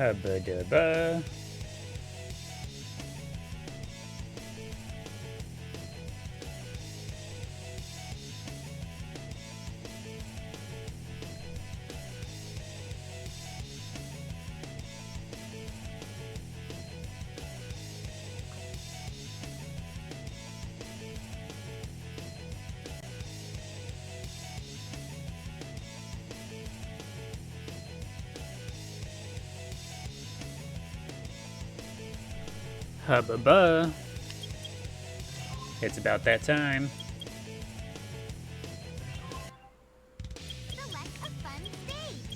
Hubba dubba. Hubba. It's about that time.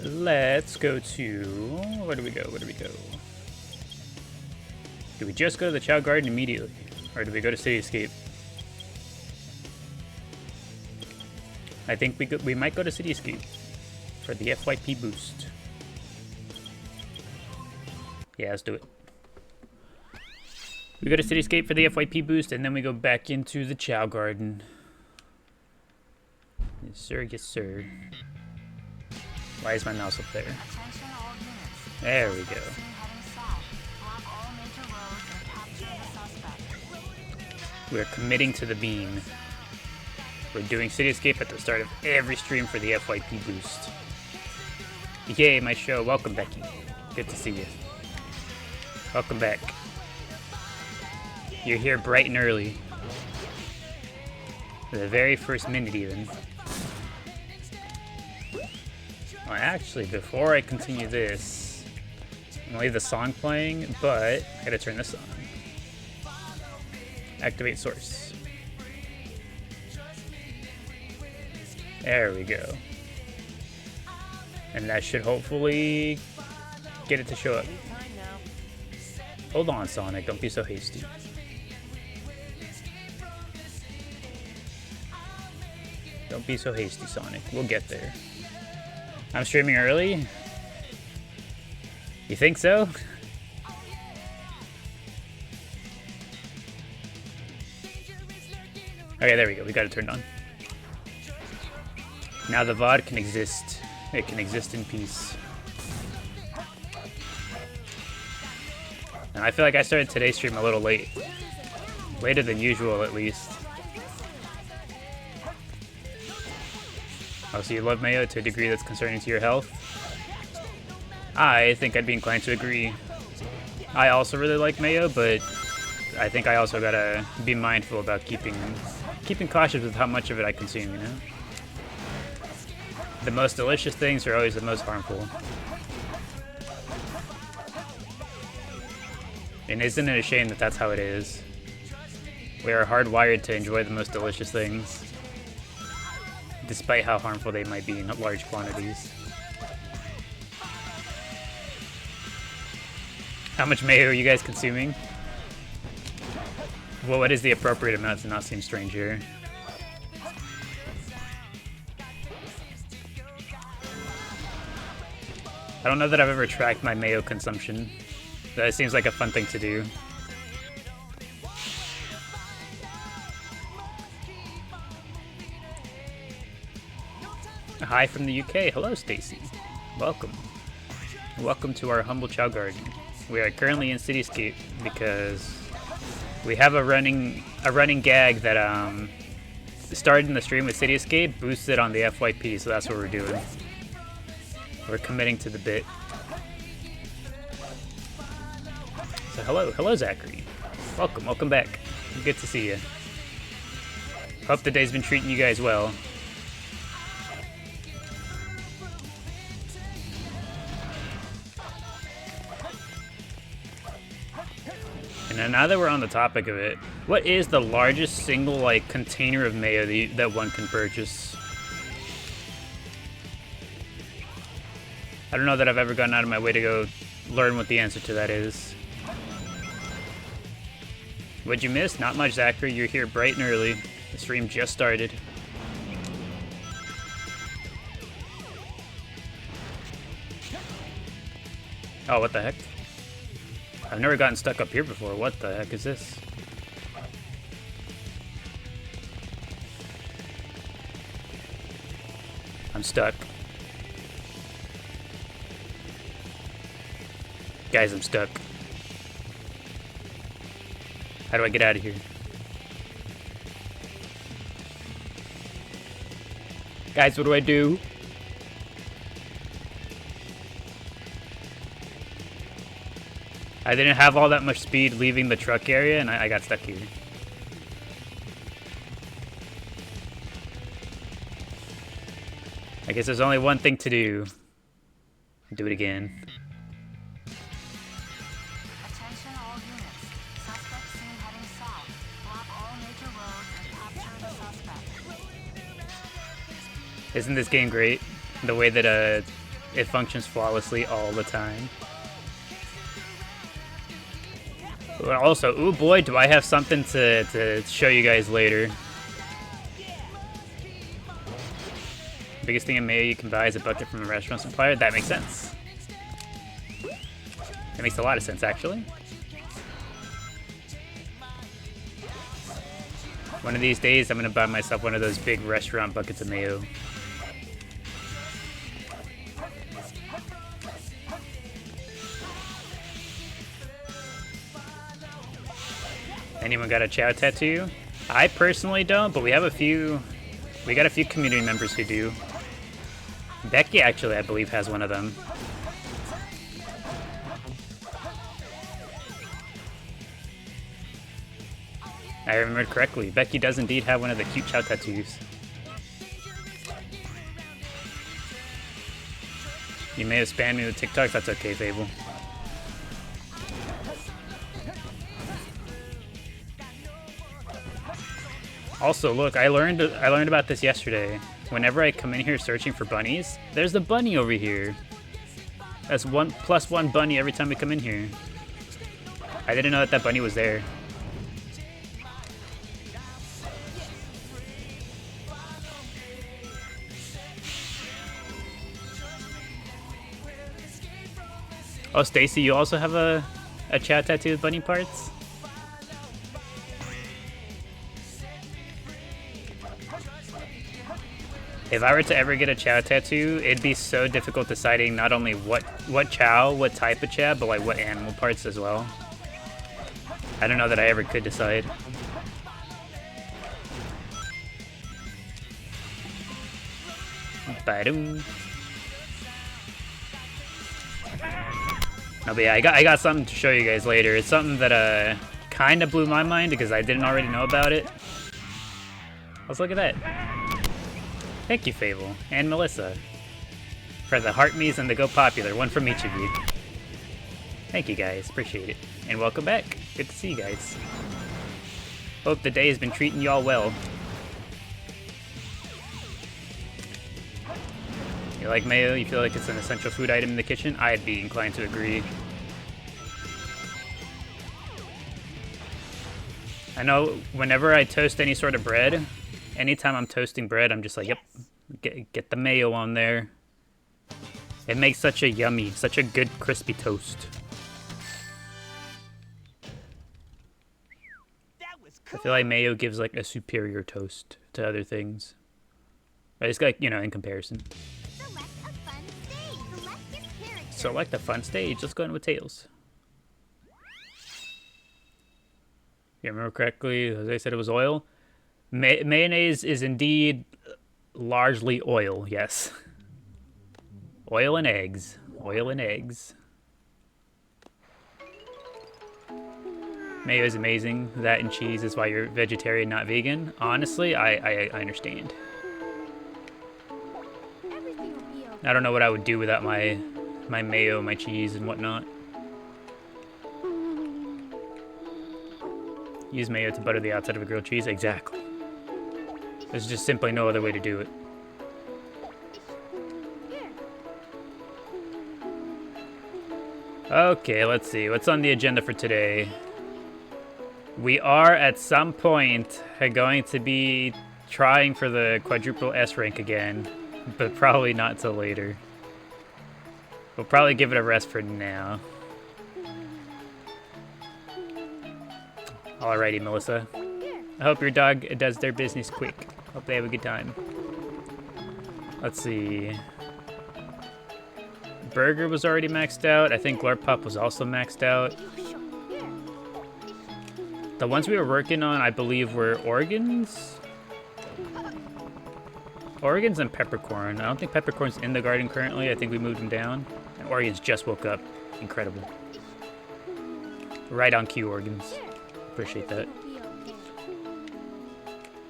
Let's go to... Where do we go? Do we just go to the Chao Garden immediately? Or do we go to Cityscape? I think we might go to Cityscape for the FYP boost. Yeah, let's do it. We go to Cityscape for the FYP boost, and then we go back into the Chao Garden. Yes, sir. Yes, sir. Why is my mouse up there? There we go. We're committing to the beam. We're doing Cityscape at the start of every stream for the FYP boost. Yay, my show. Welcome, Becky. Good to see you. Welcome back. You're here bright and early. The very first minute, even. Well, actually, before I continue this, I'm gonna leave the song playing, but I gotta turn this on. Activate source. There we go. And that should hopefully get it to show up. Hold on, Sonic. Don't be so hasty. Don't be so hasty, Sonic. We'll get there. I'm streaming early? You think so? Okay, there we go. We got it turned on. Now the VOD can exist. It can exist in peace. And I feel like I started today's stream a little late. Later than usual, at least. Oh, so you love mayo to a degree that's concerning to your health? I think I'd be inclined to agree. I also really like mayo, but I think I also gotta be mindful about keeping cautious with how much of it I consume, you know? The most delicious things are always the most harmful. And isn't it a shame that that's how it is? We are hardwired to enjoy the most delicious things, despite how harmful they might be in large quantities. How much mayo are you guys consuming? Well, what is the appropriate amount to not seem strange here? I don't know that I've ever tracked my mayo consumption. That seems like a fun thing to do. Hi from the UK. Hello, Stacy. Welcome. Welcome to our humble Chao Garden. We are currently in Cityscape because we have a running gag that started in the stream with Cityscape, boosted on the FYP, so that's what we're doing. We're committing to the bit. So hello Zachary. Welcome back. Good to see you. Hope the day's been treating you guys well. And now that we're on the topic of it, what is the largest single container of mayo that one can purchase? I don't know that I've ever gone out of my way to go learn what the answer to that is. What'd you miss? Not much, Zachary. You're here bright and early. The stream just started. Oh, what the heck? I've never gotten stuck up here before. What the heck is this? I'm stuck. Guys, I'm stuck. How do I get out of here? Guys, what do I do? I didn't have all that much speed leaving the truck area, and I got stuck here. I guess there's only one thing to do. Do it again. Attention all units. Suspect seen heading south. Block all major roads and capture the suspect. Isn't this game great? The way that it functions flawlessly all the time. Also, oh boy, do I have something to show you guys later. Biggest thing in Mayo you can buy is a bucket from a restaurant supplier. That makes sense. That makes a lot of sense, actually. One of these days, I'm gonna buy myself one of those big restaurant buckets of mayo. Anyone got a Chao tattoo? I personally don't, but we got a few community members who do. Becky actually, I believe, has one of them. I remembered correctly. Becky does indeed have one of the cute Chao tattoos. You may have spammed me with TikToks. That's okay, Fable. Also, look, I learned about this yesterday. Whenever I come in here searching for bunnies, there's a bunny over here. That's +1 bunny every time we come in here. I didn't know that bunny was there. Oh, Stacy, you also have a Chao tattoo with bunny parts? If I were to ever get a Chao tattoo, it'd be so difficult deciding not only what Chao, what type of Chao, but like what animal parts as well. I don't know that I ever could decide. Ba-doom. No, but yeah, I got something to show you guys later. It's something that kind of blew my mind because I didn't already know about it. Let's look at that. Thank you, Fable, and Melissa, for the heart me's and the go popular, one from each of you. Thank you guys, appreciate it. And welcome back, good to see you guys. Hope the day has been treating y'all well. You like mayo? You feel like it's an essential food item in the kitchen? I'd be inclined to agree. I know whenever I toast any sort of bread, anytime I'm toasting bread, I'm just like, yep, get the mayo on there. It makes such a yummy, such a good crispy toast. I feel like mayo gives like a superior toast to other things. Or just like, you know, in comparison. Select a fun stage. Let's go in with Tails. If you remember correctly, Jose said it was oil. Mayonnaise is indeed largely oil, yes. Oil and eggs. Oil and eggs. Mayo is amazing. That and cheese is why you're vegetarian, not vegan. Honestly, I understand. I don't know what I would do without my mayo, my cheese, and whatnot. Use mayo to butter the outside of a grilled cheese. Exactly. There's just simply no other way to do it. Okay, let's see. What's on the agenda for today? We are, at some point, going to be trying for the quadruple S rank again, but probably not till later. We'll probably give it a rest for now. Alrighty, Melissa. I hope your dog does their business quick. Hope they have a good time. Let's see. Burger was already maxed out. I think Glorp Pop was also maxed out. The ones we were working on, I believe, were Organs? Organs and Peppercorn. I don't think Peppercorn's in the garden currently. I think we moved him down. And Organs just woke up. Incredible. Right on cue, Organs. Appreciate that.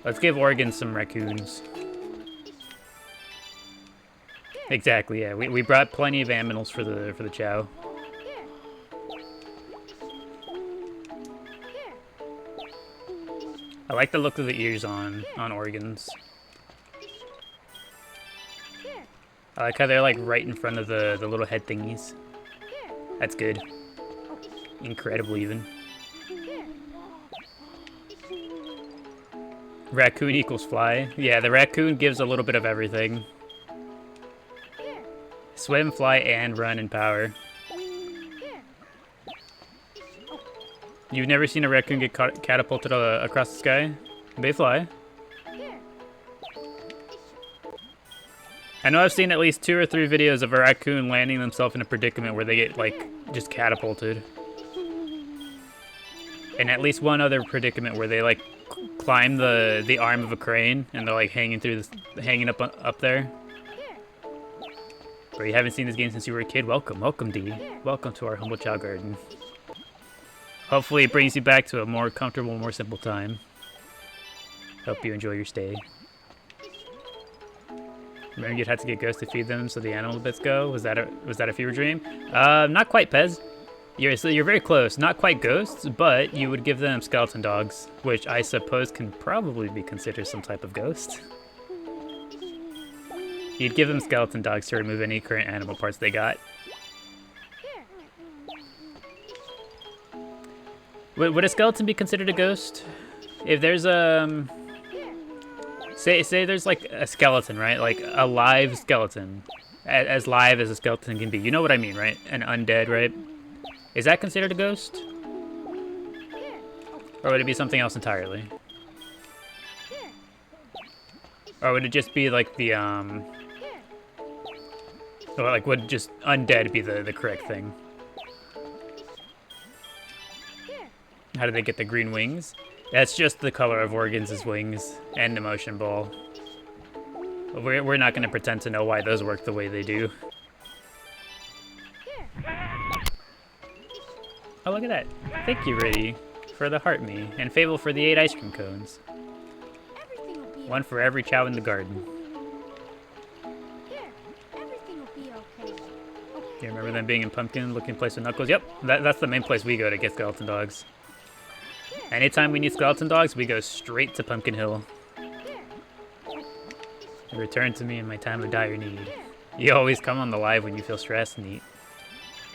Let's give Organs some raccoons. Exactly, yeah. We brought plenty of aminals for the Chao. I like the look of the ears on Organs. I like how they're like right in front of the little head thingies. That's good. Incredible even. Raccoon equals fly. Yeah, the raccoon gives a little bit of everything. Swim, fly, and run in power. You've never seen a raccoon get catapulted across the sky? They fly. I know I've seen at least 2 or 3 videos of a raccoon landing themselves in a predicament where they get, like, just catapulted. And at least one other predicament where they, like, climb the arm of a crane and they're, like, hanging up there. But you haven't seen this game since you were a kid? Welcome, D. Welcome to our humble Chao garden. Hopefully it brings you back to a more comfortable, more simple time. Hope you enjoy your stay. Remember you'd have to get ghosts to feed them so the animal bits go? Was that a fever dream? Not quite, Pez. You're very close. Not quite ghosts, but you would give them skeleton dogs, which I suppose can probably be considered some type of ghost. You'd give them skeleton dogs to remove any current animal parts they got. Would a skeleton be considered a ghost? If there's say there's like a skeleton, right? Like a live skeleton, as live as a skeleton can be. You know what I mean, right? An undead, right? Is that considered a ghost? Or would it be something else entirely? Or would it just be like the or like would just undead be the correct thing? How do they get the green wings? That's just the color of Organs' wings and the motion ball. We're not going to pretend to know why those work the way they do. Oh, look at that. Thank you, Riddy, for the heart me, and Fable for the 8 ice cream cones. One for every Chao in the garden. You remember them being in Pumpkin, looking place with Knuckles? Yep, that's the main place we go to get skeleton dogs. Anytime we need skeleton dogs, we go straight to Pumpkin Hill. Return to me in my time of dire need. You always come on the live when you feel stressed. Neat.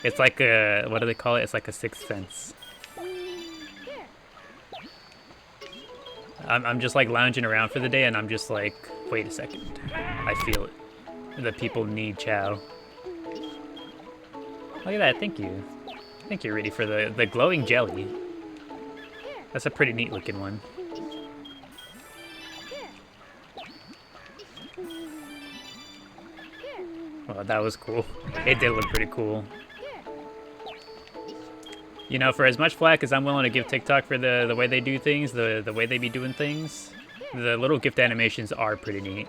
It's like a, what do they call it? It's like a sixth sense. I'm just like lounging around for the day and I'm just like, wait a second. I feel it. The people need Chao. Look at that, thank you. Thank you, Riddy, for the glowing jelly. That's a pretty neat looking one. Well, that was cool. It did look pretty cool. You know, for as much flack as I'm willing to give TikTok for the way they do things, the way they be doing things, the little gift animations are pretty neat.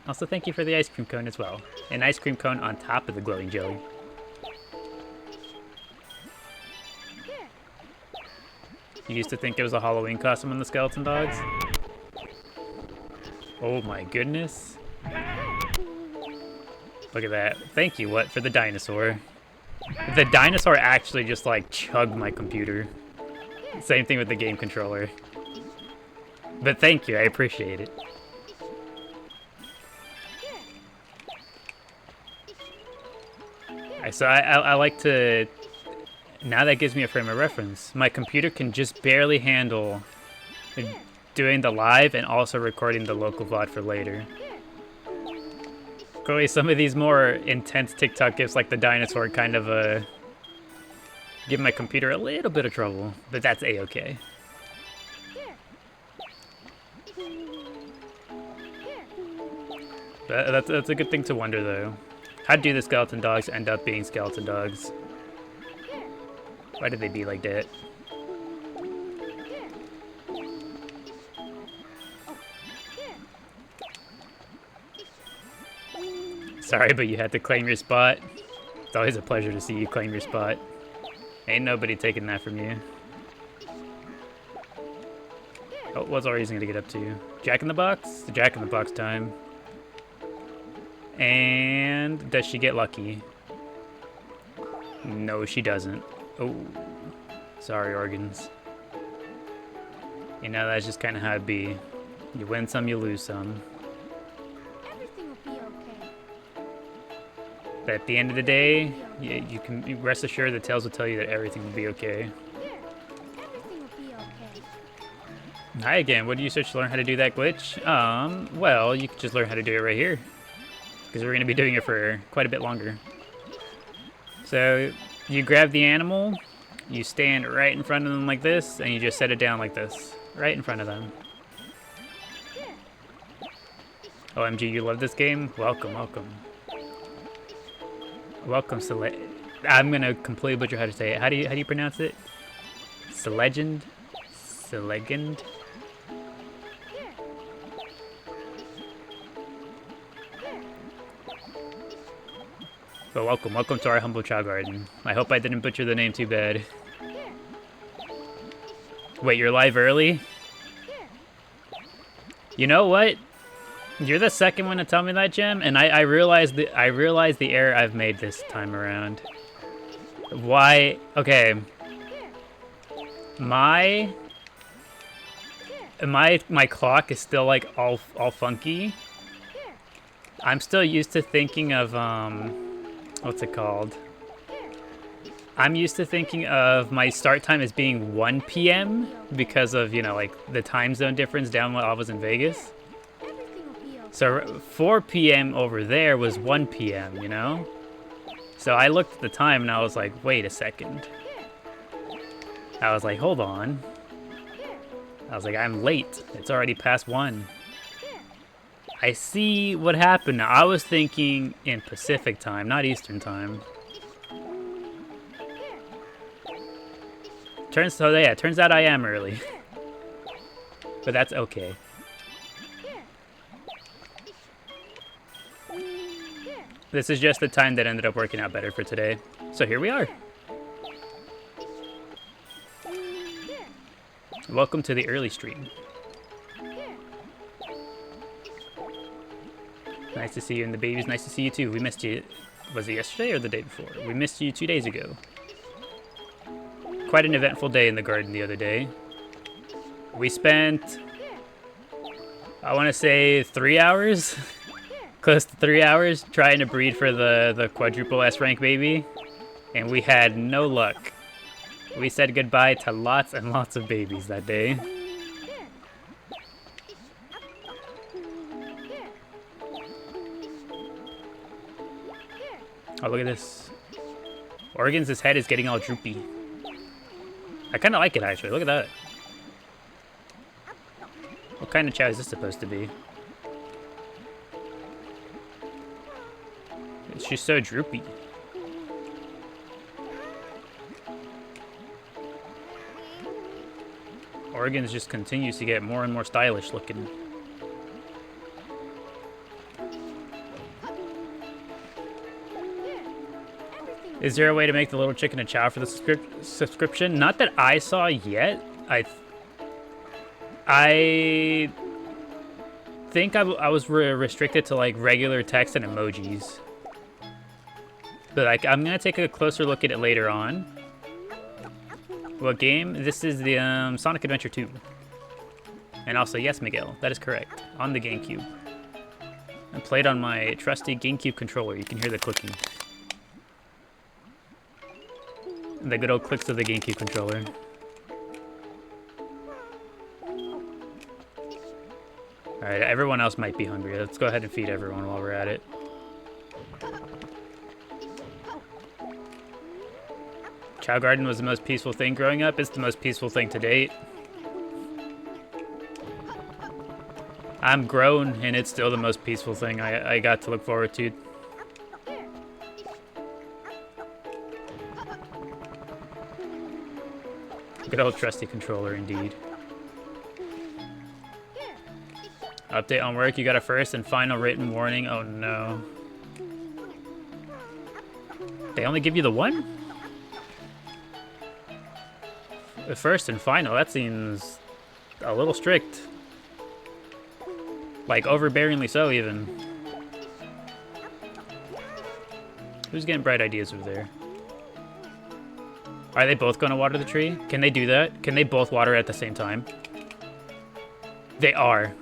Also, thank you for the ice cream cone as well. An ice cream cone on top of the glowing jelly. You used to think it was a Halloween costume on the skeleton dogs? Oh my goodness. Look at that. Thank you, what, for the dinosaur. The dinosaur actually just like chugged my computer. Same thing with the game controller. But thank you, I appreciate it. So I like to... Now that gives me a frame of reference. My computer can just barely handle doing the live and also recording the local VOD for later. Clearly, some of these more intense TikTok gifs like the dinosaur kind of give my computer a little bit of trouble, but that's a-okay. That's a good thing to wonder though. How do the skeleton dogs end up being skeleton dogs? Why did they be like that? Sorry, but you had to claim your spot. It's always a pleasure to see you claim your spot. Ain't nobody taking that from you. Oh, what's our reason to get up to? Jack in the Box? The Jack in the Box time. And does she get lucky? No, she doesn't. Oh, sorry, organs. You know, that's just kind of how it be. You win some, you lose some. Everything will be okay. But at the end of the day, you can rest assured that Tails will tell you that everything will be okay. Everything will be okay. Hi again. What do you search to learn how to do that glitch? Well, you could just learn how to do it right here. Because we're going to be doing it for quite a bit longer. So, you grab the animal, you stand right in front of them like this, and you just set it down like this. Right in front of them. OMG, you love this game? Welcome, welcome. Welcome, I'm going to completely butcher how to say it. How do you pronounce it? Selegend? Selegend? But welcome to our humble Chao garden. I hope I didn't butcher the name too bad. Wait, you're live early? You know what? You're the second one to tell me that, Gem, and I realized the error I've made this time around. Why? Okay. My clock is still like all funky. I'm still used to thinking of what's it called? I'm used to thinking of my start time as being 1 p.m. because of, you know, like the time zone difference down when I was in Vegas. So 4 p.m. over there was 1 p.m., you know? So I looked at the time and I was like, wait a second. I was like, hold on. I was like, I'm late. It's already past 1. I see what happened now. I was thinking in Pacific time, not Eastern time. Turns out I am early. But that's okay. This is just the time that ended up working out better for today. So here we are. Welcome to the early stream. Nice to see you and the babies. Nice to see you too. We missed you. Was it yesterday or the day before? We missed you 2 days ago. Quite an eventful day in the garden the other day. We spent, I want to say 3 hours, close to 3 hours, trying to breed for the quadruple S rank baby, and we had no luck. We said goodbye to lots and lots of babies that day. Oh, look at this. Organs' head is getting all droopy. I kind of like it, actually. Look at that. What kind of Chao is this supposed to be? She's so droopy. Organs just continues to get more and more stylish looking. Is there a way to make the little chicken a Chao for the subscription? Not that I saw yet. I think I was restricted to like regular text and emojis. But like, I'm gonna take a closer look at it later on. What game? This is the Sonic Adventure 2. And also, yes, Miguel, that is correct. On the GameCube. I played on my trusty GameCube controller. You can hear the clicking. The good old clicks of the GameCube controller. Alright, everyone else might be hungry. Let's go ahead and feed everyone while we're at it. Chao Garden was the most peaceful thing growing up. It's the most peaceful thing to date. I'm grown, and it's still the most peaceful thing I got to look forward to. Good old trusty controller, indeed. Update on work. You got a first and final written warning. Oh no. They only give you the one? The first and final. That seems a little strict. Like overbearingly so, even. Who's getting bright ideas over there? Are they both going to water the tree? Can they do that? Can they both water at the same time? They are.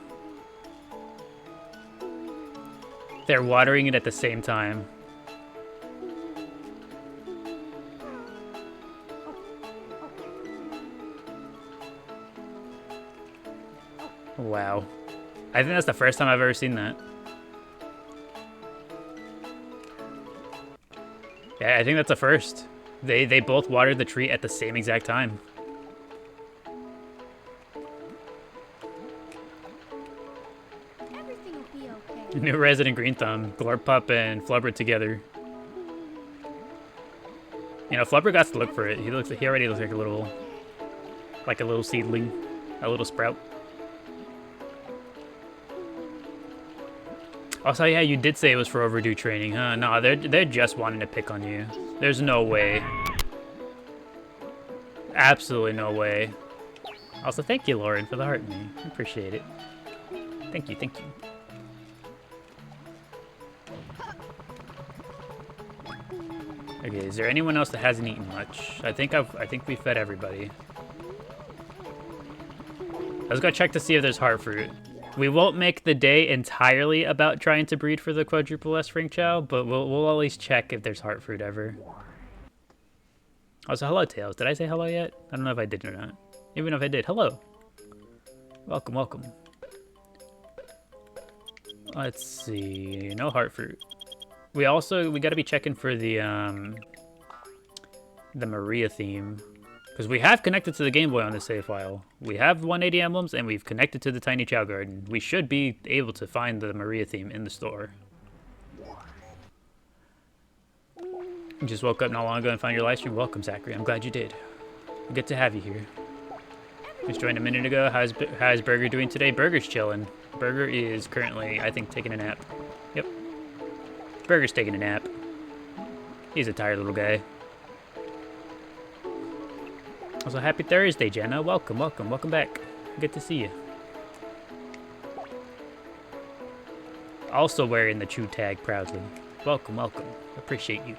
They're watering it at the same time. Wow. I think that's the first time I've ever seen that. Yeah, I think that's a first. They both watered the tree at the same exact time. Everything will be okay. New resident Green Thumb, Glorpup and Flubber together. You know, Flubber got to look for it. He already looks like a little seedling, a little sprout. Also, yeah, you did say it was for overdue training, huh? No, they're just wanting to pick on you. There's no way. Absolutely no way. Also, thank you, Lauren, for the heart me. I appreciate it. Thank you, thank you. Okay, is there anyone else that hasn't eaten much? I think we fed everybody. Let's go check to see if there's heart fruit. We won't make the day entirely about trying to breed for the quadruple S ring chow, but we'll at least check if there's heart fruit ever. Also, hello, Tails. Did I say hello yet? I don't know if I did or not. Even if I did, hello. Welcome, welcome. Let's see. No heart fruit. We gotta be checking for the Maria theme. Because we have connected to the Game Boy on this save file. We have 180 emblems, and we've connected to the Tiny Chao Garden. We should be able to find the Maria theme in the store. You just woke up not long ago and found your live stream. Welcome, Zachary. I'm glad you did. Good to have you here. Just joined a minute ago. How's Burger doing today? Burger's chilling. Burger is currently, I think, taking a nap. Yep. Burger's taking a nap. He's a tired little guy. Also, happy Thursday, Jenna. Welcome, welcome, welcome back. Good to see you. Also wearing the Chew tag proudly. Welcome, welcome. Appreciate you.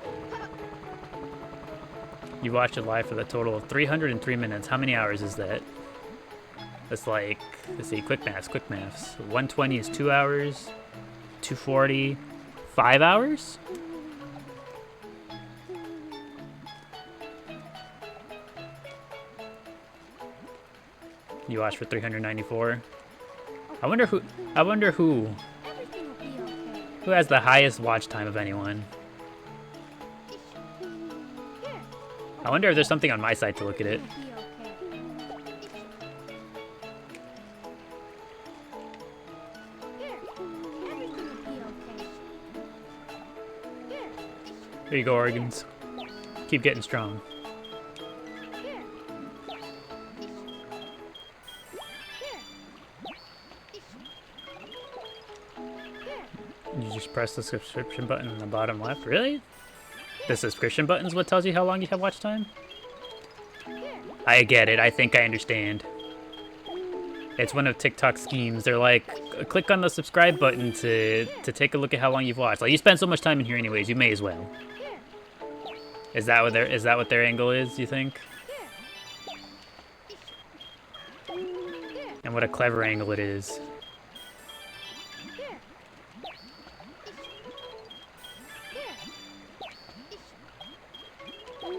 You watched it live for the total of 303 minutes. How many hours is that? That's like, let's see, quick maths, quick maths. 120 is 2 hours. 240, 5 hours? You watched for 394. I wonder who has the highest watch time of anyone. I wonder if there's something on my side to look at it. There you go, organs. Keep getting strong. You just press the subscription button in the bottom left. Really? The subscription button's what tells you how long you have watch time? I get it. I think I understand. It's one of TikTok's schemes. They're like, click on the subscribe button to take a look at how long you've watched. Like, you spend so much time in here anyways, you may as well. Is that what their angle is, you think? And what a clever angle it is.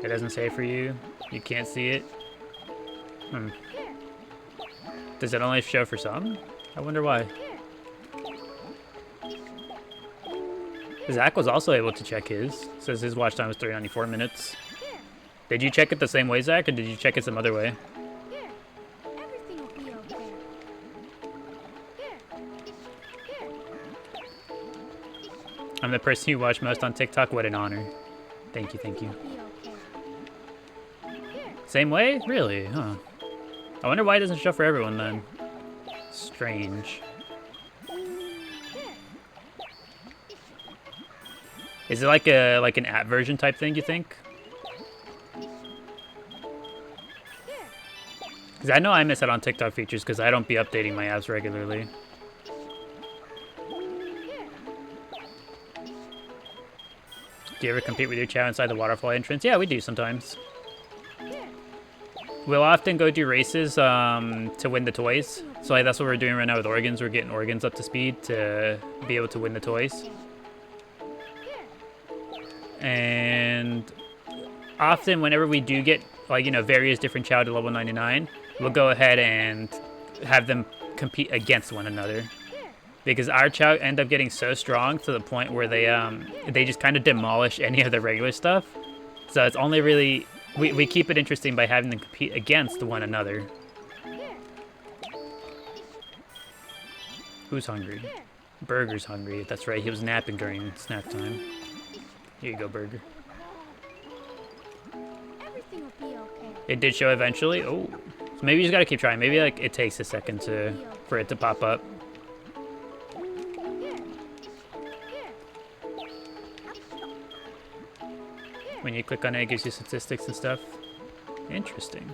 It doesn't say for you? You can't see it? Does it only show for some? I wonder why. Zach was also able to check his. Says his watch time was 394 minutes. Did you check it the same way, Zach, or did you check it some other way? I'm the person you watch most on TikTok. What an honor. Thank you, thank you. Same way? Really? Huh. I wonder why it doesn't show for everyone then. Strange. Is it like an app version type thing, you think? Because I know I miss out on TikTok features because I don't be updating my apps regularly. Do you ever compete with your Chao inside the waterfall entrance? Yeah, we do sometimes. We'll often go do races to win the toys. So like, that's what we're doing right now with organs. We're getting organs up to speed to be able to win the toys. And often whenever we do get, like, you know, various different Chao to level 99, we'll go ahead and have them compete against one another. Because our Chao end up getting so strong to the point where they just kind of demolish any of the regular stuff. So it's only really, we keep it interesting by having them compete against one another. Who's hungry? Burger's hungry. That's right, he was napping during snack time. Here you go, Burger. Everything will be okay. It did show eventually. Oh, so maybe you just gotta keep trying. Maybe like it takes a second for it to pop up. When you click on it, it gives you statistics and stuff. Interesting.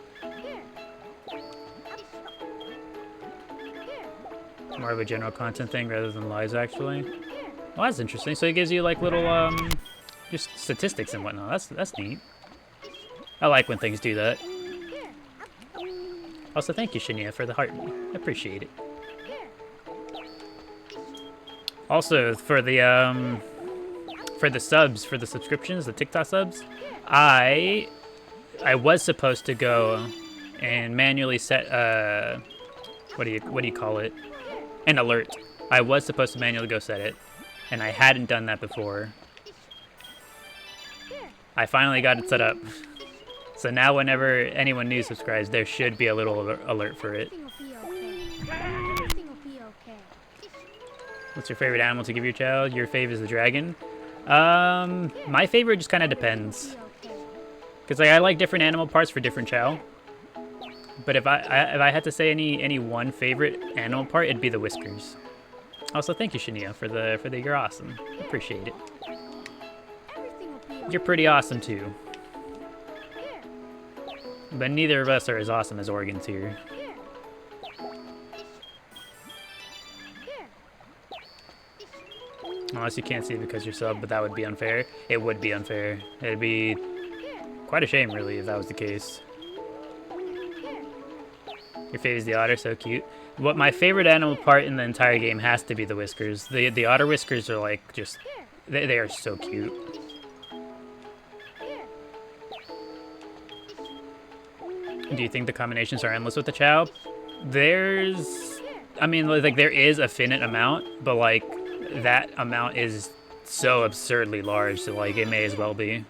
More of a general content thing rather than lives, actually. Well, that's interesting. So it gives you like little just statistics and whatnot. That's neat. I like when things do that. Also, thank you, Shania, for the heart. I appreciate it. Also, for the subs, for the subscriptions, the TikTok subs, I was supposed to go and manually set what do you call it? An alert. I was supposed to manually go set it, and I hadn't done that before. I finally got it set up. So now whenever anyone new subscribes, there should be a little alert for it. What's your favorite animal to give your child? Your fave is the dragon. My favorite just kind of depends. Because like, I like different animal parts for different Chao. But if I had to say any one favorite animal part, it'd be the whiskers. Also, thank you, Shania, for the you're awesome. Appreciate it. You're pretty awesome too. But neither of us are as awesome as organs here. Unless you can't see it because you're sub, but that would be unfair. It would be unfair. It'd be quite a shame, really, if that was the case. Your favorite is the otter, so cute. What my favorite animal part in the entire game has to be the whiskers. The otter whiskers are like just, they are so cute. Do you think the combinations are endless with the Chao? There's, I mean, like there is a finite amount, but like that amount is so absurdly large, so like it may as well be.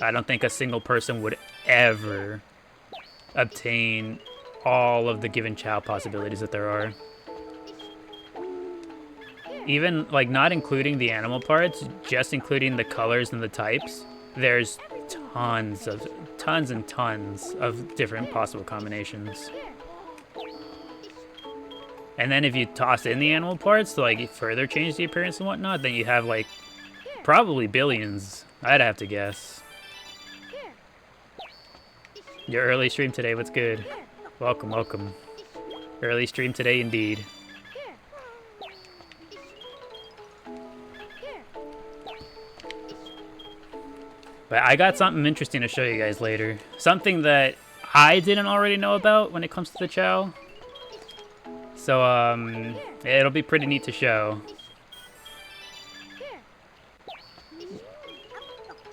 I don't think a single person would ever obtain all of the given Chao possibilities that there are. Even like not including the animal parts, just including the colors and the types, there's tons and tons of different possible combinations. And then if you toss in the animal parts to like further change the appearance and whatnot, then you have like probably billions, I'd have to guess. Your early stream today, what's good? Welcome, welcome. Early stream today indeed. But I got something interesting to show you guys later. Something that I didn't already know about when it comes to the Chao. So, it'll be pretty neat to show.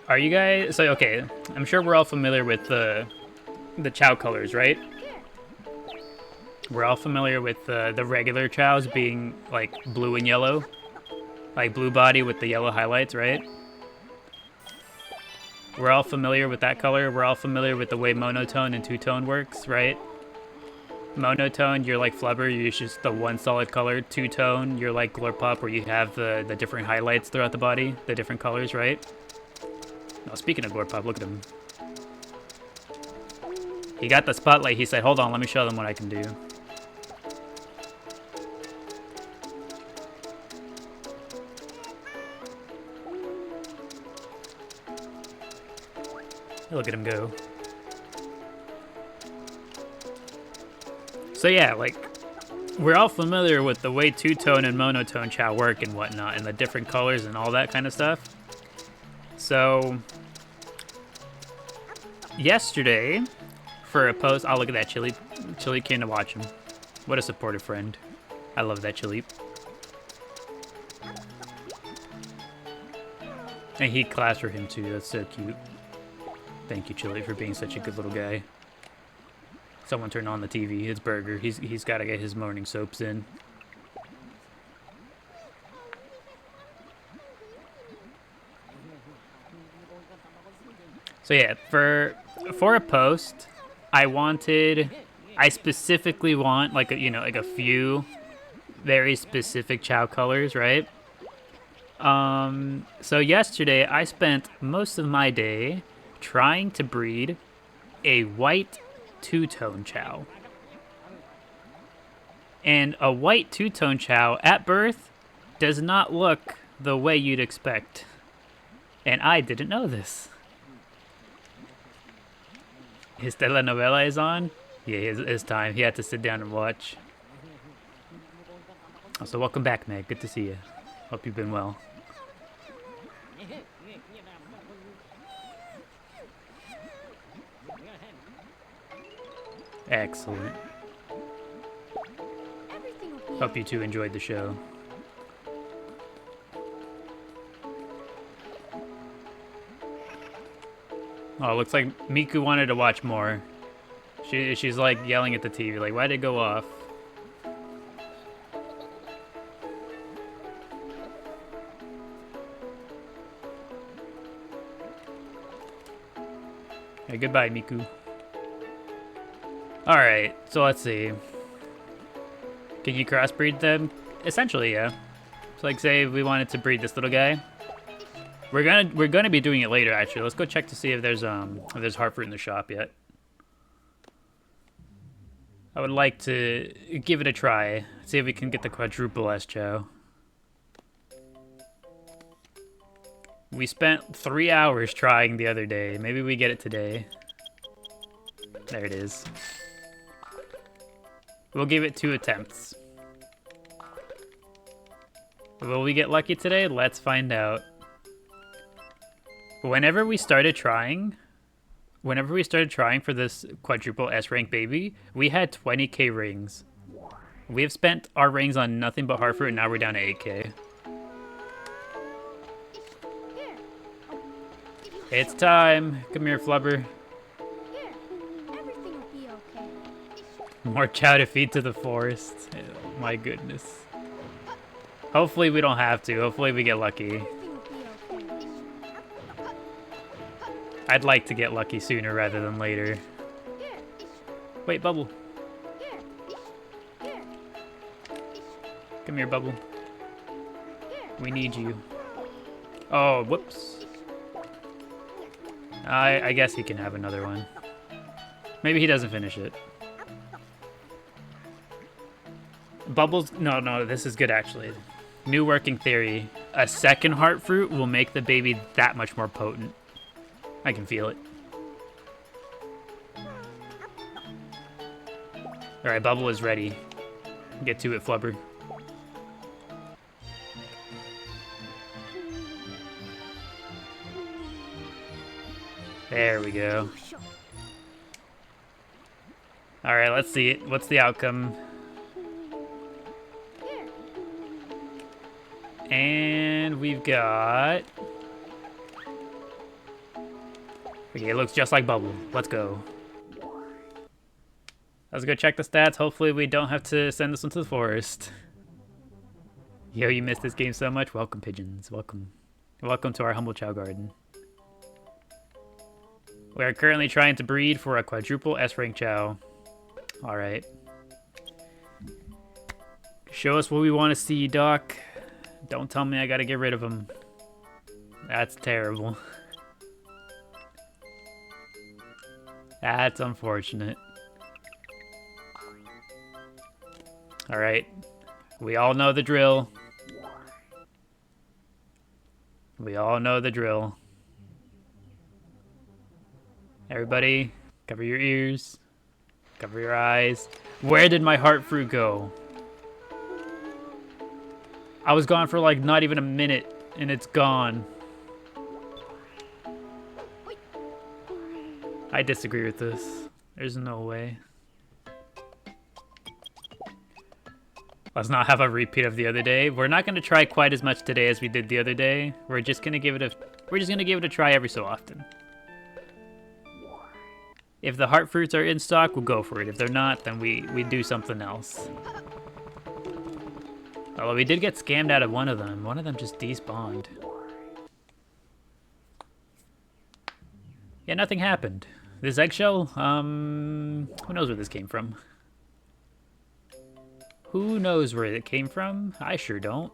Are you guys... So, okay, I'm sure we're all familiar with the Chao colors, right? We're all familiar with the regular Chaos being, like, blue and yellow. Like, blue body with the yellow highlights, right? We're all familiar with that color. We're all familiar with the way monotone and two-tone works, right? Monotone, you're like Flubber, you use just the one solid color. Two-tone, you're like Glorpop, where you have the different highlights throughout the body, the different colors, right? Now, speaking of Glorpop, look at him. He got the spotlight. He said, hold on, let me show them what I can do. Look at him go. So yeah, like, we're all familiar with the way two-tone and monotone Chao work and whatnot, and the different colors and all that kind of stuff. So, yesterday, for a post, oh, look at that, Chili. Chili came to watch him. What a supportive friend. I love that, Chili. And he claps for him, too. That's so cute. Thank you, Chili, for being such a good little guy. Someone turn on the TV. It's Burger. He's got to get his morning soaps in. So yeah, for a post, I specifically want like a few very specific Chao colors, right? So yesterday I spent most of my day trying to breed a white two-tone Chao. And a white two-tone Chao at birth does not look the way you'd expect. And I didn't know this. His telenovela is on? Yeah, his time. He had to sit down and watch. So welcome back, Meg. Good to see you. Hope you've been well. Excellent. Hope you two enjoyed the show. Oh, looks like Miku wanted to watch more. She's like yelling at the TV, like, why'd it go off? Hey, goodbye, Miku. Alright, so let's see. Can you crossbreed them? Essentially, yeah. So like say we wanted to breed this little guy. We're gonna be doing it later actually. Let's go check to see if there's heart fruit in the shop yet. I would like to give it a try. See if we can get the quadruple S Chao. We spent 3 hours trying the other day. Maybe we get it today. There it is. We'll give it 2 attempts. Will we get lucky today? Let's find out. Whenever we started trying for this quadruple S rank baby, we had 20k rings. We have spent our rings on nothing but heart fruit, and now we're down to 8k. It's time. Come here, Flubber. More Chao to feed to the forest. Oh, my goodness. Hopefully we don't have to. Hopefully we get lucky. I'd like to get lucky sooner rather than later. Wait, Bubble. Come here, Bubble. We need you. Oh, whoops. I guess he can have another one. Maybe he doesn't finish it. Bubbles, no, this is good actually. New working theory. A second heart fruit will make the baby that much more potent. I can feel it. Alright, Bubble is ready. Get to it, Flubber. There we go. Alright, let's see it. What's the outcome? And we've got... Okay, it looks just like Bubble. Let's go. Let's go check the stats. Hopefully we don't have to send this one to the forest. Yo, you missed this game so much. Welcome, pigeons. Welcome. Welcome to our humble Chao garden. We are currently trying to breed for a quadruple S-rank Chao. Alright. Show us what we want to see, Doc. Don't tell me I gotta get rid of him. That's terrible. That's unfortunate. Alright. We all know the drill. We all know the drill. Everybody, cover your ears. Cover your eyes. Where did my heart fruit go? I was gone for like not even a minute, and it's gone. I disagree with this. There's no way. Let's not have a repeat of the other day. We're not going to try quite as much today as we did the other day. We're just going to give it a try every so often. If the heart fruits are in stock, we'll go for it. If they're not, then we do something else. Although we did get scammed out of one of them. One of them just despawned. Yeah, nothing happened. This eggshell, who knows where this came from? Who knows where it came from? I sure don't.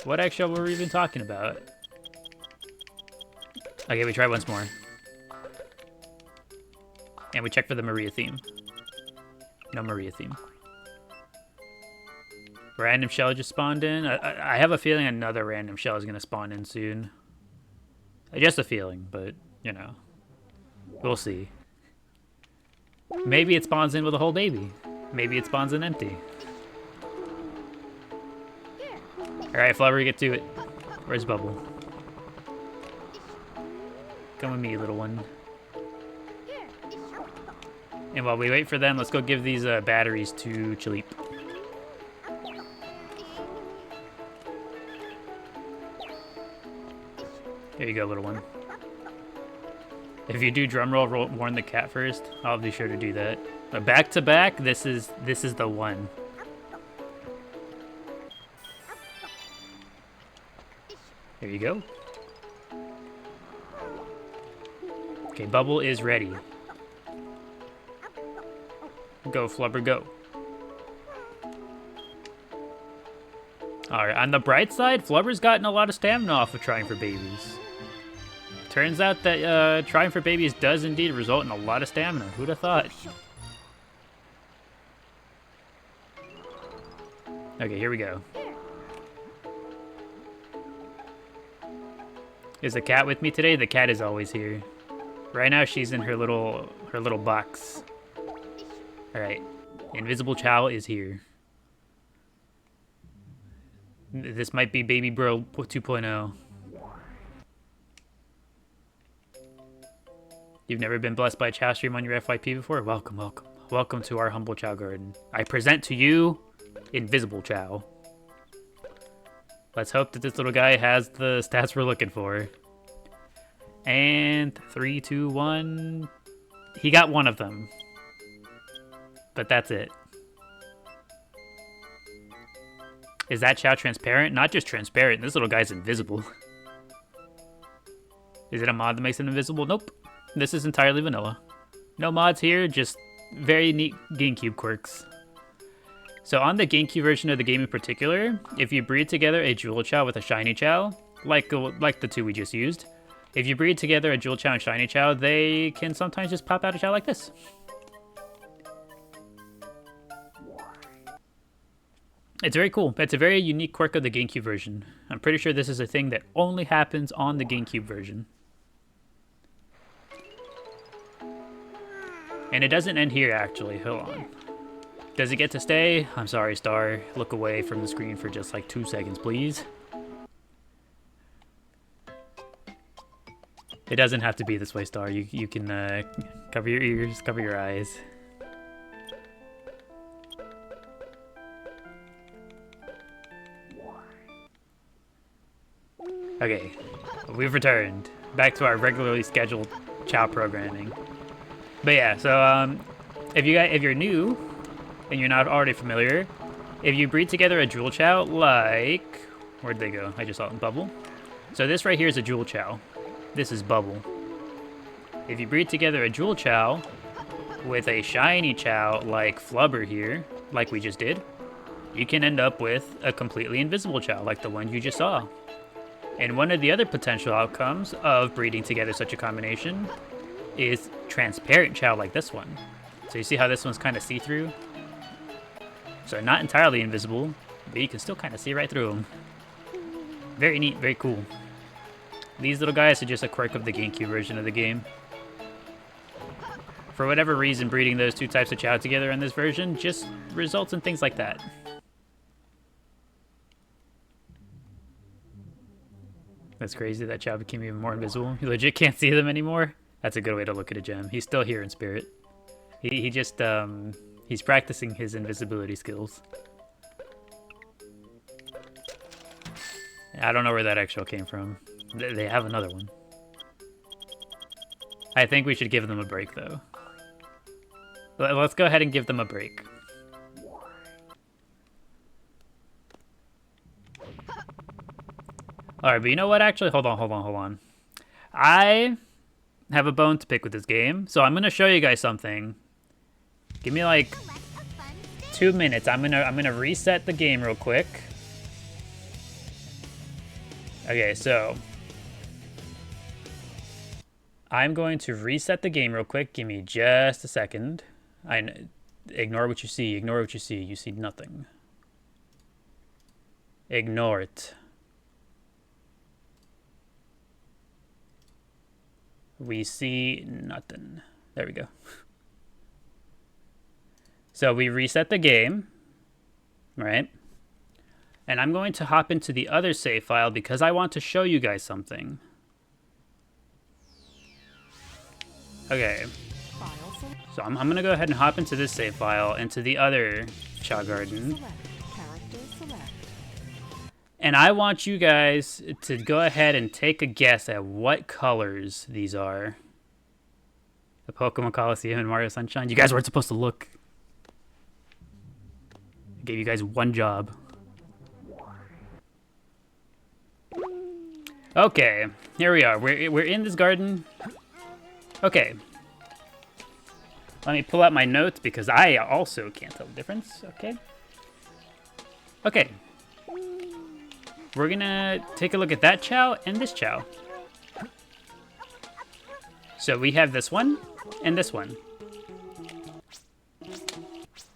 What eggshell were we even talking about? Okay, we try once more. And we check for the Maria theme. No Maria theme. Random shell just spawned in. I have a feeling another random shell is going to spawn in soon. Just a feeling, but, you know. We'll see. Maybe it spawns in with a whole baby. Maybe it spawns in empty. Alright, Flubber, get to it. Where's Bubble? Come with me, little one. And while we wait for them, let's go give these batteries to Chaleep. There you go, little one. If you do drum roll, warn the cat first. I'll be sure to do that. But back to back, this is the one. There you go. Okay, Bubble is ready. Go, Flubber, go. Alright, on the bright side, Flubber's gotten a lot of stamina off of trying for babies. Turns out that trying for babies does indeed result in a lot of stamina. Who'd have thought? Okay, here we go. Is the cat with me today? The cat is always here. Right now she's in her little box. Alright. Invisible Chao is here. This might be Baby Bro 2.0. You've never been blessed by a Chao stream on your FYP before? Welcome, welcome. Welcome to our humble Chao garden. I present to you Invisible Chao. Let's hope that this little guy has the stats we're looking for. And 3, 2, 1. He got one of them. But that's it. Is that Chao transparent? Not just transparent. This little guy's invisible. Is it a mod that makes it invisible? Nope. This is entirely vanilla. No mods here, just very neat GameCube quirks. So on the GameCube version of the game in particular, if you breed together a Jewel Chao with a Shiny Chao, like the two we just used, if you breed together a Jewel Chao and Shiny Chao, they can sometimes just pop out a Chao like this. It's very cool. It's a very unique quirk of the GameCube version. I'm pretty sure this is a thing that only happens on the GameCube version. And it doesn't end here, actually. Hold on. Does it get to stay? I'm sorry, Star. Look away from the screen for just like 2 seconds, please. It doesn't have to be this way, Star. You can cover your ears, cover your eyes. Okay, we've returned back to our regularly scheduled Chao programming. But yeah, so if you're new and you're not already familiar, if you breed together a Jewel Chao, like where'd they go? I just saw it in Bubble. So this right here is a Jewel Chao. This is Bubble. If you breed together a Jewel Chao with a Shiny Chao like Flubber here, like we just did, you can end up with a completely invisible Chao like the one you just saw. And one of the other potential outcomes of breeding together such a combination is transparent Chao like this one. So you see how this one's kind of see-through? So not entirely invisible, but you can still kind of see right through them. Very neat, very cool. These little guys are just a quirk of the GameCube version of the game. For whatever reason, breeding those two types of Chao together in this version just results in things like that. That's crazy that Chao became even more invisible. You legit can't see them anymore. That's a good way to look at a gem. He's still here in spirit. He just, he's practicing his invisibility skills. I don't know where that eggshell came from. They have another one. I think we should give them a break, though. Let's go ahead and give them a break. Alright, but you know what, actually? Hold on. I have a bone to pick with this game, so I'm gonna show you guys something. Give me like 2 minutes. I'm gonna reset the game real quick. Okay, so I'm going to reset the game real quick. Give me just a second. Ignore what you see. Ignore what you see. You see nothing. Ignore it. We see nothing. There we go. So we reset the game, right? And I'm going to hop into the other save file because I want to show you guys something. Okay. So I'm going to go ahead and hop into this save file, into the other Chao Garden. And I want you guys to go ahead and take a guess at what colors these are. The Pokemon Coliseum and Mario Sunshine. You guys weren't supposed to look. I gave you guys one job. Okay, here we are. We're in this garden. Okay. Let me pull out my notes because I also can't tell the difference. Okay. Okay. We're gonna take a look at that Chao and this Chao. So we have this one and this one.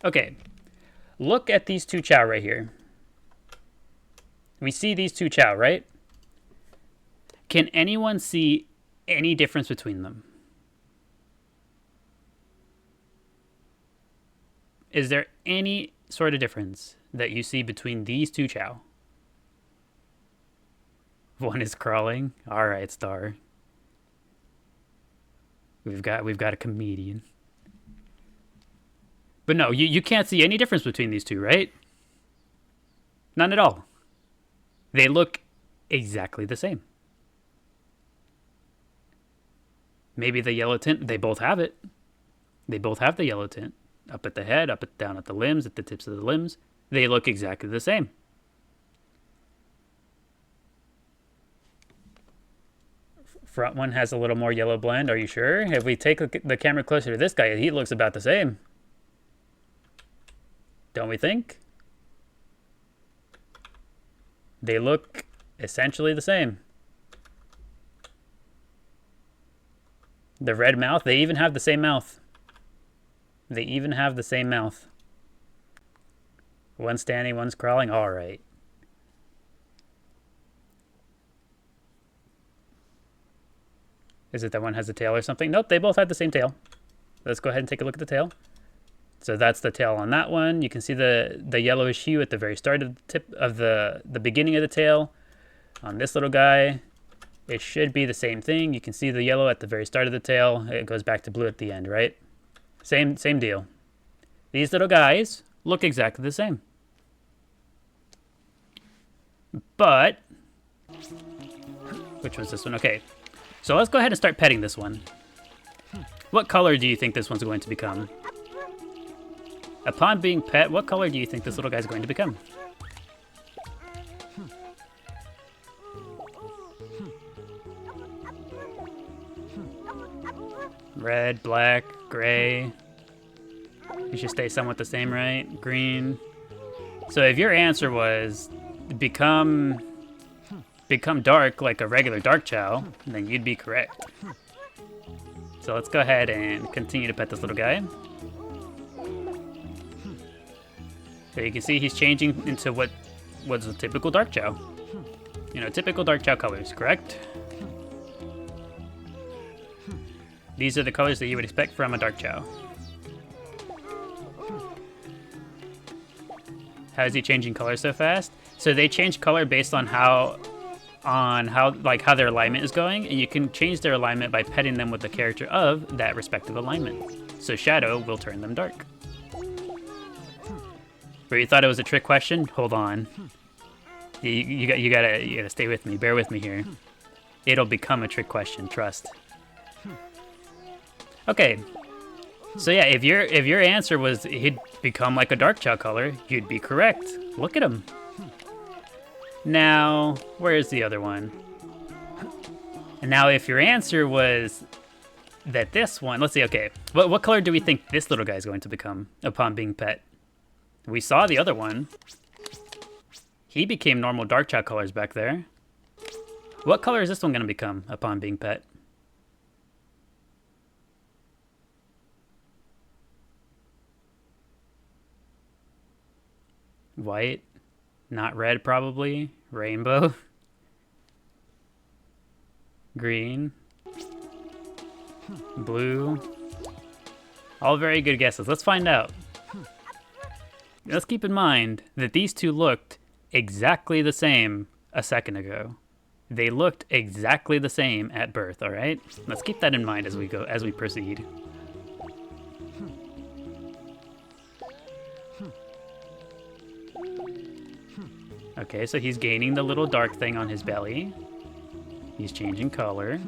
Okay. Look at these two Chao right here. We see these two Chao, right? Can anyone see any difference between them? Is there any sort of difference that you see between these two Chao? One is crawling. All right, Star. We've got a comedian. But no, you can't see any difference between these two, right? None at all. They look exactly the same. Maybe the yellow tint, they both have it. They both have the yellow tint. Up at the head, down at the limbs, at the tips of the limbs. They look exactly the same. Front one has a little more yellow blend. Are you sure? If we take the camera closer to this guy, he looks about the same. Don't we think? They look essentially the same. The red mouth, they even have the same mouth. They even have the same mouth. One's standing, one's crawling. All right. Is it that one has a tail or something? Nope, they both have the same tail. Let's go ahead and take a look at the tail. So that's the tail on that one. You can see the yellowish hue at the very start of the tip of the beginning of the tail. On this little guy, it should be the same thing. You can see the yellow at the very start of the tail. It goes back to blue at the end, right? Same deal. These little guys look exactly the same. But, which one's this one? Okay. So let's go ahead and start petting this one. What color do you think this one's going to become? Upon being pet, what color do you think this little guy's going to become? Red, black, gray. You should stay somewhat the same, right? Green. So if your answer was become become dark like a regular dark Chao, then you'd be correct. So let's go ahead and continue to pet this little guy. So you can see he's changing into what was a typical dark Chao. You know, typical dark Chao colors, correct? These are the colors that you would expect from a dark Chao. How is he changing color so fast? So they change color based on how their alignment is going, and you can change their alignment by petting them with the character of that respective alignment. So Shadow will turn them dark. But you thought it was a trick question? Hold on. You gotta stay with me. Bear with me here. It'll become a trick question. Trust. Okay. So yeah, if your answer was he'd become like a dark Chao color, you'd be correct. Look at him. Now, where's the other one? And now, if your answer was that this one, let's see. Okay, what color do we think this little guy is going to become upon being pet? We saw the other one. He became normal dark Chao colors back there. What color is this one going to become upon being pet? White. Not red, probably. Rainbow. Green. Blue. All very good guesses. Let's find out. Let's keep in mind that these two looked exactly the same a second ago. They looked exactly the same at birth, all right? Let's keep that in mind as we proceed. Okay, so he's gaining the little dark thing on his belly. He's changing color.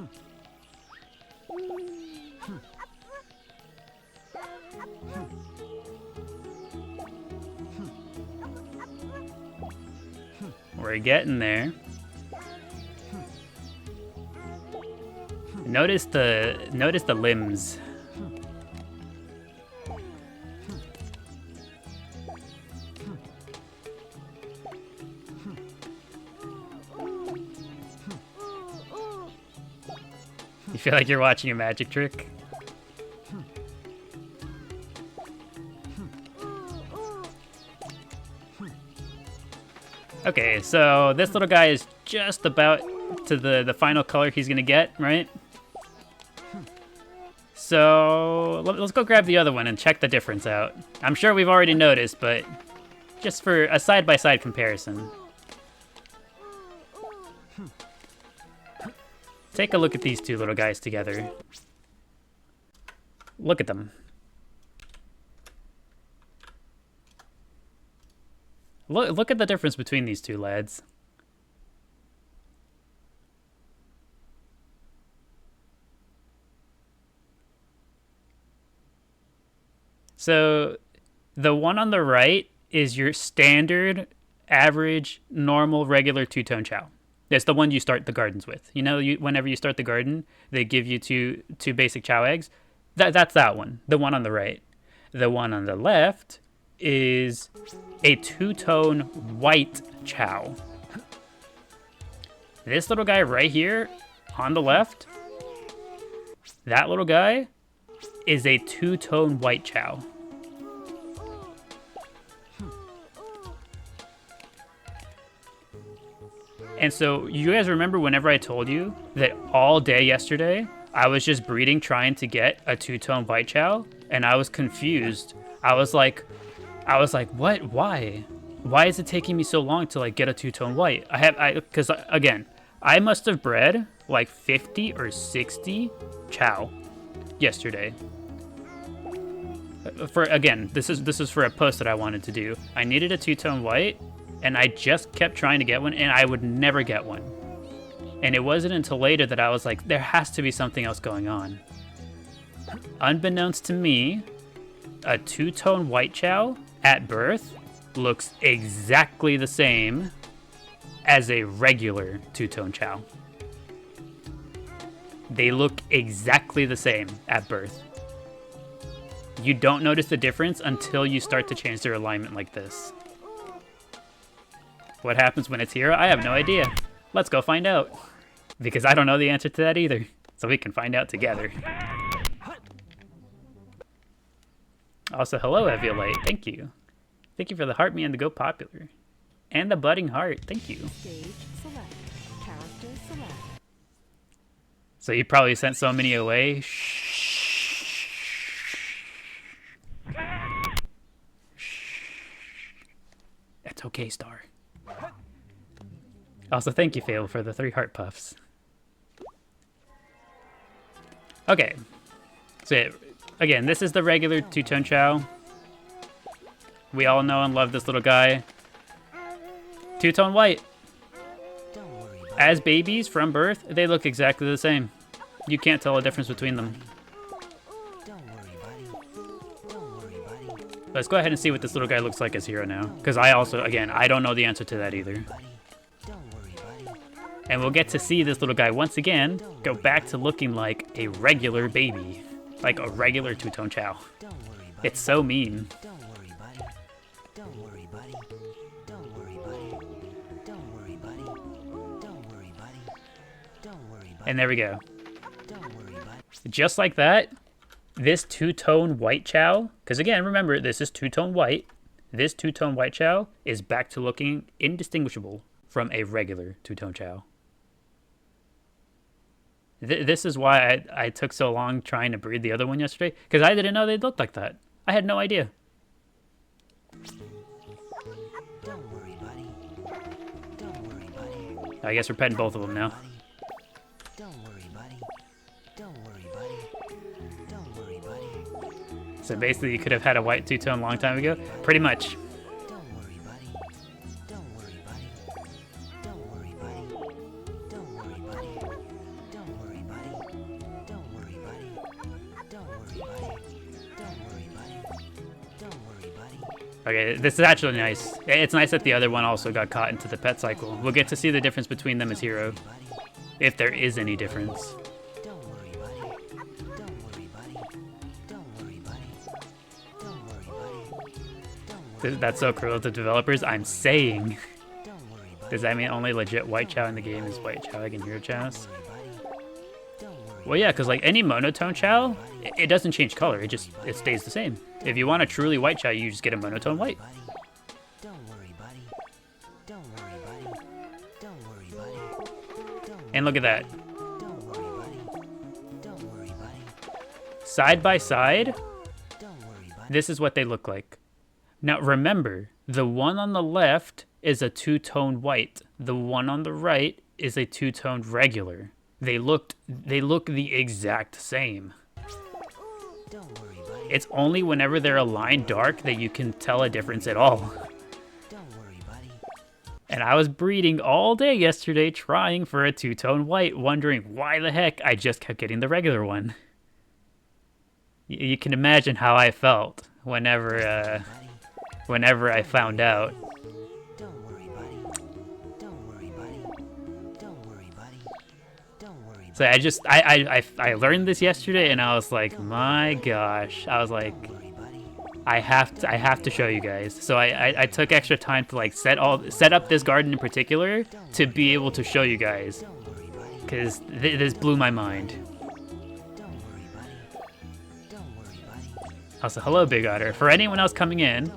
We're getting there. Notice the limbs. You feel like you're watching a magic trick? Okay, so this little guy is just about to the final color he's gonna get, right? So let's go grab the other one and check the difference out. I'm sure we've already noticed, but just for a side-by-side comparison. Take a look at these two little guys together. Look at them. Look at the difference between these two lads. So the one on the right is your standard, average, normal, regular two-tone Chao. That's the one you start the gardens with. You know, whenever you start the garden, they give you two basic Chao eggs. That's that one, the one on the right. The one on the left is a two-tone white Chao. This little guy right here on the left, that little guy is a two-tone white Chao. And so you guys remember whenever I told you that all day yesterday, I was just breeding trying to get a two-tone white Chao, and I was confused. I was like, what? Why? Why is it taking me so long to like get a two-tone white? Because again, I must have bred like 50 or 60 Chao yesterday. This is for a post that I wanted to do. I needed a two-tone white, and I just kept trying to get one, and I would never get one. And it wasn't until later that I was like, there has to be something else going on. Unbeknownst to me, a two-tone white Chao at birth looks exactly the same as a regular two-tone Chao. They look exactly the same at birth. You don't notice the difference until you start to change their alignment like this. What happens when it's here? I have no idea. Let's go find out. Because I don't know the answer to that either. So we can find out together. Also, hello, Eviolite. Thank you. Thank you for the heart me and the go popular. And the budding heart. Thank you. Stage select. Character select. So you probably sent so many away. That's okay, Star. Also, thank you, Fail, for the 3 heart puffs. Okay. So, again, this is the regular two-tone Chao. We all know and love this little guy. Two-tone white. As babies from birth, they look exactly the same. You can't tell a difference between them. Let's go ahead and see what this little guy looks like as hero now. Because I also, again, I don't know the answer to that either. And we'll get to see this little guy once again go back to looking like a regular baby. Like a regular two-tone Chao. It's so mean. And there we go. Just like that, this two-tone white Chao, because again, remember, this is two-tone white. This two-tone white Chao is back to looking indistinguishable from a regular two-tone Chao. This is why I took so long trying to breed the other one yesterday, because I didn't know they looked like that. I had no idea. I guess we're petting both of them now. So basically, you could have had a white two-tone long time ago. Pretty much. Okay, this is actually nice. It's nice that the other one also got caught into the pet cycle. We'll get to see the difference between them as hero. If there is any difference. That's so cruel to developers. I'm saying. Does that mean only legit white Chao in the game is white Chao and hero Chaos? Well, yeah, because like any monotone Chao, it doesn't change color. It stays the same. If you want a truly white Chao, you just get a monotone white. And look at that. Side by side, this is what they look like. Now remember, the one on the left is a two-tone white. The one on the right is a two-toned regular. They look the exact same. It's only whenever they're aligned dark that you can tell a difference at all. And I was breeding all day yesterday trying for a two-tone white, wondering why the heck I just kept getting the regular one. You can imagine how I felt whenever I found out. So I learned this yesterday, and I was like, my gosh. I was like, I have to show you guys. So I took extra time to like set up this garden in particular to be able to show you guys, because this blew my mind. Also, hello, Big Otter. For anyone else coming in,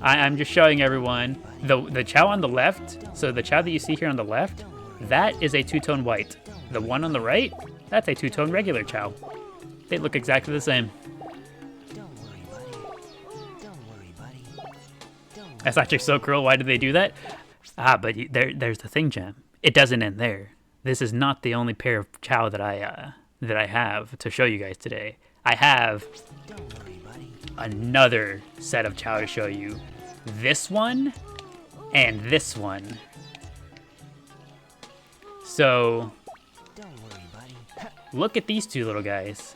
I'm just showing everyone the Chao on the left. So the Chao that you see here on the left, that is a two-tone white. The one on the right, that's a two-tone regular Chao. They look exactly the same. That's actually so cruel. Why did they do that? But there's the thing, Gem. It doesn't end there. This is not the only pair of Chao that I have to show you guys today. I have another set of Chao to show you. This one and this one. So look at these two little guys.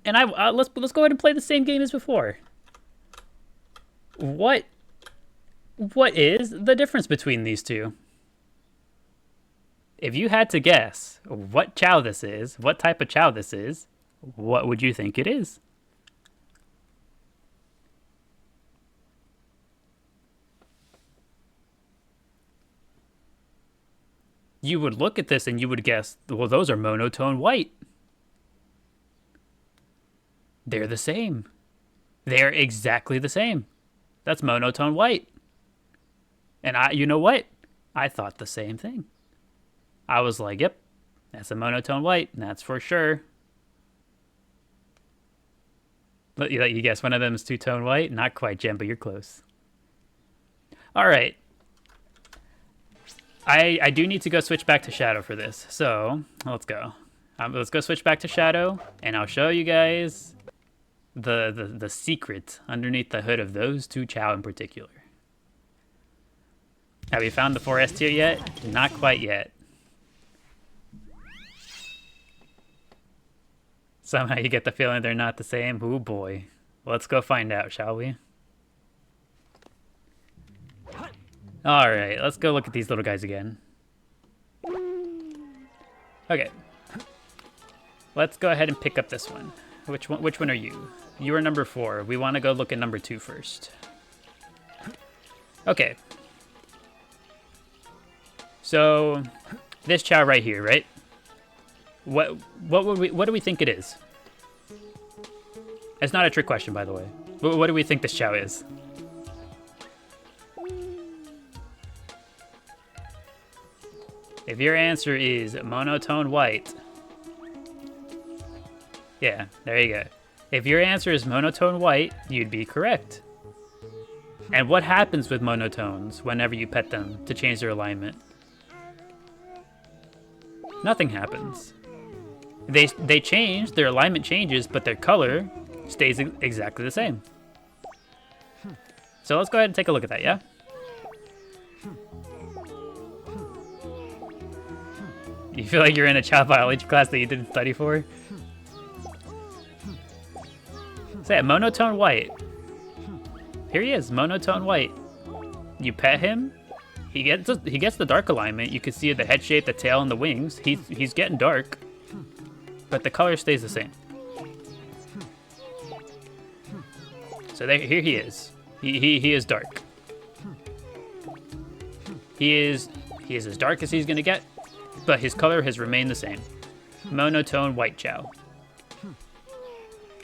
And let's go ahead and play the same game as before. What is the difference between these two? If you had to guess what Chao this is, what type of Chao this is, what would you think it is? you would look at this and you would guess, well, those are monotone white. They're the same. They're exactly the same. That's monotone white. And you know what? I thought the same thing. I was like, yep, that's a monotone white. That's for sure. Let you guess one of them is two-tone white? Not quite, Jen, but you're close. All right. I do need to go switch back to Shadow for this. So let's go. Let's go switch back to Shadow, and I'll show you guys the secret underneath the hood of those two Chao in particular. Have you found the 4S tier yet? Not quite yet. Somehow you get the feeling they're not the same. Ooh boy. Let's go find out, shall we? Alright, let's go look at these little guys again. Okay. Let's go ahead and pick up this one. Which one are you? You are number 4. We want to go look at number 2 first. Okay. So, this Chao right here, right? What do we think it is? It's not a trick question, by the way. What do we think this Chao is? If your answer is monotone white, yeah, there you go. If your answer is monotone white, you'd be correct. And what happens with monotones whenever you pet them to change their alignment? Nothing happens. They change, their alignment changes, but their color stays exactly the same. So let's go ahead and take a look at that, yeah? You feel like you're in a child biology class that you didn't study for? So yeah, monotone white. Here he is, monotone white. You pet him, he gets the dark alignment. You can see the head shape, the tail, and the wings. He's getting dark, but the color stays the same. So here he is. He is dark. He is as dark as he's gonna get, but his color has remained the same. Monotone white Chao.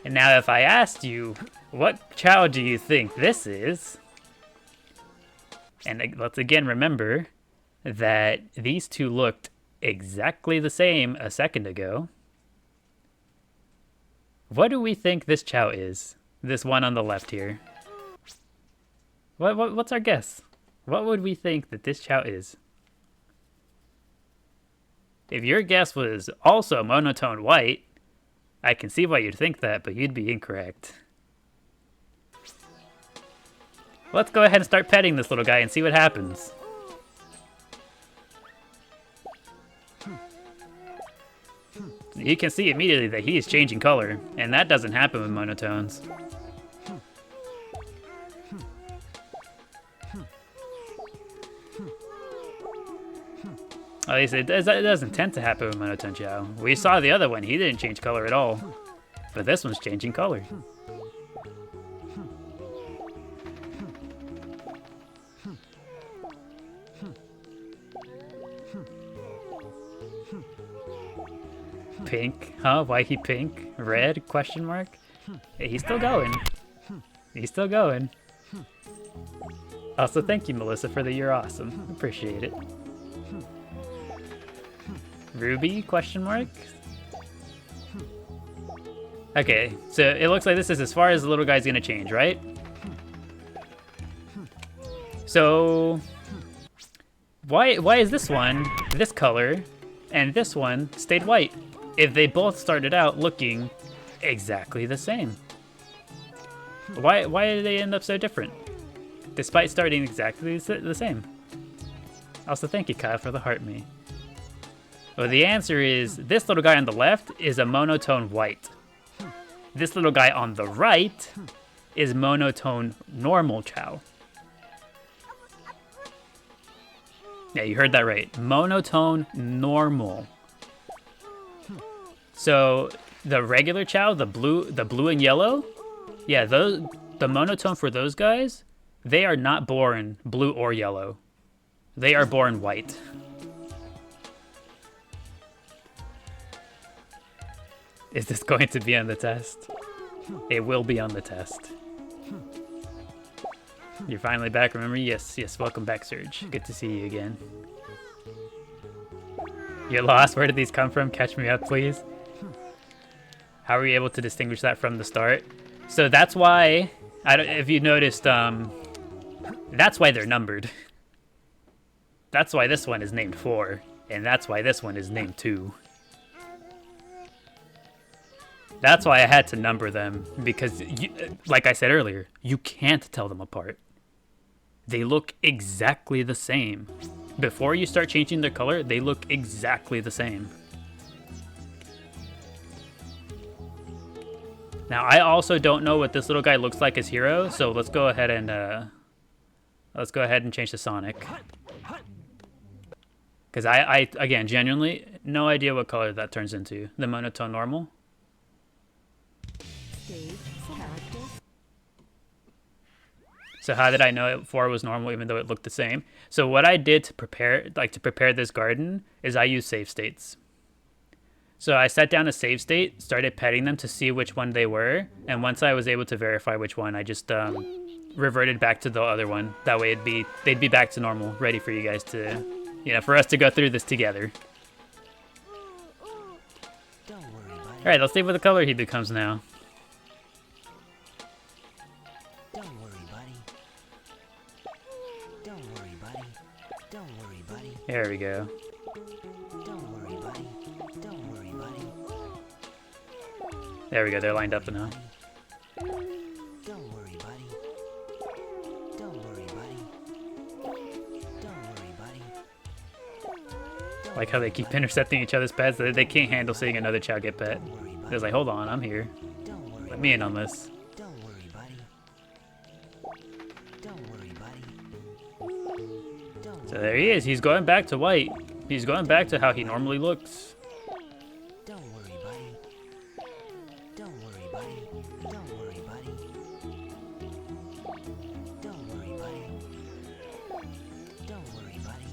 And now if I asked you, what Chao do you think this is? And let's again remember that these two looked exactly the same a second ago. What do we think this Chao is? This one on the left here. What's our guess? What would we think that this Chao is? If your guess was also monotone white, I can see why you'd think that, but you'd be incorrect. Let's go ahead and start petting this little guy and see what happens. You can see immediately that he is changing color, and that doesn't happen with monotones. At least it doesn't tend to happen with monotone Chao. We saw the other one, he didn't change color at all. But this one's changing color. Pink, huh? Why he pink? Red? Question mark? Hey, he's still going. He's still going. Also, thank you, Melissa, for the "you're awesome." Appreciate it. Ruby? Question mark? Okay, so it looks like this is as far as the little guy's gonna change, right? So why is this one this color and this one stayed white if they both started out looking exactly the same? Why did they end up so different despite starting exactly the same? Also, thank you, Kyle, for the heart me. Well, the answer is this little guy on the left is a monotone white. This little guy on the right is monotone normal Chao. Yeah, you heard that right. Monotone normal. So the regular Chao, the blue and yellow, yeah, the monotone for those guys, they are not born blue or yellow. They are born white. Is this going to be on the test? It will be on the test. You're finally back, remember? Yes, yes, welcome back, Surge. Good to see you again. You're lost? Where did these come from? Catch me up, please. How were you able to distinguish that from the start? So that's why, if you noticed, that's why they're numbered. That's why this one is named 4, and that's why this one is named 2. That's why I had to number them, because, like I said earlier, you can't tell them apart. They look exactly the same. Before you start changing their color, they look exactly the same. Now, I also don't know what this little guy looks like as Hero, so let's go ahead and change to Sonic. Because I again, genuinely, no idea what color that turns into. The monotone normal. So how did I know 4 was normal even though it looked the same? So what I did to prepare this garden is I used save states. So I set down a save state, started petting them to see which one they were, and once I was able to verify which one, I just reverted back to the other one. That way they'd be back to normal, ready for you guys to, for us to go through this together. All right, let's see what the color he becomes now. There we go. There we go, they're lined up now. Like how they keep intercepting each other's pets. They can't handle seeing another Chao get pet. They're like, hold on, I'm here. Let me in on this. So there he is. He's going back to white. He's going back to how he normally looks. Don't worry, buddy. Don't worry, buddy. Don't worry, buddy. Don't worry, buddy. Don't worry, buddy.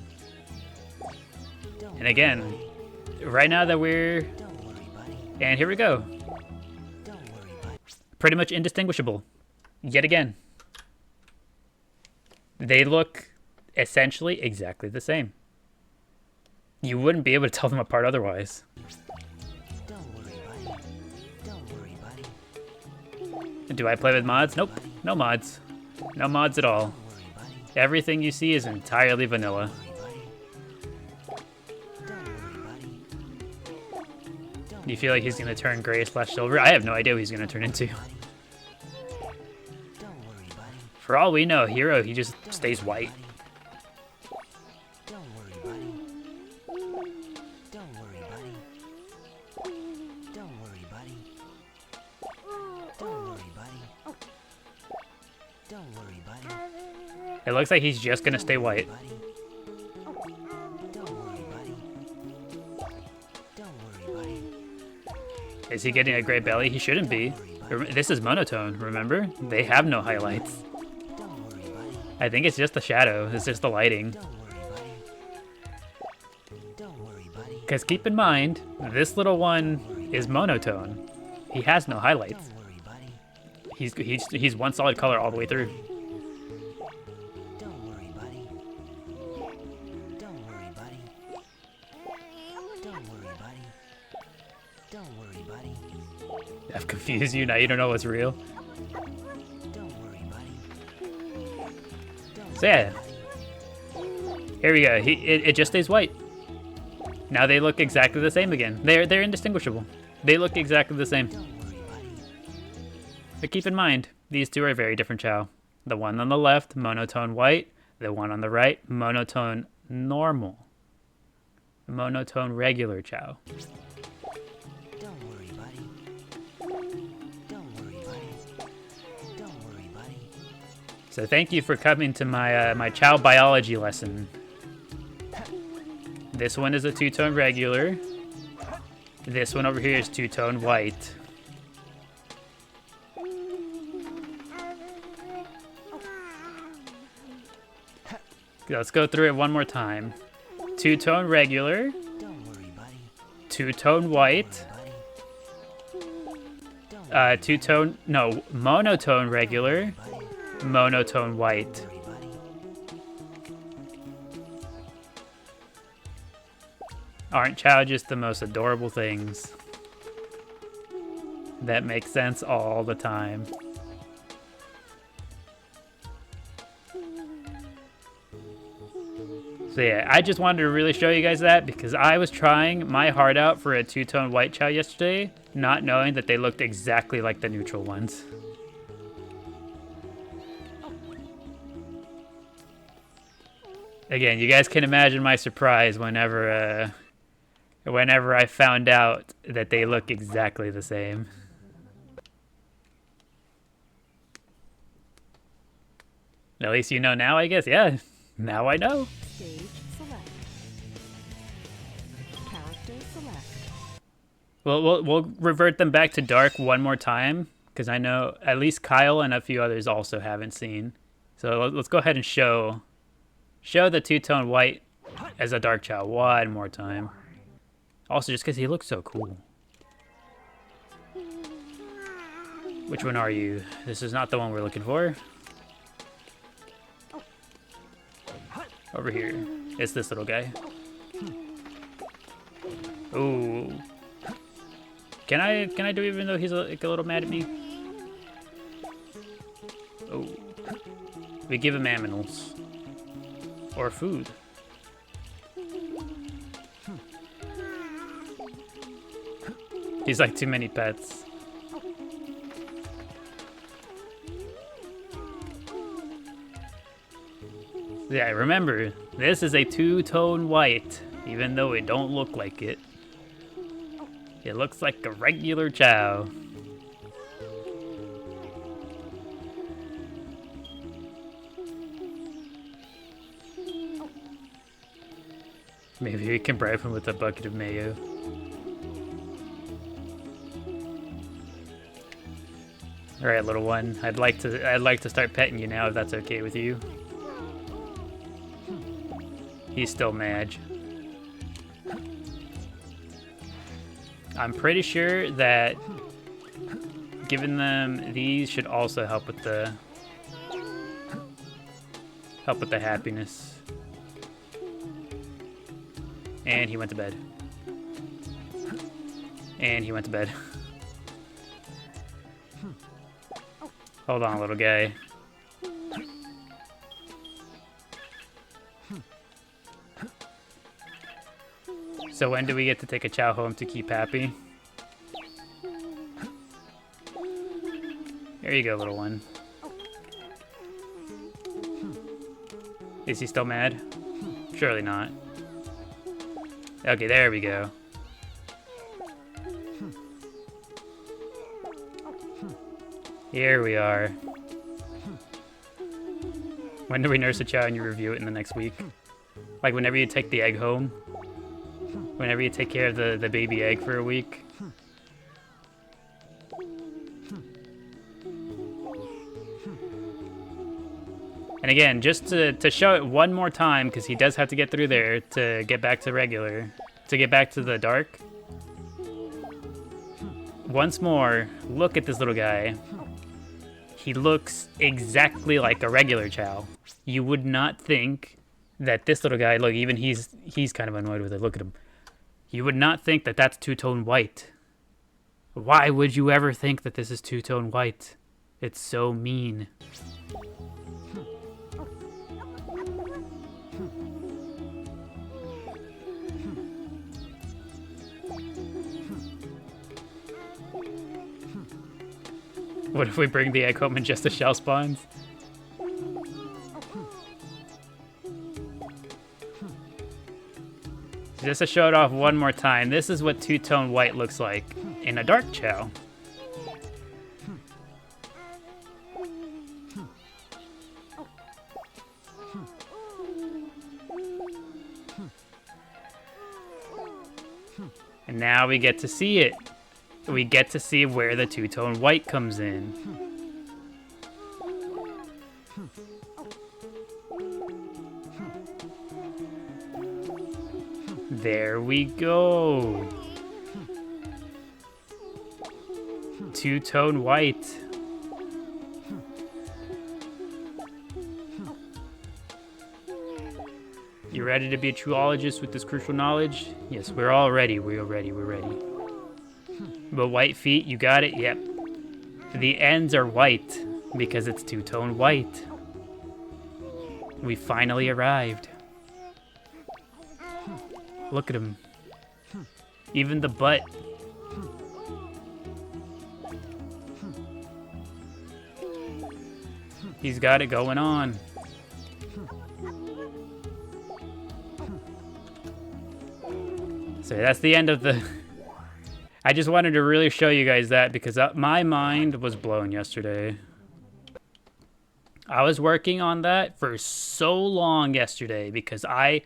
And again, right now that we're... And here we go. Pretty much indistinguishable. Yet again. They look essentially exactly the same. You wouldn't be able to tell them apart otherwise. Don't worry, buddy. Don't worry, buddy. Do I play with mods? Nope. No mods. No mods at all. Everything you see is entirely vanilla. Do you feel like he's going to turn gray / silver? I have no idea what he's going to turn into. For all we know, Hero, he just stays white. Don't worry, buddy. Don't worry, buddy. Don't worry, buddy. Don't worry, buddy. Don't worry, buddy. It looks like he's just going to stay white. Don't worry, buddy. Don't worry, buddy. Is he getting a gray belly? He shouldn't be. This is monotone, remember? They have no highlights. I think it's just the shadow. It's just the lighting. Because keep in mind, this little one is monotone. He has no highlights. He's one solid color all the way through. Don't worry, buddy. Don't worry, buddy. Don't worry, buddy. Don't worry, buddy. I've confused you. Now you don't know what's real. Don't worry, buddy. So yeah. Here we go. It just stays white. Now they look exactly the same again. They're indistinguishable. They look exactly the same. But keep in mind, these two are very different Chao. The one on the left, monotone white. The one on the right, monotone normal. Monotone regular Chao. Don't worry, buddy. Don't worry, buddy. Don't worry, buddy. So thank you for coming to my my Chao biology lesson. This one is a two-tone regular. This one over here is two-tone white. Let's go through it one more time. Two-tone regular. Don't worry, buddy. Two-tone white. two-tone, no, monotone regular, monotone white. Aren't Chao just the most adorable things? That make sense all the time. So yeah, I just wanted to really show you guys that because I was trying my heart out for a two-tone white Chao yesterday, not knowing that they looked exactly like the neutral ones. Again, you guys can imagine my surprise whenever I found out that they look exactly the same. At least you know now, I guess. Yeah, now I know. Stage select. Character select. Well, we'll revert them back to dark one more time because I know at least Kyle and a few others also haven't seen. So let's go ahead and show the two-tone white as a dark Chao one more time. Also, just because he looks so cool. Which one are you? This is not the one we're looking for. Over here. It's this little guy. Ooh. Can I do even though he's like a little mad at me? Oh. We give him aminals. Or food. He's like too many pets. Yeah, remember, this is a two-tone white, even though it don't look like it. It looks like a regular Chao. Maybe we can bribe him with a bucket of mayo. All right, little one. I'd like to start petting you now, if that's okay with you. He's still mad. I'm pretty sure that giving them these should also help with the happiness. And he went to bed. And he went to bed. Hold on, little guy. So when do we get to take a Chao home to keep happy? There you go, little one. Is he still mad? Surely not. Okay, there we go. Here we are. When do we nurse a Chao and you review it in the next week? Like whenever you take the egg home? Whenever you take care of the baby egg for a week? And again, just to show it one more time, because he does have to get through there to get back to regular, to get back to the dark. Once more, look at this little guy. He looks exactly like a regular Chao. You would not think that this little guy, look, even he's kind of annoyed with it. Look at him. You would not think that that's two-tone white. Why would you ever think that this is two-tone white? It's so mean. What if we bring the egg home and just the shell spawns? Just to show it off one more time, this is what two-tone white looks like in a dark Chao. And now we get to see it. We get to see where the two-tone white comes in. There we go. Two-tone white. You ready to be a truologist with this crucial knowledge? Yes, we're all ready. We're ready. We're ready. But white feet, you got it? Yep. The ends are white because it's two-tone white. We finally arrived. Look at him. Even the butt. He's got it going on. So that's the end of the... I just wanted to really show you guys that because my mind was blown yesterday. I was working on that for so long yesterday because I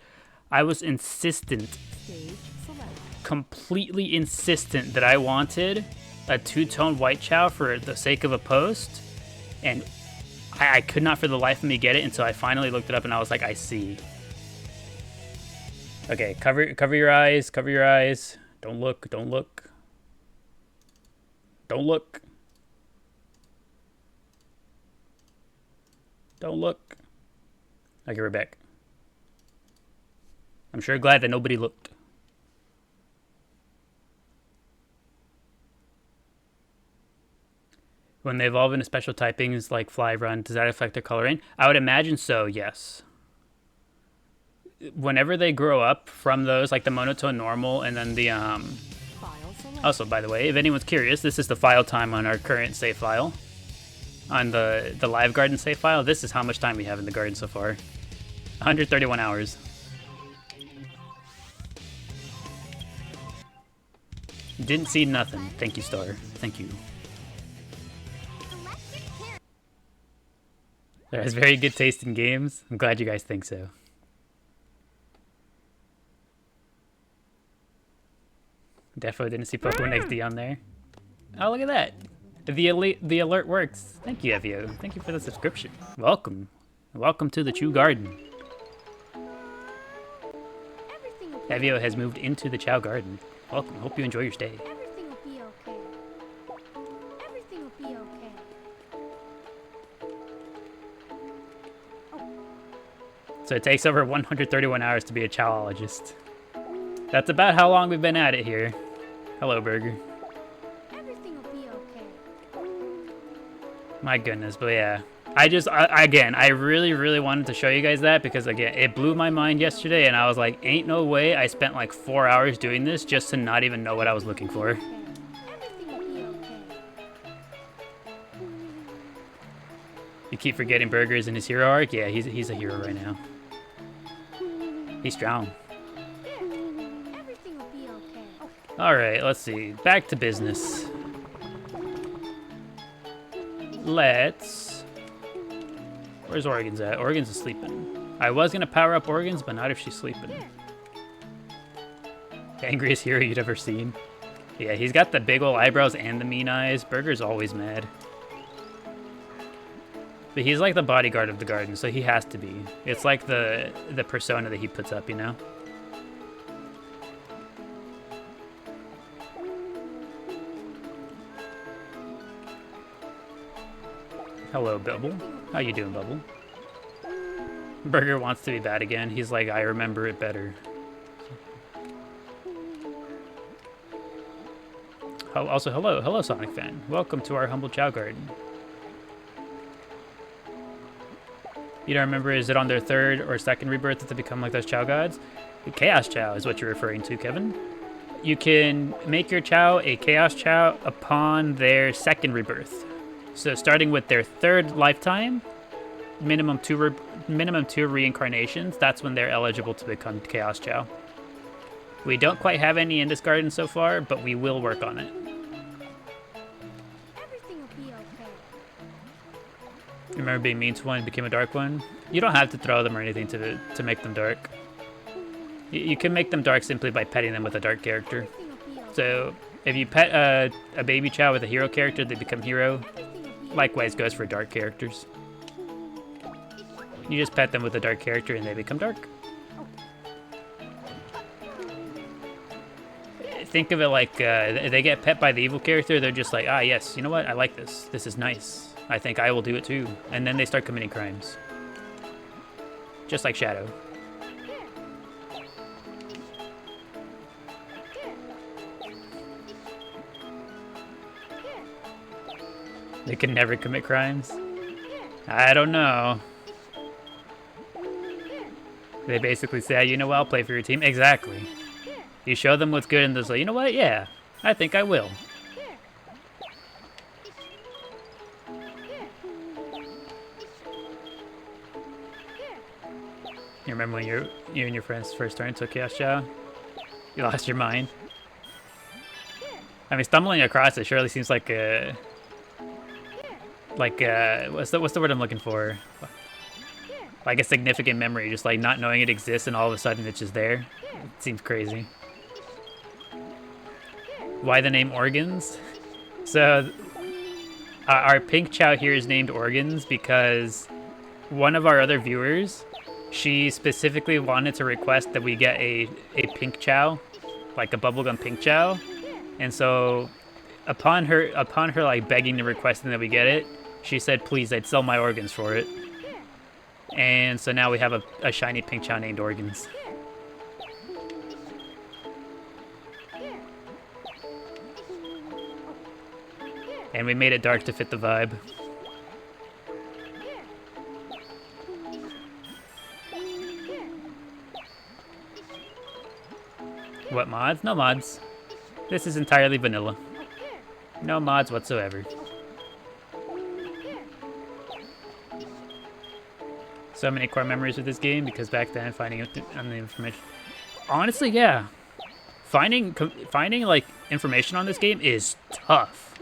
was insistent, Stage select. completely insistent that I wanted a two-tone white Chao for the sake of a post, and I could not for the life of me get it until I finally looked it up and I was like, I see. Okay, cover your eyes, cover your eyes. Don't look, don't look. Don't look. Don't look. Okay, we're back. I'm sure glad that nobody looked. When they evolve into special typings like fly, run, does that affect their coloring? I would imagine so, yes. Whenever they grow up from those, like the monotone normal and then the File select. Also, by the way, if anyone's curious, this is the file time on our current save file. On the live garden save file, this is how much time we have in the garden so far. 131 hours. Didn't see nothing. Thank you, Star. Thank you. There has very good taste in games. I'm glad you guys think so. Defo didn't see Pokemon XD on there. Oh, look at that. The alert works. Thank you, Evio. Thank you for the subscription. Welcome. Welcome to the Chao Garden. Evio has moved into the Chao Garden. Welcome. Hope you enjoy your stay. Everything will be okay. Everything will be okay. So it takes over 131 hours to be a Chaologist. That's about how long we've been at it here. Hello, Burger. Everything will be okay. My goodness, but yeah. Again, I really wanted to show you guys that because, again, it blew my mind yesterday, and I was like, ain't no way I spent like 4 hours doing this just to not even know what I was looking for. Everything will be okay. You keep forgetting Burgers in his hero arc? Yeah, he's a hero right now. He's strong. Everything will be okay. Alright, let's see. Back to business. Let's... Where's Oregon's at? Oregon's is sleeping. I was gonna power up Oregon's, but not if she's sleeping. Angriest hero you'd ever seen. Yeah, he's got the big ol' eyebrows and the mean eyes. Burger's always mad. But he's like the bodyguard of the garden, so he has to be. It's like the persona that he puts up, you know? Hello, Bubble. How you doing, Bubble? Burger wants to be bad again. He's like, I remember it better. Also, hello, Sonic fan. Welcome to our humble Chao Garden. You don't remember, is it on their third or second rebirth that they become like those Chao gods? Chaos Chao is what you're referring to, Kevin. You can make your Chao a Chaos Chao upon their second rebirth. So starting with their third lifetime, minimum two reincarnations, that's when they're eligible to become Chaos Chao. We don't quite have any in this garden so far, but we will work on it. Everything will be okay. Remember being mean to one and became a dark one? You don't have to throw them or anything to make them dark. You can make them dark simply by petting them with a dark character. Everything will be okay. So if you pet a baby Chao with a hero character, they become hero. Likewise goes for dark characters. You just pet them with a dark character and they become dark. think of it like they get pet by the evil character. They're just like, ah, yes, you know what? I like this. This is nice. I think I will do it too. And then they start committing crimes. Just like Shadow. They can never commit crimes? I don't know. They basically say, you know what, I'll play for your team. Exactly. You show them what's good and they're like, you know what, yeah, I think I will. You remember when you and your friends first turned into Chaos Chao? You lost your mind. I mean, stumbling across it surely seems like a... what's the word I'm looking for? Like a significant memory, just like not knowing it exists and all of a sudden it's just there. It seems crazy. Why the name Organs? So our pink Chao here is named Organs because one of our other viewers, she specifically wanted to request that we get a pink Chao, like a bubblegum pink Chao. And so upon her like begging and requesting that we get it, she said, please, I'd sell my organs for it. And so now we have a shiny pink Chao named Organs. And we made it dark to fit the vibe. What mods? No mods. This is entirely vanilla. No mods whatsoever. So many core memories with this game because back then finding on the information. Honestly, yeah. Finding like information on this game is tough.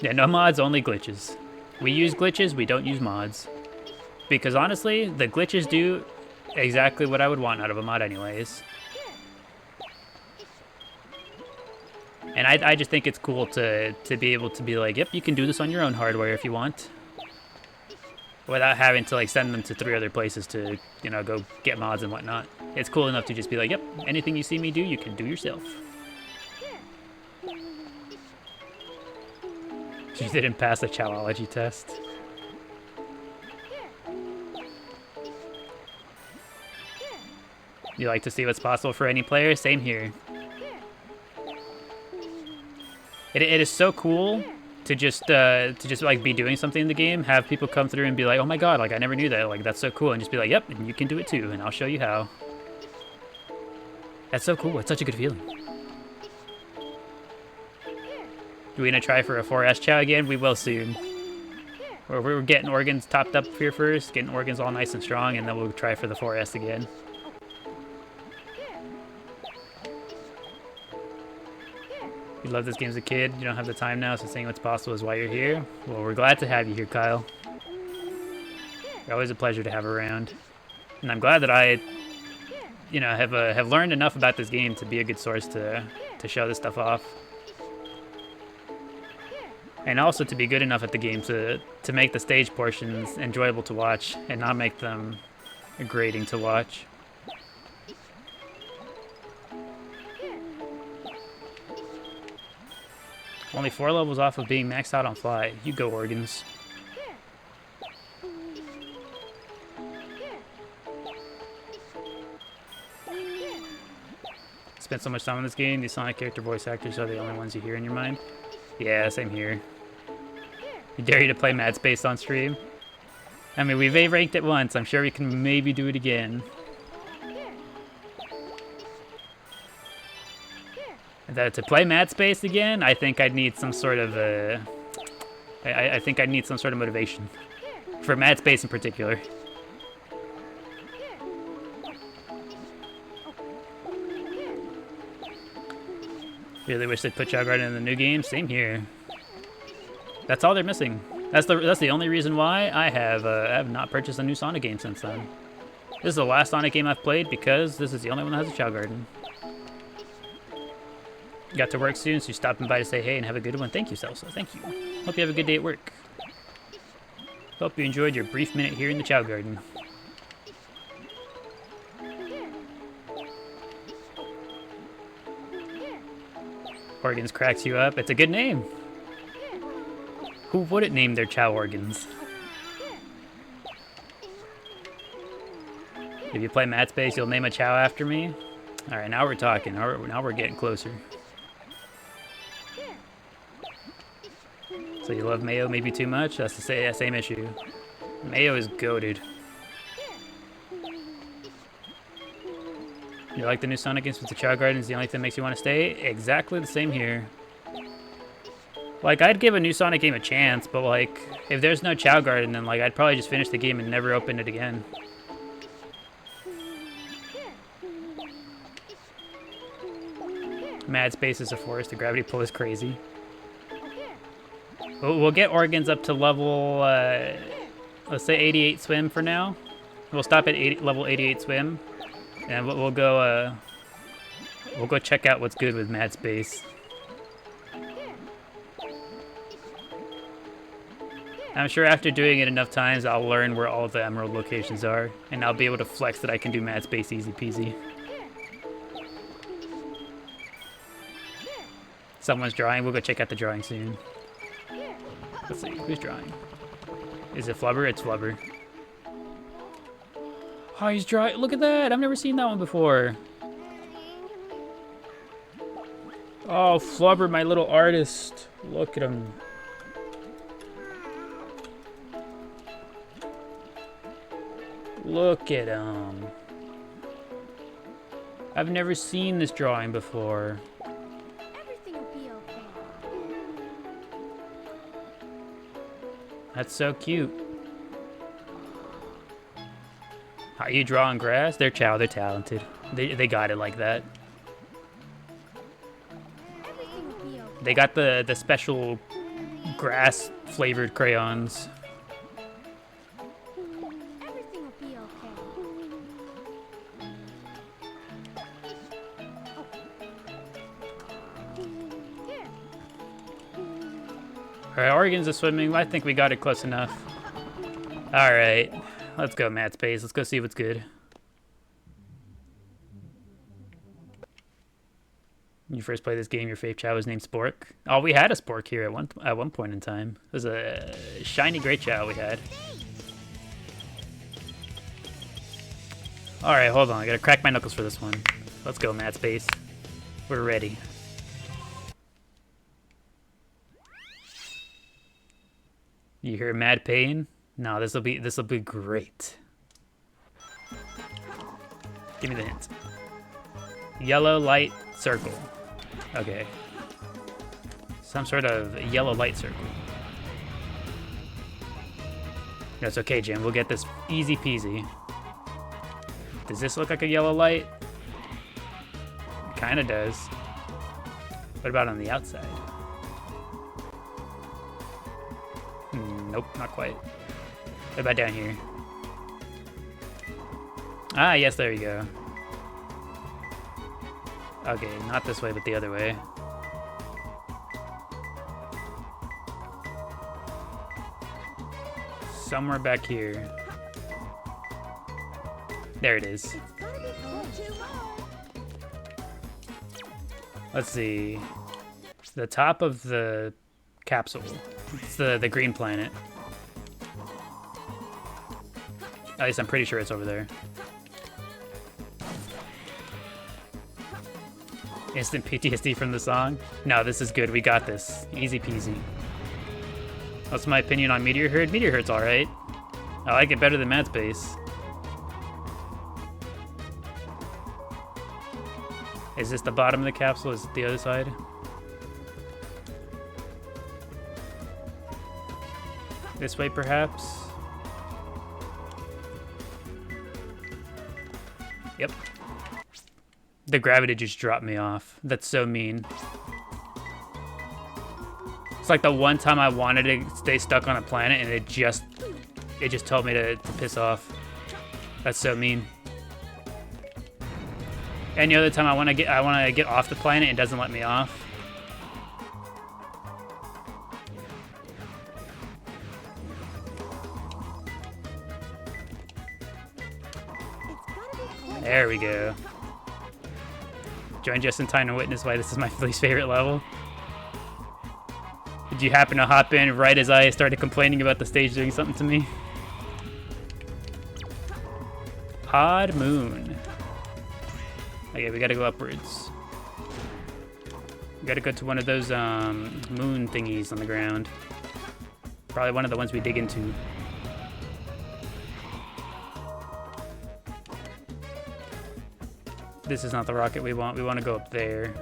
Yeah, no mods, only glitches. We use glitches, we don't use mods. Because honestly, the glitches do exactly what I would want out of a mod anyways. And I just think it's cool to be able to be like, yep, you can do this on your own hardware if you want. Without having to like send them to 3 other places to, you know, go get mods and whatnot. It's cool enough to just be like, yep, anything you see me do, you can do yourself. She didn't pass the Chowology test. You like to see what's possible for any player? Same here. It is so cool to just like be doing something in the game, have people come through and be like, oh my god, like I never knew that, like that's so cool, and just be like, yep, and you can do it too, and I'll show you how. That's so cool. It's such a good feeling. Are we gonna try for a 4S Chao again? We will soon. We're getting organs topped up here first, getting organs all nice and strong, and then we'll try for the 4S again. You loved this game as a kid, you don't have the time now, so seeing what's possible is why you're here. Well, we're glad to have you here, Kyle. You're always a pleasure to have around. And I'm glad that I, you know, have learned enough about this game to be a good source to show this stuff off. And also to be good enough at the game to make the stage portions enjoyable to watch and not make them grating to watch. Only 4 levels off of being maxed out on fly. You go, organs. Spent so much time on this game, these Sonic character voice actors are the only ones you hear in your mind. Yeah, same here. I dare you to play Mad Space on stream. I mean, we've A-ranked it once. I'm sure we can maybe do it again. To play Mad Space again, I think I'd need some sort of I think I'd need some sort of motivation. For Mad Space in particular. Really wish they'd put ChaoGarden in the new game. Same here. That's all they're missing. That's the only reason why I have not purchased a new Sonic game since then. This is the last Sonic game I've played because this is the only one that has a ChaoGarden. Got to work soon, so you stopping by to say hey and have a good one. Thank you, Celso. Thank you. Hope you have a good day at work. Hope you enjoyed your brief minute here in the ChaoGarden. organs cracks you up. It's a good name. Who wouldn't name their Chao organs? If you play Mat Space, you'll name a Chao after me? Alright, now we're talking. Now we're getting closer. So you love Mayo maybe too much? That's the same issue. Mayo is goated. You like the new Sonic games with the Chao Garden is the only thing that makes you want to stay? Exactly the same here. Like, I'd give a new Sonic game a chance, but like, if there's no Chao Garden, then like, I'd probably just finish the game and never open it again. Mad space is a force. The gravity pull is crazy. We'll get organs up to level, let's say 88 swim for now. We'll stop at level 88 swim, and we'll go check out what's good with Mad Space. I'm sure after doing it enough times, I'll learn where all the emerald locations are, and I'll be able to flex that I can do Mad Space easy peasy. Someone's drawing. We'll go check out the drawing soon. Let's see, who's drawing? Is it Flubber? It's Flubber. Oh, he's drawing. Look at that! I've never seen that one before. Oh, Flubber, my little artist. Look at him. Look at him. I've never seen this drawing before. Everything will be okay. That's so cute. Are you drawing grass? They're Chao, they're talented. They got it like that. Everything will be okay. They got the special grass flavored crayons. Everything will be okay. Alright, organs of swimming. I think we got it close enough. Alright, let's go, Mad Space. Let's go see what's good. You first played this game, your fave Chao was named Spork. Oh, we had a Spork here at one point in time. It was a shiny great Chao we had. Alright, hold on. I gotta crack my knuckles for this one. Let's go, Mad Space. We're ready. You hear mad pain? No, this'll be great. Give me the hint. Yellow light circle. Okay. Some sort of yellow light circle. No, it's okay, Jim. We'll get this easy peasy. Does this look like a yellow light? It kinda does. What about on the outside? Nope, not quite. What about down here? Ah, yes, there you go. Okay, not this way, but the other way. Somewhere back here. There it is. Let's see. The top of the capsule. It's the green planet. At least I'm pretty sure it's over there. Instant PTSD from the song? No, this is good. We got this. Easy peasy. What's my opinion on Meteor Herd? Meteor Herd's alright. I like it better than Mad Space. Is this the bottom of the capsule? Is it the other side? This way, perhaps? Yep. The gravity just dropped me off. That's so mean. It's like the one time I wanted to stay stuck on a planet and it just told me to piss off. That's so mean. And the other time I want to get off the planet and it doesn't let me off. There we go. Join just in time to witness why this is my least favorite level. Did you happen to hop in right as I started complaining about the stage doing something to me? Odd moon. Okay, we gotta go upwards. We gotta go to one of those moon thingies on the ground. Probably one of the ones we dig into. This is not the rocket we want. We want to go up there.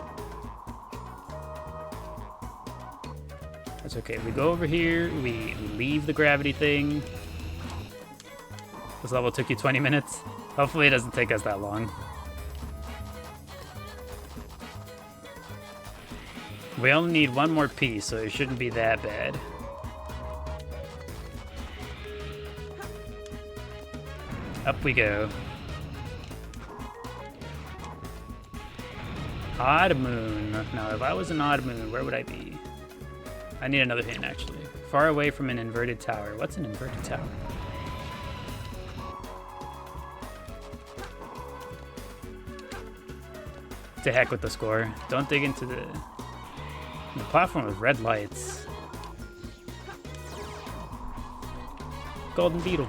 That's okay. We go over here. We leave the gravity thing. This level took you 20 minutes. Hopefully it doesn't take us that long. We only need one more piece, so it shouldn't be that bad. Up we go. Odd moon. Now, if I was an odd moon, where would I be? I need another hint, actually. Far away from an inverted tower. What's an inverted tower? To heck with the score. Don't dig into the platform with red lights. Golden beetle.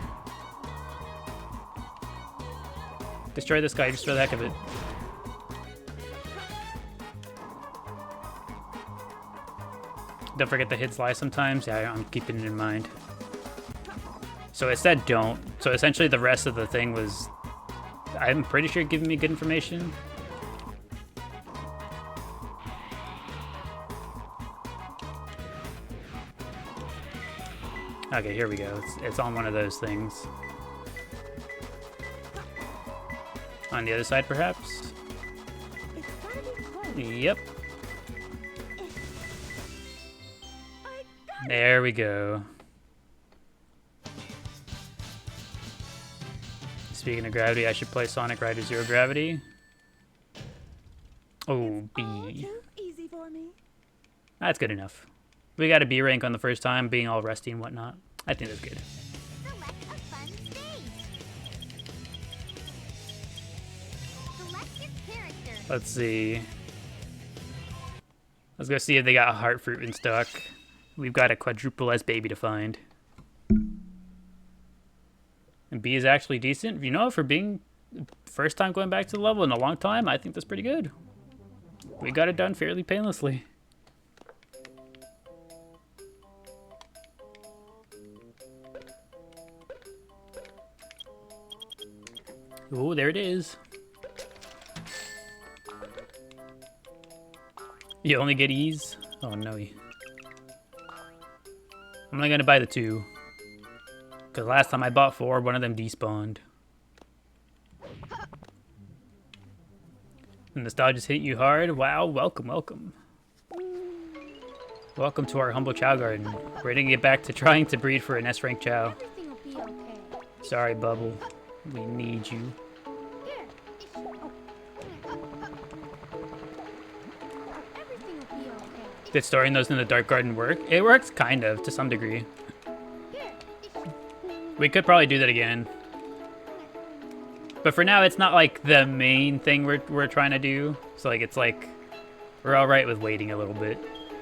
Destroy this guy just for the heck of it. Don't forget the hits lie sometimes. Yeah, I'm keeping it in mind. So it said don't. So essentially the rest of the thing was, I'm pretty sure, giving me good information. Okay, here we go. It's on one of those things. On the other side, perhaps? Yep. There we go. Speaking of gravity, I should play Sonic Rider Zero Gravity. Oh, B. Easy for me. That's good enough. We got a B rank on the first time, being all rusty and whatnot. I think that's good. Select a fun stage. Select your character. Let's see. Let's go see if they got heart fruit in stock. We've got a quadruple S baby to find. And B is actually decent. You know, for being first time going back to the level in a long time, I think that's pretty good. We got it done fairly painlessly. Oh, there it is. You only get E's? Oh, no. I'm only going to buy the 2. Because last time I bought 4, one of them despawned. And nostalgia's hit you hard? Wow, welcome, welcome. Welcome to our humble Chao garden. We're going to get back to trying to breed for an S-rank Chao. Everything will be okay. Sorry, Bubble. We need you. Here. Everything will be okay. Did storing those in the Dark Garden work? It works kind of, to some degree. Here. We could probably do that again. But for now, it's not like the main thing we're trying to do. So like, it's like, we're all right with waiting a little bit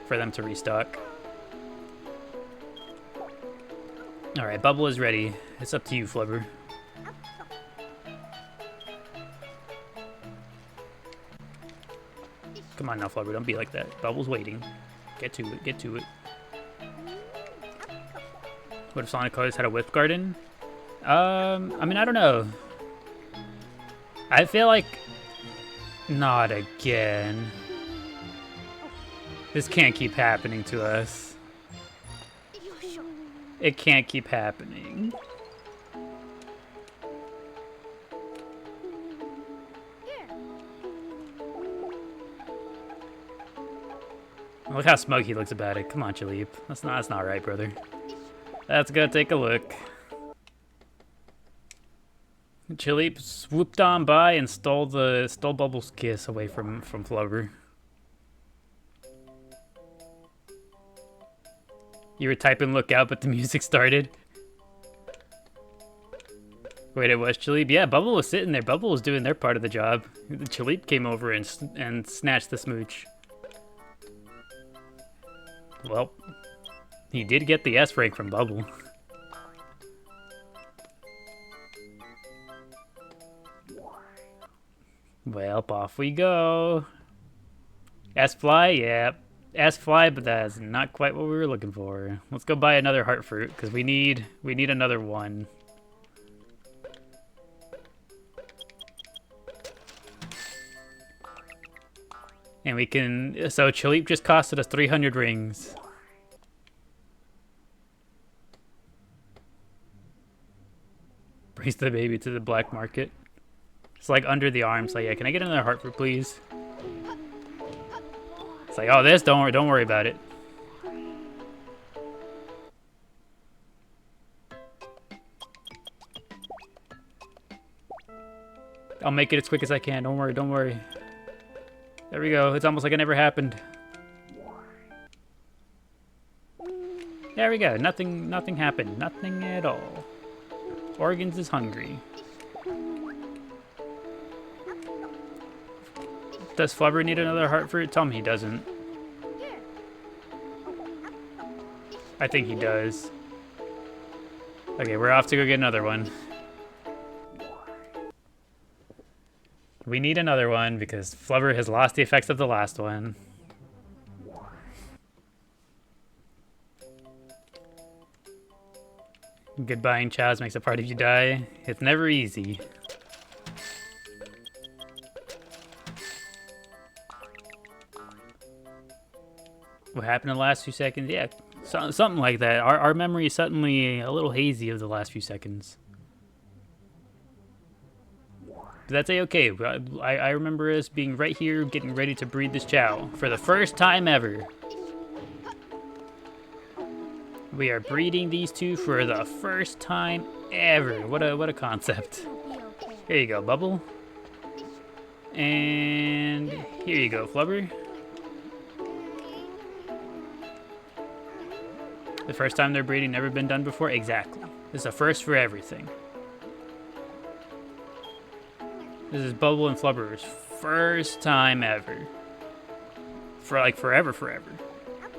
for them to restock. All right, Bubble is ready. It's up to you, Flubber. Come on now, Flubber, don't be like that. Bubble's waiting. Get to it, get to it. What if Sonic Colors had a whip garden? I mean, I don't know. I feel like... Not again. This can't keep happening to us. It can't keep happening. Look how smug he looks about it. Come on, Chaleep. That's not right, brother. Let's go take a look. Chaleep swooped on by and stole Bubble's kiss away from Flubber. You were typing look out, but the music started. Wait, it was Chaleep? Yeah, Bubble was sitting there. Bubble was doing their part of the job. Chaleep came over and snatched the smooch. Well, he did get the S rank from Bubble. Well, off we go. S-Fly, yeah. S-Fly, but that's not quite what we were looking for. Let's go buy another heart fruit, because we need another one. And we can, so Chalip just costed us 300 rings. Brings the baby to the black market. It's like under the arms, like, yeah, can I get another heart fruit, please? It's like, oh, this, don't worry about it. I'll make it as quick as I can, don't worry, don't worry. There we go, it's almost like it never happened. There we go, nothing happened, nothing at all. Organs is hungry. Does Flubber need another heart fruit? Tell me he doesn't. I think he does. Okay, we're off to go get another one. We need another one because Flubber has lost the effects of the last one. Goodbye, Chaos makes a party if you die. It's never easy. What happened in the last few seconds? Yeah, something like that. Our memory is suddenly a little hazy of the last few seconds. But that's a-okay. I remember us being right here, getting ready to breed this Chao for the first time ever. We are breeding these two for the first time ever. What a concept. Here you go, Bubble. And here you go, Flubber. The first time they're breeding, never been done before? Exactly. This is a first for everything. This is Bubble and Flubber's first time ever. For like forever.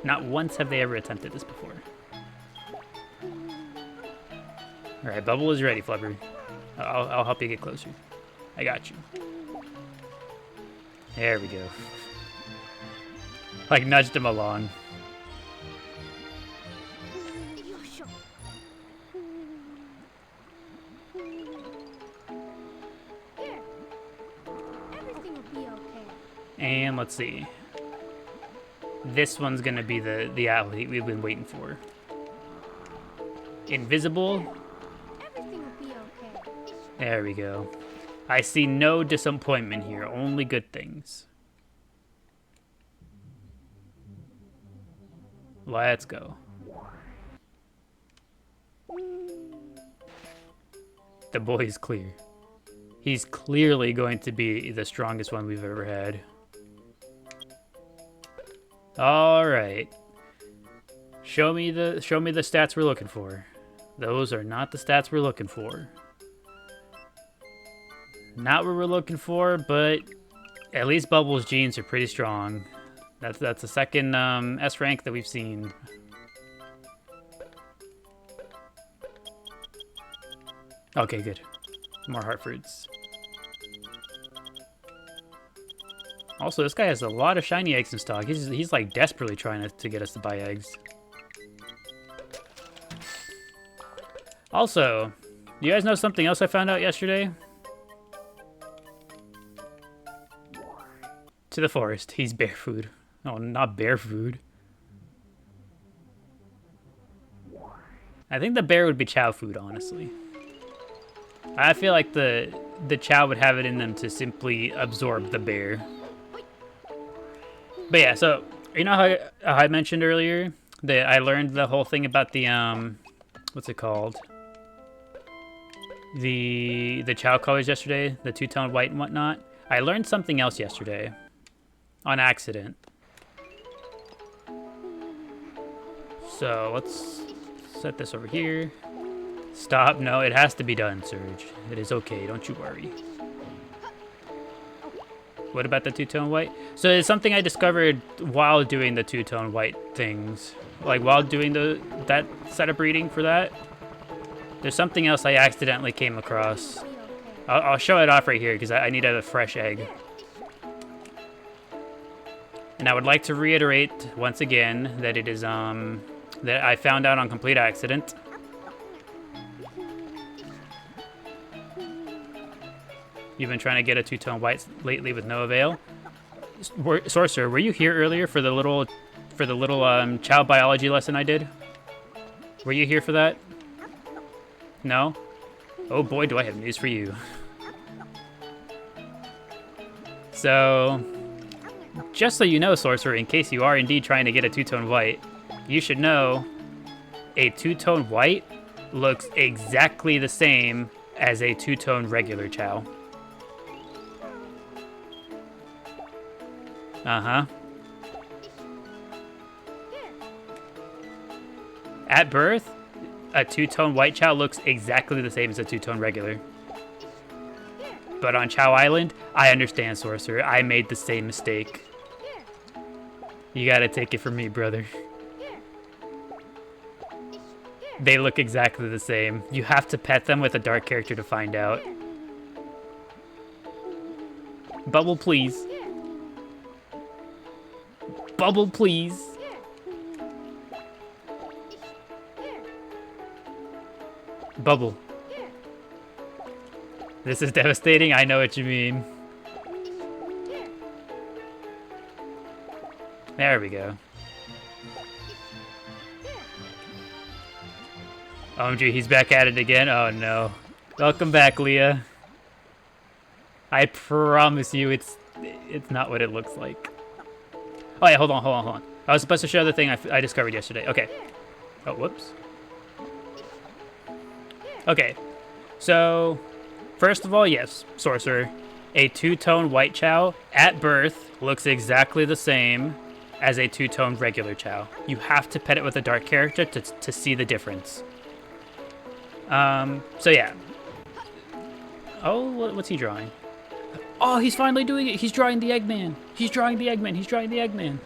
Not once have they ever attempted this before. Alright, Bubble is ready, Flubber. I'll help you get closer. I got you. There we go. Like nudged him along. And let's see. This one's gonna be the athlete we've been waiting for. Invisible. Everything will be okay. There we go. I see no disappointment here, only good things. Let's go. The boy is clear. He's clearly going to be the strongest one we've ever had. All right. Show me the stats we're looking for. Those are not the stats we're looking for. Not what we're looking for, but at least Bubble's genes are pretty strong. That's the second S rank that we've seen. Okay, good. More heart fruits. Also, this guy has a lot of shiny eggs in stock. He's like desperately trying to get us to buy eggs. Also, do you guys know something else I found out yesterday? To the forest. He's bear food. Oh, not bear food. I think the bear would be Chao food, honestly. I feel like the Chao would have it in them to simply absorb the bear. But yeah, so you know how I mentioned earlier that I learned the whole thing about the what's it called? The Chao colors yesterday, the two-tone white and whatnot. I learned something else yesterday on accident. So let's set this over here. Stop. No, it has to be done, Surge. It is okay. Don't you worry. What about the two-tone white? So it's something I discovered while doing the two-tone white things. Like while doing that set of breeding for that, there's something else I accidentally came across. I'll show it off right here because I need a fresh egg. And I would like to reiterate once again that it is that I found out on complete accident. You've been trying to get a two-tone white lately with no avail. Sorcerer, were you here earlier for the little Chao biology lesson I did? Were you here for that? No? Oh boy, do I have news for you. So, just so you know, Sorcerer, in case you are indeed trying to get a two-tone white, you should know a two-tone white looks exactly the same as a two-tone regular Chao. Uh-huh. At birth, a two-tone white Chao looks exactly the same as a two-tone regular. But on Chao Island, I understand, Sorcerer. I made the same mistake. You gotta take it from me, brother. They look exactly the same. You have to pet them with a dark character to find out. Bubble, please. Bubble, please. Bubble. This is devastating. I know what you mean. There we go. OMG, he's back at it again. Oh no. Welcome back, Leah. I promise you it's not what it looks like. Oh yeah, hold on. I was supposed to show the thing I discovered yesterday. Okay. Oh, whoops. Okay. So, first of all, yes, Sorcerer. A two-tone white Chao at birth looks exactly the same as a two-tone regular Chao. You have to pet it with a dark character to see the difference. So yeah. Oh, what's he drawing? Oh, he's finally doing it. He's drawing the Eggman. He's drawing the Eggman.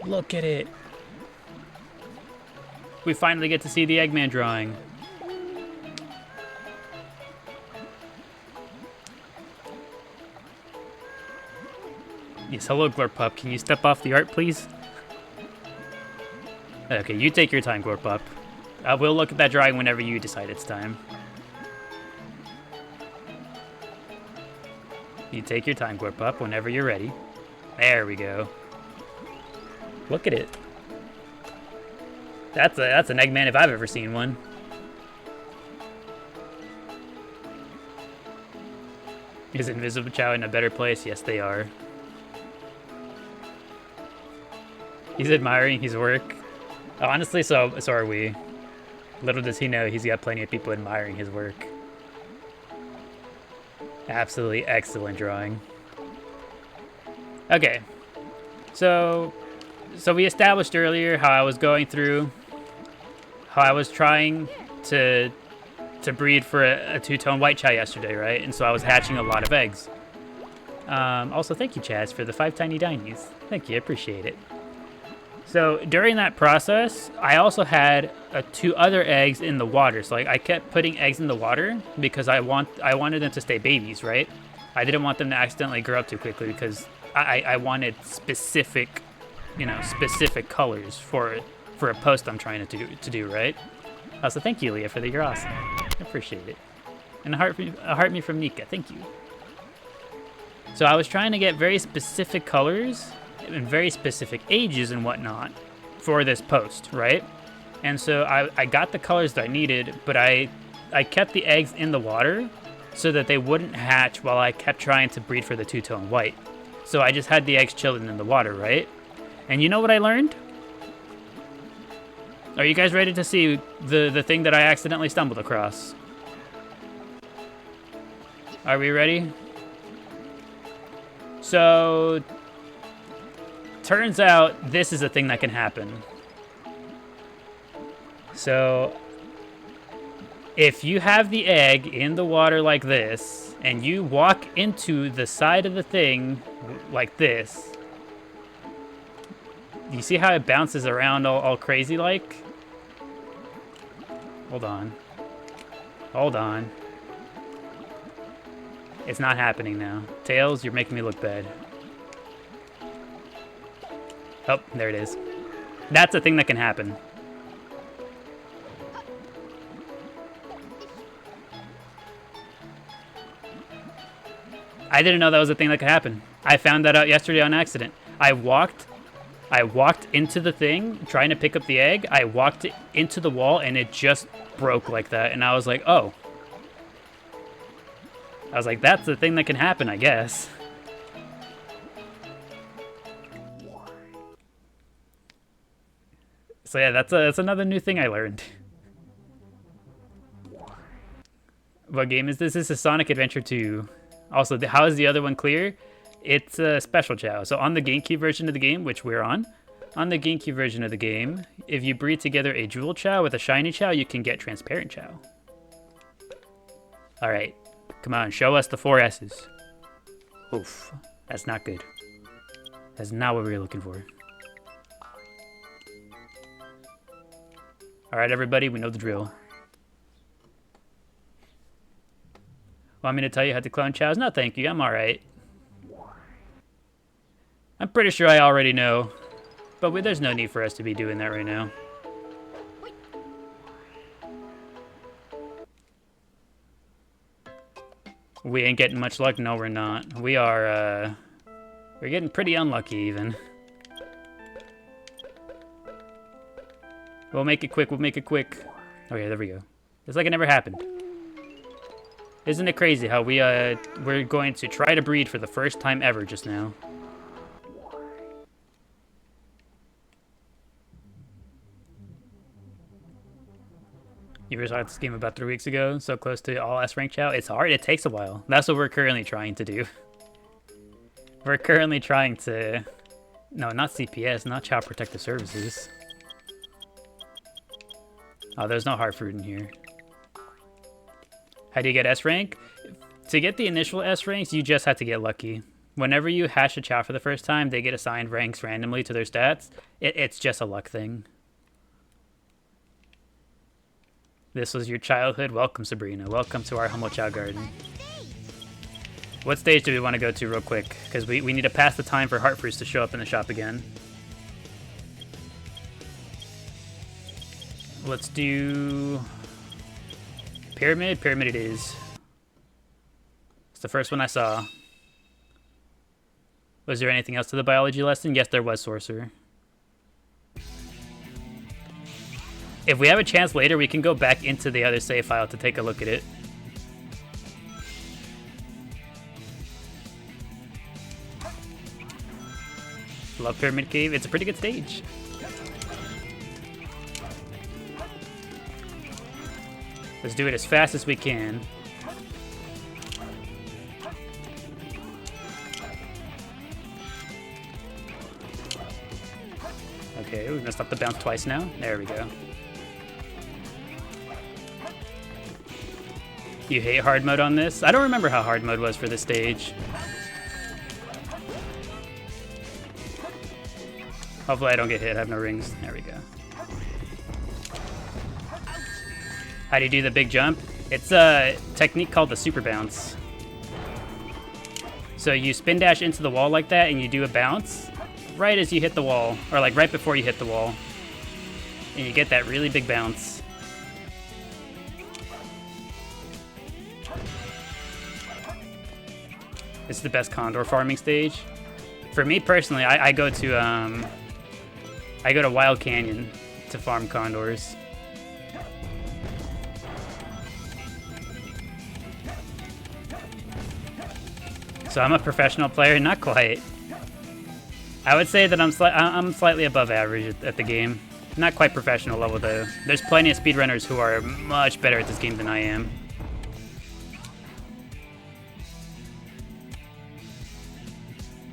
Look at it. We finally get to see the Eggman drawing. Yes, hello, Glorpup. Can you step off the art, please? Okay, you take your time, Glorpup. We'll look at that drawing whenever you decide it's time. You take your time, Glorpup, whenever you're ready. There we go. Look at it. That's an Eggman if I've ever seen one. Is Invisible Chao in a better place? Yes, they are. He's admiring his work. Honestly, so are we. Little does he know he's got plenty of people admiring his work. Absolutely excellent drawing. Okay. So we established earlier how I was going through, how I was trying to breed for a two-tone white Chao yesterday, right? And so I was hatching a lot of eggs. Also, thank you, Chaz, for the 5 tiny dinies. Thank you, I appreciate it. So during that process, I also had 2 other eggs in the water. So I kept putting eggs in the water because I wanted them to stay babies, right? I didn't want them to accidentally grow up too quickly because I wanted specific, specific colors for a post I'm trying to do, right? Also, thank you, Leah, for that. You're awesome. I appreciate it. And a heart me from Nika. Thank you. So I was trying to get very specific colors and very specific ages and whatnot for this post, right? And so I got the colors that I needed, but I kept the eggs in the water so that they wouldn't hatch while I kept trying to breed for the two-tone white. So I just had the eggs chilling in the water, right? And you know what I learned? Are you guys ready to see the thing that I accidentally stumbled across? Are we ready? So, turns out this is a thing that can happen. So, If you have the egg in the water like this, and you walk into the side of the thing like this, you see how it bounces around all crazy like? Hold on. Hold on. It's not happening now. Tails, you're making me look bad. Oh, there it is. That's a thing that can happen. I didn't know that was a thing that could happen. I found that out yesterday on accident. I walked into the thing trying to pick up the egg. I walked into the wall and it just broke like that. And I was like, oh. I was like, that's the thing that can happen, I guess. So yeah, that's another new thing I learned. What game is this? This is Sonic Adventure 2. Also, how is the other one clear? It's a special Chao. So on the GameCube version of the game, which we're on the GameCube version of the game, if you breed together a jewel Chao with a shiny Chao, you can get transparent Chao. All right, come on, show us the 4 S's. Oof, that's not good. That's not what we were looking for. All right, everybody, we know the drill. Want me to tell you how to clone Chaos? No, thank you. I'm all right. I'm pretty sure I already know, but there's no need for us to be doing that right now. We ain't getting much luck. No, we're not. We are, we're getting pretty unlucky even. We'll make it quick. We'll make it quick. Okay, there we go. It's like it never happened. Isn't it crazy how we're going to try to breed for the first time ever just now? You were started this game about 3 weeks ago, so close to all S rank Chao. It's hard. It takes a while. That's what we're currently trying to do. We're currently trying to... No, not CPS, not Chao Protective Services. Oh, there's no hard fruit in here. How do you get S rank? To get the initial S ranks, you just have to get lucky. Whenever you hash a Chao for the first time, they get assigned ranks randomly to their stats. It's just a luck thing. This was your childhood. Welcome, Sabrina. Welcome to our humble Chao garden. What stage do we want to go to real quick? Because we need to pass the time for heart fruits to show up in the shop again. Let's do... Pyramid? Pyramid it is. It's the first one I saw. Was there anything else to the biology lesson? Yes, there was, Sorcerer. If we have a chance later, we can go back into the other save file to take a look at it. Love Pyramid Cave. It's a pretty good stage. Let's do it as fast as we can. Okay, we messed up the bounce twice now. There we go. You hate hard mode on this? I don't remember how hard mode was for this stage. Hopefully I don't get hit. I have no rings. There we go. How do you do the big jump? It's a technique called the super bounce. So you spin dash into the wall like that and you do a bounce right as you hit the wall, or like right before you hit the wall. And you get that really big bounce. It's the best condor farming stage. For me personally, I go to Wild Canyon to farm condors. So I'm a professional player, not quite. I would say that I'm slightly above average at the game. Not quite professional level though. There's plenty of speedrunners who are much better at this game than I am.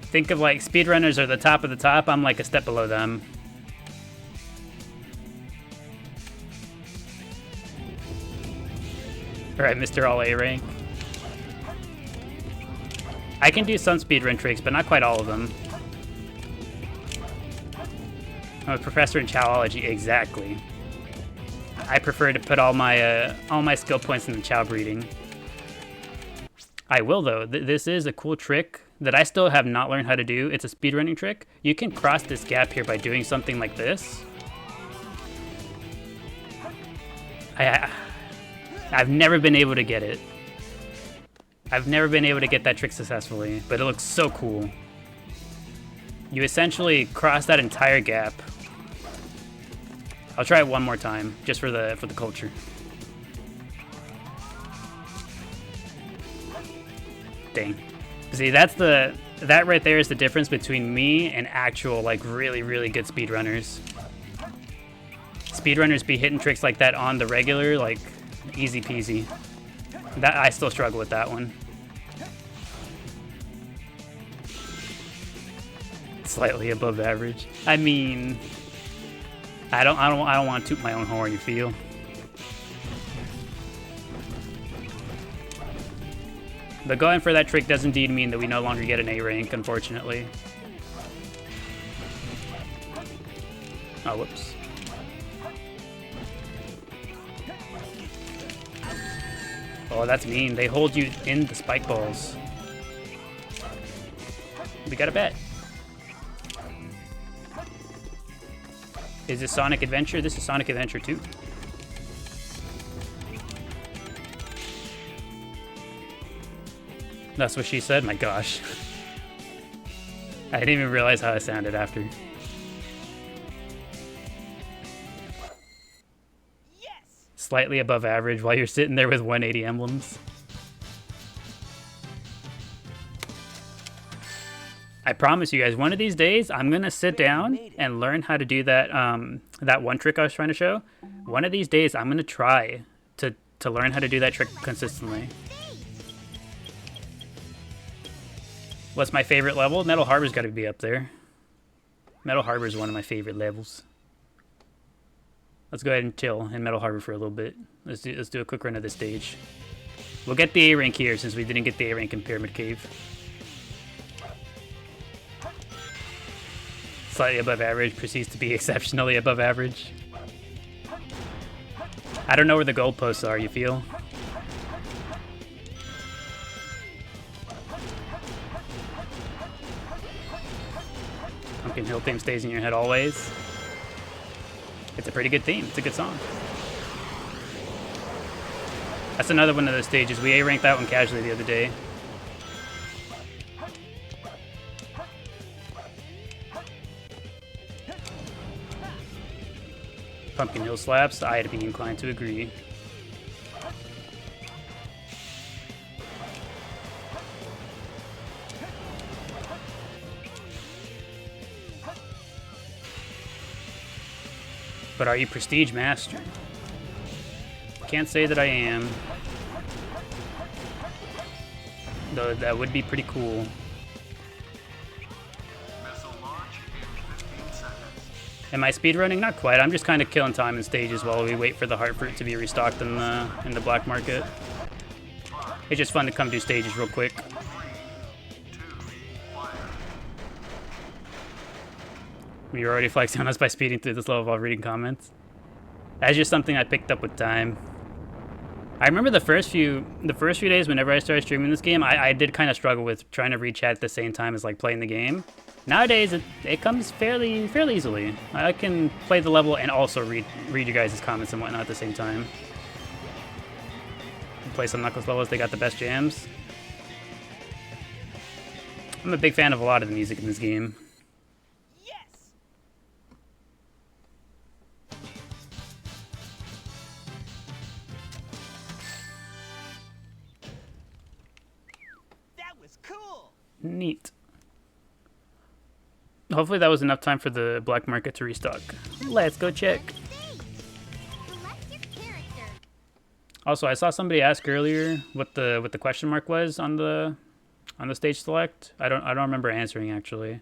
Think of like speedrunners are the top of the top, I'm like a step below them. Alright, Mr. All A rank. I can do some speedrun tricks, but not quite all of them. I'm a professor in Chowology, exactly. I prefer to put all my skill points in the Chao breeding. I will though. This is a cool trick that I still have not learned how to do. It's a speedrunning trick. You can cross this gap here by doing something like this. I've never been able to get it. I've never been able to get that trick successfully, but it looks so cool. You essentially cross that entire gap. I'll try it one more time, just for the culture. Dang. See, that right there is the difference between me and actual, like, really, really good speedrunners. Speedrunners be hitting tricks like that on the regular, like, easy peasy. That I still struggle with that one. Slightly above average. I mean, I don't want to toot my own horn, you feel? But going for that trick does indeed mean that we no longer get an A rank, unfortunately. Oh, whoops. Oh, that's mean. They hold you in the spike balls. We got a bet. Is this Sonic Adventure? This is Sonic Adventure 2. That's what she said? My gosh. I didn't even realize how it sounded after. Yes! Slightly above average while you're sitting there with 180 emblems. I promise you guys, one of these days, I'm gonna sit down and learn how to do that that one trick I was trying to show. One of these days, I'm gonna try to learn how to do that trick consistently. What's my favorite level? Metal Harbor's got to be up there. Metal Harbor is one of my favorite levels. Let's go ahead and chill in Metal Harbor for a little bit. Let's do a quick run of this stage. We'll get the A rank here since we didn't get the A rank in Pyramid Cave. Slightly above average proceeds to be exceptionally above average. I don't know where the goalposts are, you feel? Pumpkin Hill theme stays in your head always. It's a pretty good theme. It's a good song. That's another one of those stages. We A-ranked that one casually the other day. Pumpkin Hill slaps. I'd be inclined to agree. But are you Prestige Master? Can't say that I am. Though that would be pretty cool. Am I speedrunning? Not quite. I'm just kind of killing time in stages while we wait for the heart fruit to be restocked in the black market. It's just fun to come do stages real quick. You're already flexing on us by speeding through this level while reading comments. That's just something I picked up with time. I remember the first few days whenever I started streaming this game, I did kind of struggle with trying to read chat at the same time as like playing the game. Nowadays, it comes fairly easily. I can play the level and also read you guys' comments and whatnot at the same time. Play some Knuckles levels, they got the best jams. I'm a big fan of a lot of the music in this game. Neat. Hopefully that was enough time for the black market to restock. Let's go check. Also, I saw somebody ask earlier what the question mark was on the stage select. I don't remember answering actually.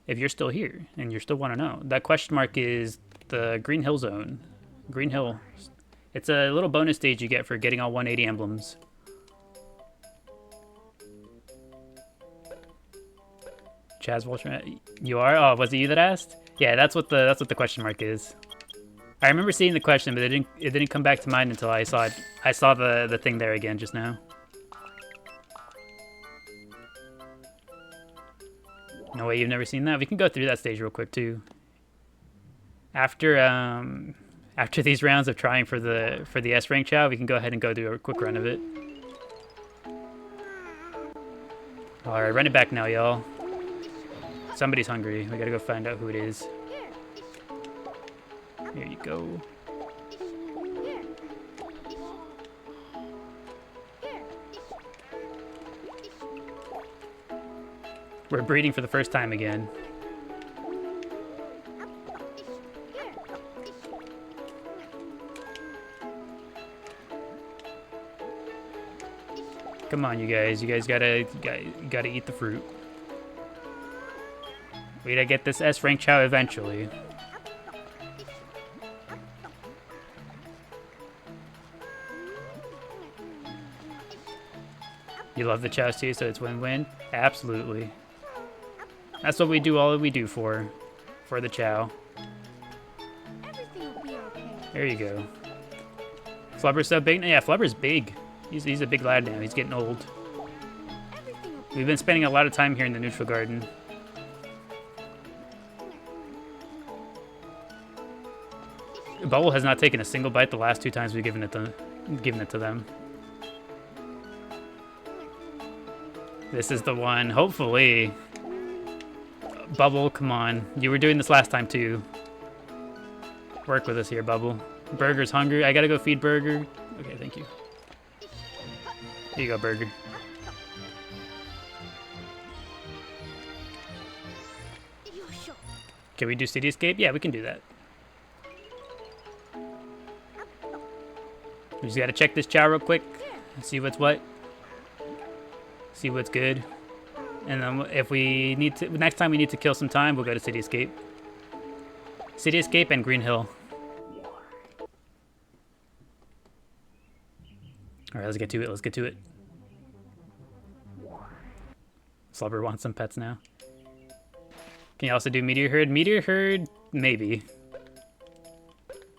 If you're still here and you still want to know, that question mark is the Green Hill zone. Green Hill It's a little bonus stage you get for getting all 180 emblems. Chaz Voltron, you are? Oh, was it you that asked? Yeah, that's what the question mark is. I remember seeing the question, but it didn't come back to mind until I saw it. I saw the thing there again just now. No way you've never seen that? We can go through that stage real quick too. After these rounds of trying for the S rank Chao, we can go ahead and go do a quick run of it. Alright, run it back now, y'all. Somebody's hungry. We gotta go find out who it is. Here you go. We're breeding for the first time again. Come on, you guys. You guys gotta eat the fruit. We gotta get this S rank Chao eventually. You love the Chaos too, so it's win-win? Absolutely. That's what we do all that we do for the Chao. Everything will be okay. There you go. Flubber's so big? Yeah, Flubber's big. He's a big lad now. He's getting old. Everything will be We've been spending a lot of time here in the neutral garden. Bubble has not taken a single bite the last 2 times we've given it to them. This is the one, hopefully. Bubble, come on. You were doing this last time too. Work with us here, Bubble. Burger's hungry. I gotta go feed Burger. Okay, thank you. Here you go, Burger. Can we do City Escape? Yeah, we can do that. We just gotta check this Chao real quick. See what's what. See what's good. And then if we need to, next time we need to kill some time, we'll go to City Escape. City Escape and Green Hill. Alright, let's get to it. Let's get to it. Slubber wants some pets now. Can you also do Meteor Herd? Meteor Herd, maybe.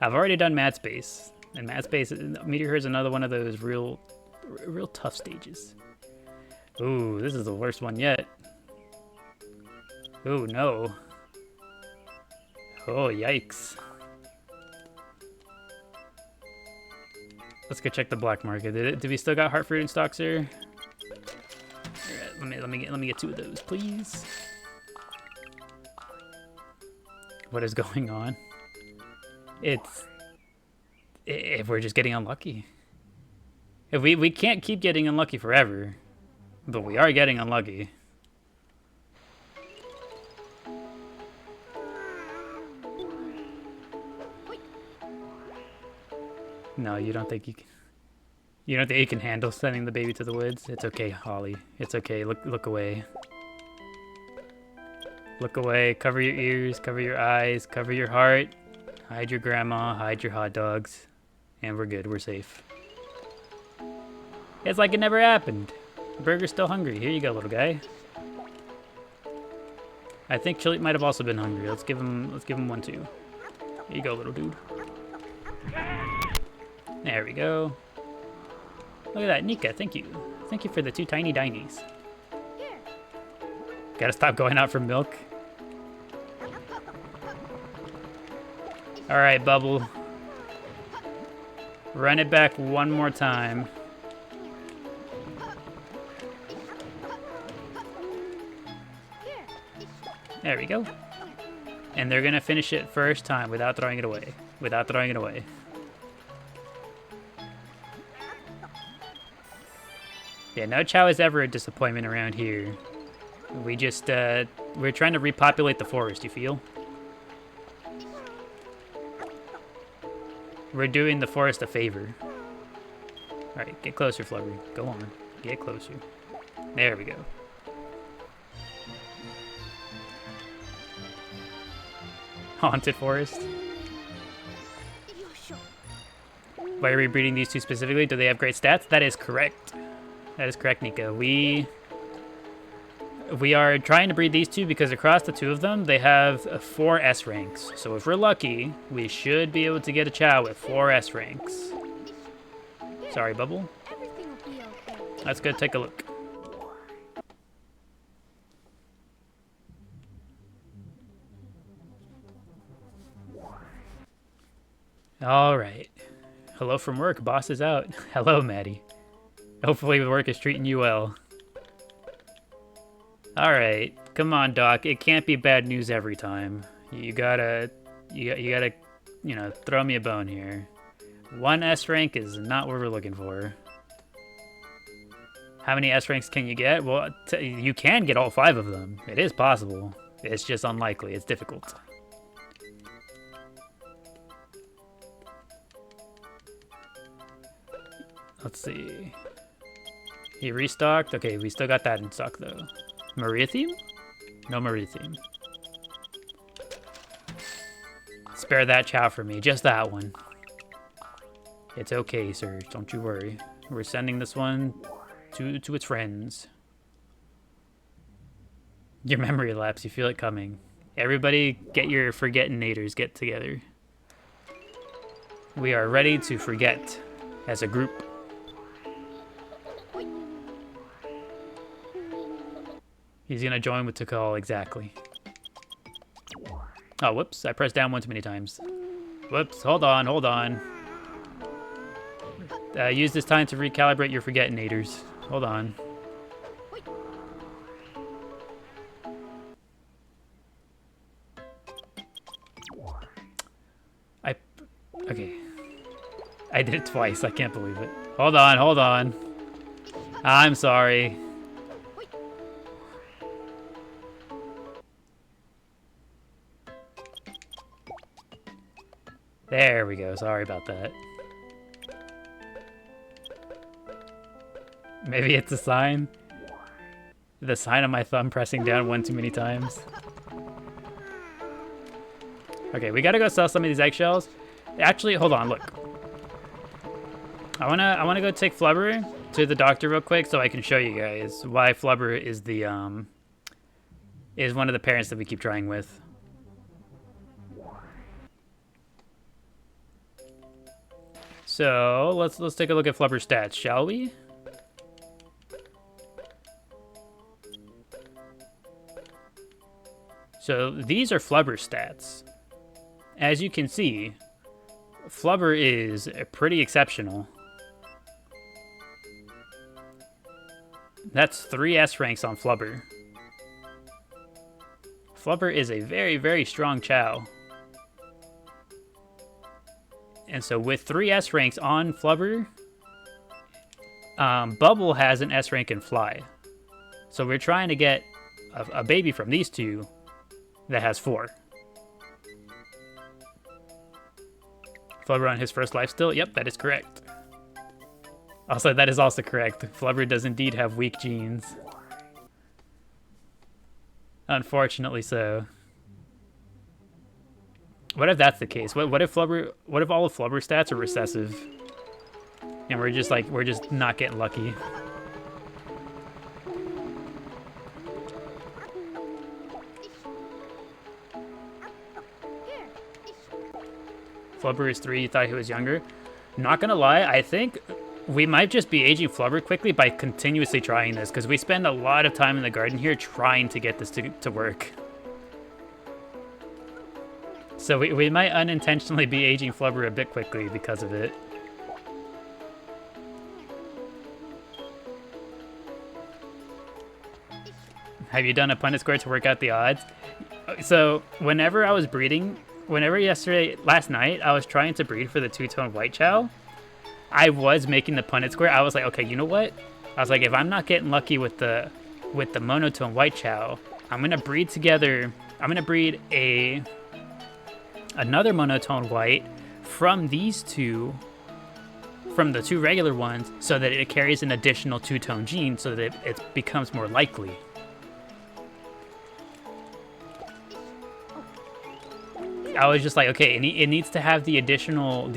I've already done Mad Space. And Mad Space, Meteor Herd's another one of those real tough stages. Ooh, this is the worst one yet. Ooh, no. Oh, yikes. Let's go check the black market. Do we still got heart fruit in stock, sir? Alright, let me get 2 of those, please. What is going on? If we're just getting unlucky. If we can't keep getting unlucky forever, but we are getting unlucky. No, you don't think you can. You don't think you can handle sending the baby to the woods? It's okay, Holly. It's okay. Look away. Look away. Cover your ears. Cover your eyes. Cover your heart. Hide your grandma. Hide your hot dogs. And we're good. We're safe. It's like it never happened. Burger's still hungry. Here you go, little guy. I think Chili might have also been hungry. Let's give him one too. Here you go, little dude. There we go. Look at that, Nika. Thank you. Thank you for the 2 tiny dinies. Gotta stop going out for milk. All right, Bubble. Run it back one more time. There we go. And they're gonna finish it first time without throwing it away. Without throwing it away. Yeah, no Chao is ever a disappointment around here. We just, we're trying to repopulate the forest, you feel? We're doing the forest a favor. Alright, get closer, Flubber. Go on. Get closer. There we go. Haunted forest. Why are we breeding these two specifically? Do they have great stats? That is correct. That is correct, Nico. We are trying to breed these two because across the two of them, they have 4 S ranks. So if we're lucky, we should be able to get a Chao with 4 S ranks. Sorry, Bubble. Everything will be okay. Let's go take a look. All right. Hello from work. Boss is out. Hello, Maddie. Hopefully the work is treating you well. All right. Come on, Doc. It can't be bad news every time. You gotta, you know, throw me a bone here. 1 S rank is not what we're looking for. How many S ranks can you get? Well, you can get all 5 of them. It is possible. It's just unlikely. It's difficult. Let's see. He restocked. Okay, we still got that in stock though. Maria theme? No Maria theme. Spare that Chao for me. Just that one. It's okay, sir. Don't you worry. We're sending this one to its friends. Your memory lapse. You feel it coming. Everybody get your forgetting-nators get together. We are ready to forget as a group. He's gonna join with Tikal, exactly. Oh, whoops, I pressed down one too many times. Whoops, hold on. Use this time to recalibrate your forgetting-nators. Hold on. Okay. I did it twice, I can't believe it. Hold on. I'm sorry. There we go. Sorry about that. Maybe it's a sign. The sign of my thumb pressing down one too many times. Okay, we gotta go sell some of these eggshells. Actually, hold on, look. I wanna go take Flubber to the doctor real quick so I can show you guys why Flubber is the is one of the parents that we keep trying with. So let's take a look at Flubber's stats, shall we? So these are Flubber's stats. As you can see, Flubber is pretty exceptional. That's 3 S ranks on Flubber. Flubber is a very, very strong Chao. And so with 3 S ranks on Flubber, Bubble has an S rank in Fly. So we're trying to get a baby from these two that has 4. Flubber on his first life still? Yep, that is correct. Also, that is also correct. Flubber does indeed have weak genes. Unfortunately so. What if that's the case? What if all of Flubber's stats are recessive? And we're just not getting lucky. Flubber is 3, you thought he was younger? Not gonna lie, I think we might just be aging Flubber quickly by continuously trying this, because we spend a lot of time in the garden here trying to get this to work. So we might unintentionally be aging Flubber a bit quickly because of it. Have you done a Punnett square to work out the odds? So whenever I was breeding, last night, I was trying to breed for the two-tone white Chao. I was making the Punnett square. I was like, okay, you know what? I was like, if I'm not getting lucky with the monotone white Chao, I'm gonna breed together. I'm gonna breed another monotone white from these two, from the 2 regular ones, so that it carries an additional 2-tone gene, so that it becomes more likely. I was just like, okay, it needs to have the additional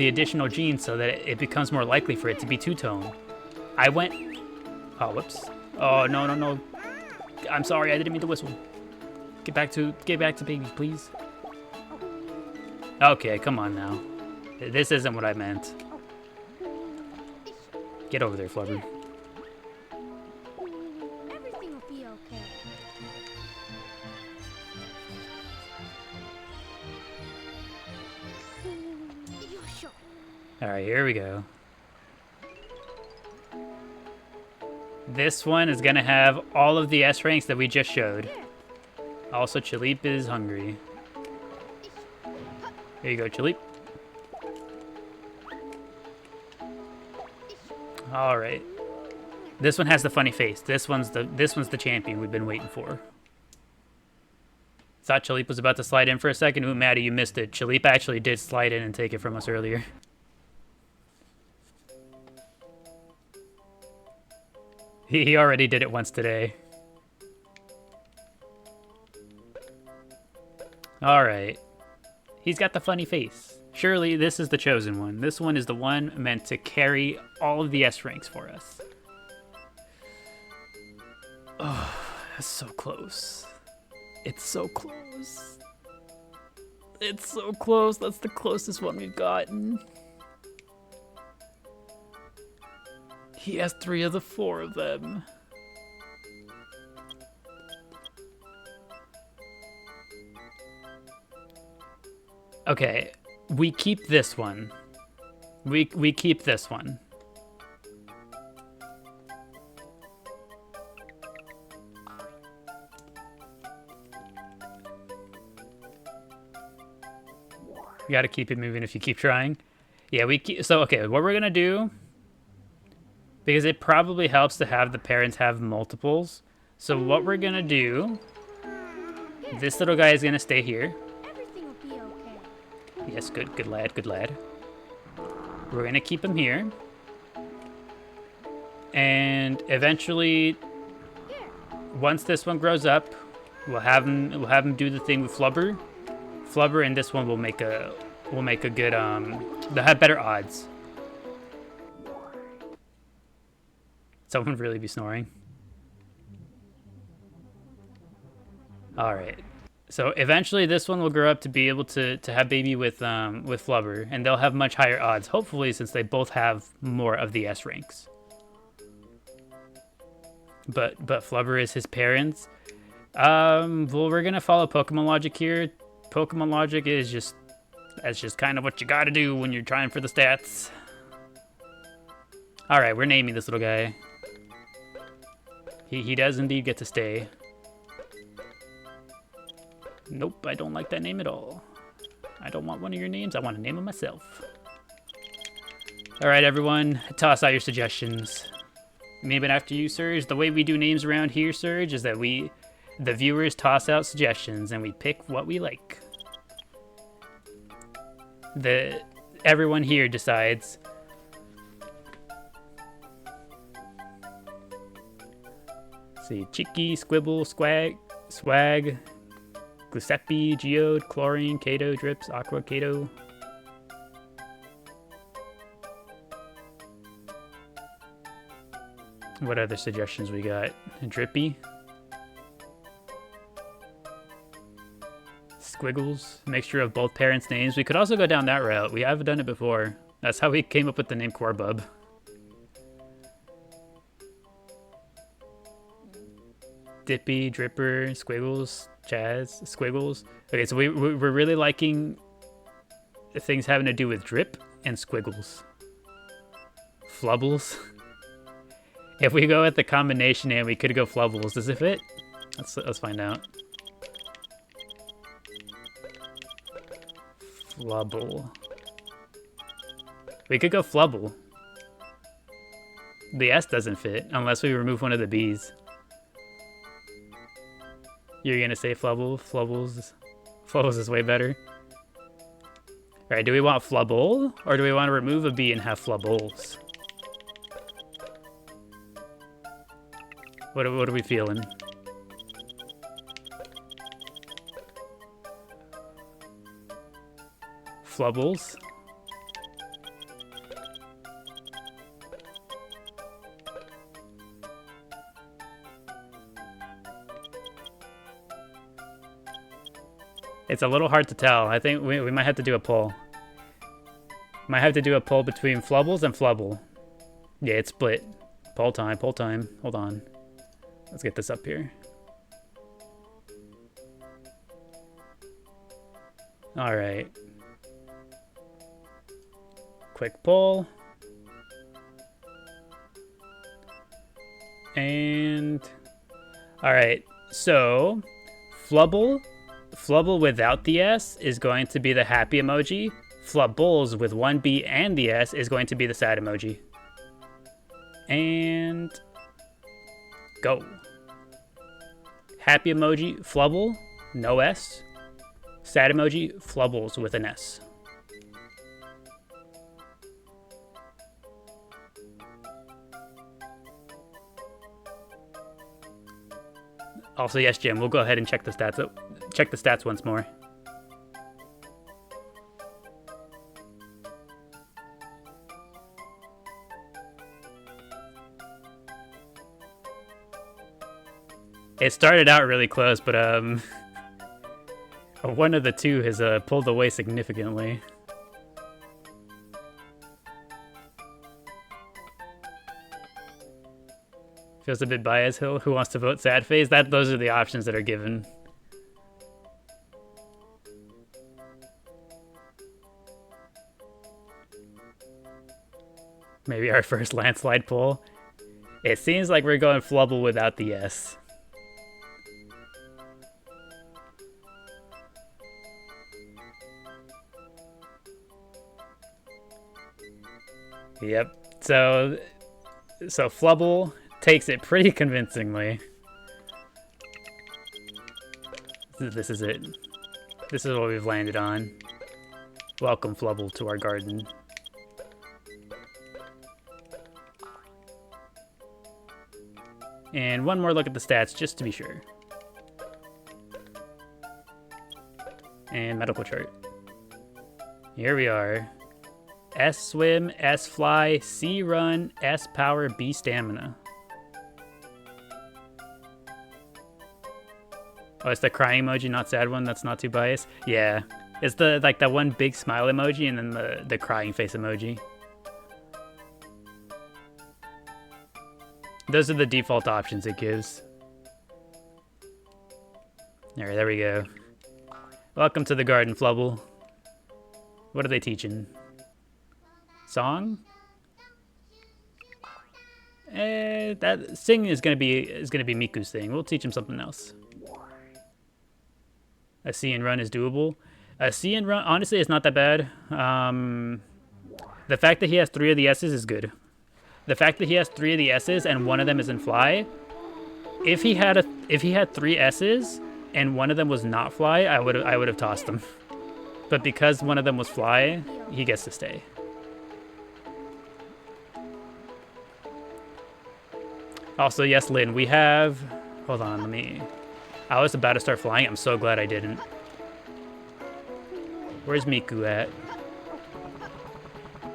gene so that it becomes more likely for it to be two-tone. I went, oh, whoops. Oh, no, no, no. I'm sorry, I didn't mean to whistle. Get back to babies, please. Okay, come on now. This isn't what I meant. Get over there, Flubber. Everything will be okay. Alright, here we go. This one is gonna have all of the S ranks that we just showed. Also, Chaleep is hungry. Here you go, Chaleep. Alright. This one has the funny face. This one's the champion we've been waiting for. Thought Chaleep was about to slide in for a second. Ooh, Maddie, you missed it. Chaleep actually did slide in and take it from us earlier. He already did it once today. Alright. He's got the funny face. Surely this is the chosen one. This one is the one meant to carry all of the S ranks for us. Oh, that's so close. It's so close. It's so close. That's the closest one we've gotten. He has 3 of the 4 of them. Okay, we keep this one. We keep this one. You gotta keep it moving if you keep trying. Yeah, so okay, what we're gonna do, because it probably helps to have the parents have multiples. So what we're gonna do, this little guy is gonna stay here. Everything will be okay. Yes, good lad, good lad. We're gonna keep him here. And eventually, once this one grows up, we'll have him do the thing with Flubber. Flubber and this one will make a good they'll have better odds. Someone really be snoring. Alright. So eventually this one will grow up to be able to have baby with Flubber, and they'll have much higher odds, hopefully, since they both have more of the S ranks. But Flubber is his parents. Well, we're gonna follow Pokemon logic here. Pokemon logic is that's just kind of what you gotta do when you're trying for the stats. Alright, we're naming this little guy. He does indeed get to stay. Nope, I don't like that name at all. I don't want one of your names. I want to name him myself. Alright, everyone. Toss out your suggestions. Maybe after you, Surge. The way we do names around here, Surge, is that the viewers toss out suggestions and we pick what we like. Everyone here decides. Let's see, Chicky, Squibble, Swag, Giuseppe, Geode, Chlorine, Kato, Drips, Aqua, Kato. What other suggestions we got? Drippy. Squiggles. Mixture of both parents' names. We could also go down that route. We have done it before. That's how we came up with the name Corbub. Dippy, Dripper, Squiggles, Chaz, Squiggles. Okay, so we're really liking things having to do with drip and squiggles. Flubbles. If we go with the combination name, we could go Flubbles. Does it fit? Let's find out. Flubble. We could go Flubble. The S doesn't fit unless we remove one of the B's. You're gonna say Flubble? Flubbles is way better. Alright, do we want Flubble? Or do we want to remove a B and have Flubbles? What are we feeling? Flubbles. It's a little hard to tell. I think we might have to do a poll. Might have to do a poll between Flubbles and Flubble. Yeah, it's split. Poll time, poll time. Hold on. Let's get this up here. All right. Quick poll. And all right. So, Flubble without the S is going to be the happy emoji. Flubbles with one B and the S is going to be the sad emoji. And go. Happy emoji, Flubble, no S. Sad emoji, Flubbles with an S. Also, yes, Jim, we'll go ahead and check the stats. Check the stats once more. It started out really close, but one of the two has pulled away significantly. Feels a bit biased. Who wants to vote sad face? Those are the options that are given. Maybe our first landslide poll. It seems like we're going Flubble without the S. Yep. So Flubble takes it pretty convincingly. This is it. This is what we've landed on. Welcome, Flubble, to our garden. And one more look at the stats, just to be sure. And medical chart. Here we are. S swim, S fly, C run, S power, B stamina. Oh, it's the crying emoji, not sad one. That's not too biased. Yeah, it's the that one big smile emoji and then the crying face emoji. Those are the default options it gives. All right, there we go. Welcome to the garden, Flubble. What are they teaching? Song? That sing is gonna be Miku's thing. We'll teach him something else. A C and run is doable. A C and run, honestly, it's not that bad. The fact that he has 3 of the S's is good. The fact that he has 3 of the S's and one of them is in fly. If he had 3 S's and one of them was not fly, I would have tossed him. But because one of them was fly, he gets to stay. Also, yes, Lynn, we have... Hold on, I was about to start flying. I'm so glad I didn't. Where's Miku at?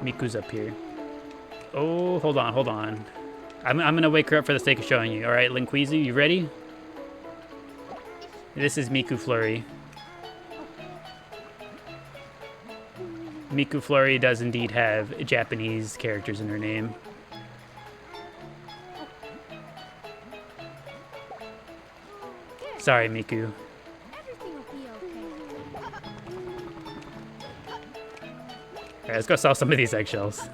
Miku's up here. Oh, hold on. I'm gonna wake her up for the sake of showing you. All right, Linkwizu, you ready? This is Miku Flurry. Miku Flurry does indeed have Japanese characters in her name. Sorry, Miku. Everything will be okay. Alright, let's go sell some of these eggshells.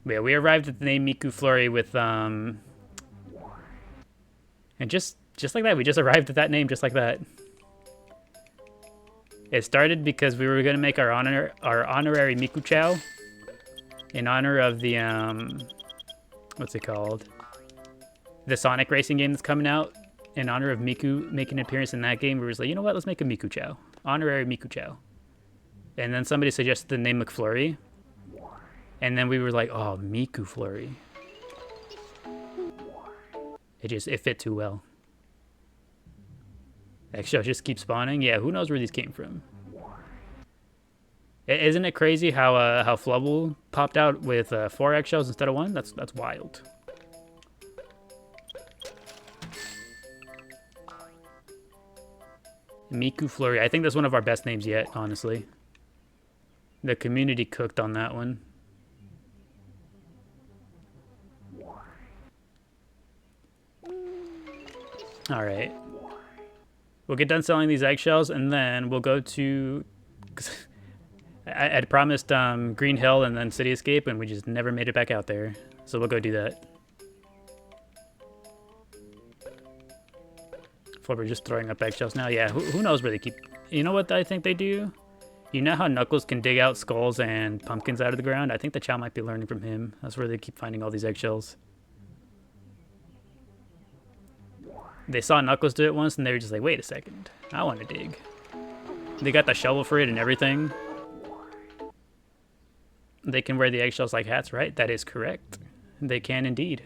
Yeah, we arrived at the name Miku Flurry with, and just like that, we just arrived at that name just like that. It started because we were going to make our honorary Miku Chao in honor of the, what's it called? The Sonic racing game that's coming out. In honor of Miku making an appearance in that game, we were like, you know what, let's make a Miku Chao. Honorary Miku Chao. And then somebody suggested the name McFlurry. And then we were like, oh, Miku Flurry. It fit too well. Eggshells just keep spawning. Yeah, who knows where these came from? Isn't it crazy how Flubble popped out with 4 eggshells instead of 1? That's wild. Miku Flurry. I think that's one of our best names yet, honestly. The community cooked on that one. Alright. We'll get done selling these eggshells, and then we'll go to... I'd promised Green Hill and then City Escape, and we just never made it back out there. So we'll go do that. Flubber just throwing up eggshells now. Yeah, who knows where they keep... You know what I think they do? You know how Knuckles can dig out skulls and pumpkins out of the ground? I think the Chao might be learning from him. That's where they keep finding all these eggshells. They saw Knuckles do it once, and they were just like, wait a second. I want to dig. They got the shovel for it and everything. They can wear the eggshells like hats, right? That is correct. They can indeed.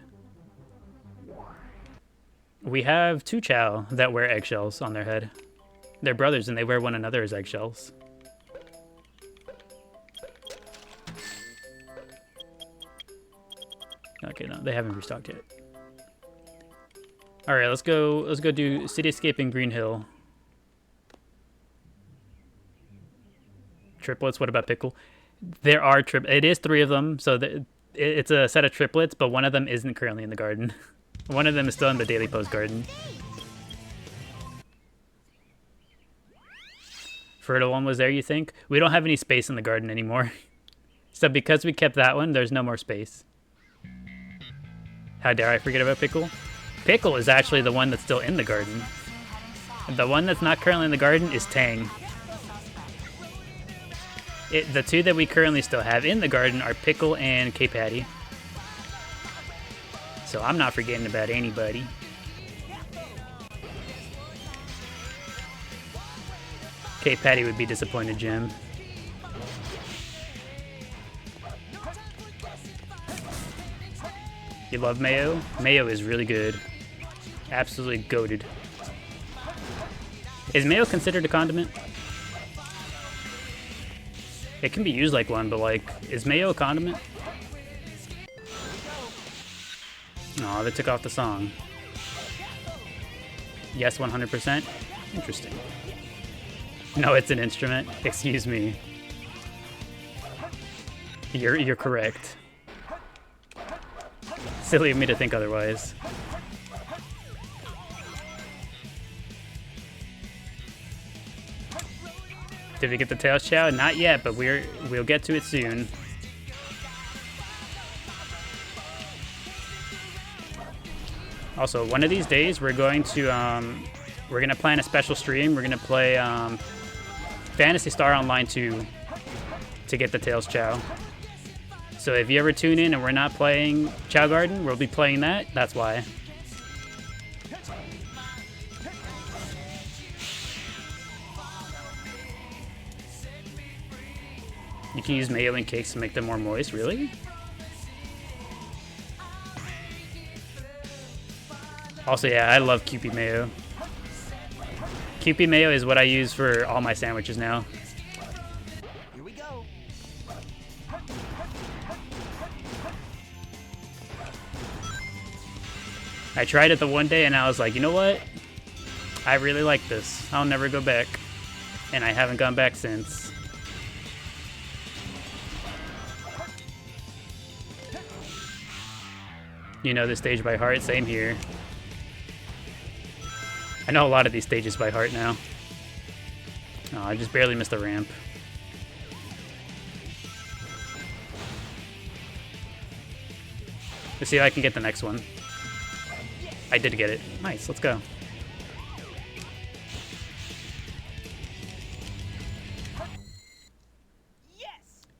We have 2 Chao that wear eggshells on their head. They're brothers, and they wear one another as eggshells. Okay, no, they haven't restocked yet. All right, let's go do City Escape in Green Hill. Triplets. What about Pickle? There are it is 3 of them, so it's a set of triplets, but one of them isn't currently in the garden. One of them is still in the Daily Post garden. Fertile one was there, you think? We don't have any space in the garden anymore. So because we kept that one, there's no more space. How dare I forget about Pickle? Pickle is actually the one that's still in the garden. The one that's not currently in the garden is Tang. The 2 that we currently still have in the garden are Pickle and K-Patty. So I'm not forgetting about anybody. K-Patty would be disappointed, Jim. You love mayo? Mayo is really good. Absolutely goated. Is mayo considered a condiment? It can be used like one, but like, is mayo a condiment? Aw, they took off the song. Yes, 100%? Interesting. No, it's an instrument. Excuse me. You're correct. Silly of me to think otherwise. Did we get the Tails Chao? Not yet, but we'll get to it soon. Also, one of these days we're gonna plan a special stream. We're gonna play Phantasy Star Online 2 to get the Tails Chao. So if you ever tune in and we're not playing Chao Garden, we'll be playing that. That's why. You can use mayo in cakes to make them more moist, really? Also, yeah, I love Kewpie mayo. Kewpie mayo is what I use for all my sandwiches now. Here we go. I tried it the one day and I was like, you know what? I really like this. I'll never go back. And I haven't gone back since. You know this stage by heart, same here. I know a lot of these stages by heart now. Oh, I just barely missed the ramp. Let's see if I can get the next one. I did get it. Nice, let's go.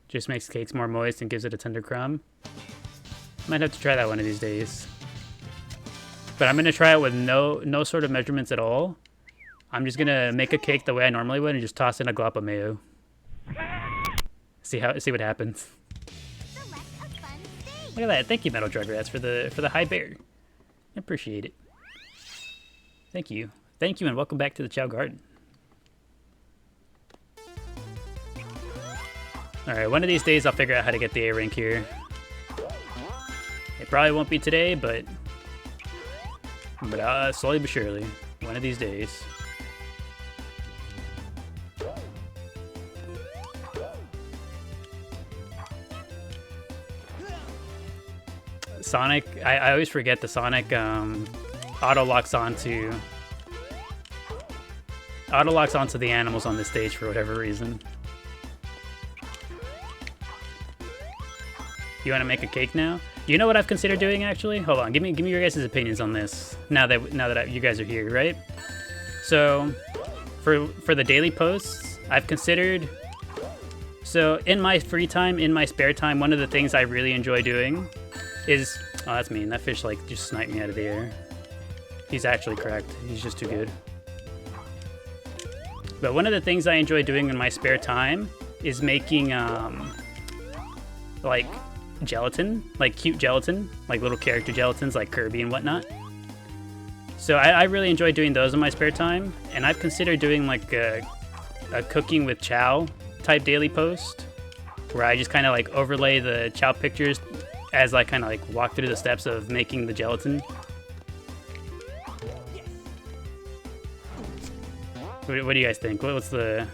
Just makes cakes more moist and gives it a tender crumb. Might have to try that one of these days. But I'm gonna try it with no sort of measurements at all. I'm just gonna make a cake the way I normally would and just toss in a glop of mayo. See what happens. Look at that! Thank you, Metal Drug Rats, for the high bear. I appreciate it. Thank you. Thank you and welcome back to the Chao Garden. Alright, one of these days I'll figure out how to get the A rank here. It probably won't be today, but slowly but surely, one of these days. Sonic, I always forget the Sonic auto locks onto the animals on this stage for whatever reason. You want to make a cake now? You know what I've considered doing actually? Hold on, give me your guys' opinions on this. Now that you guys are here, right? So, for the daily posts, I've considered. So in my free time, in my spare time, one of the things I really enjoy doing is, oh, that's mean. That fish like just sniped me out of the air. He's actually cracked. He's just too good. But one of the things I enjoy doing in my spare time is making like gelatin, like cute gelatin, like little character gelatins like Kirby and whatnot. So I really enjoy doing those in my spare time, and I've considered doing like a cooking with Chao type daily post where I just kind of like overlay the Chao pictures as I kind of like walk through the steps of making the gelatin. What do you guys think? What's the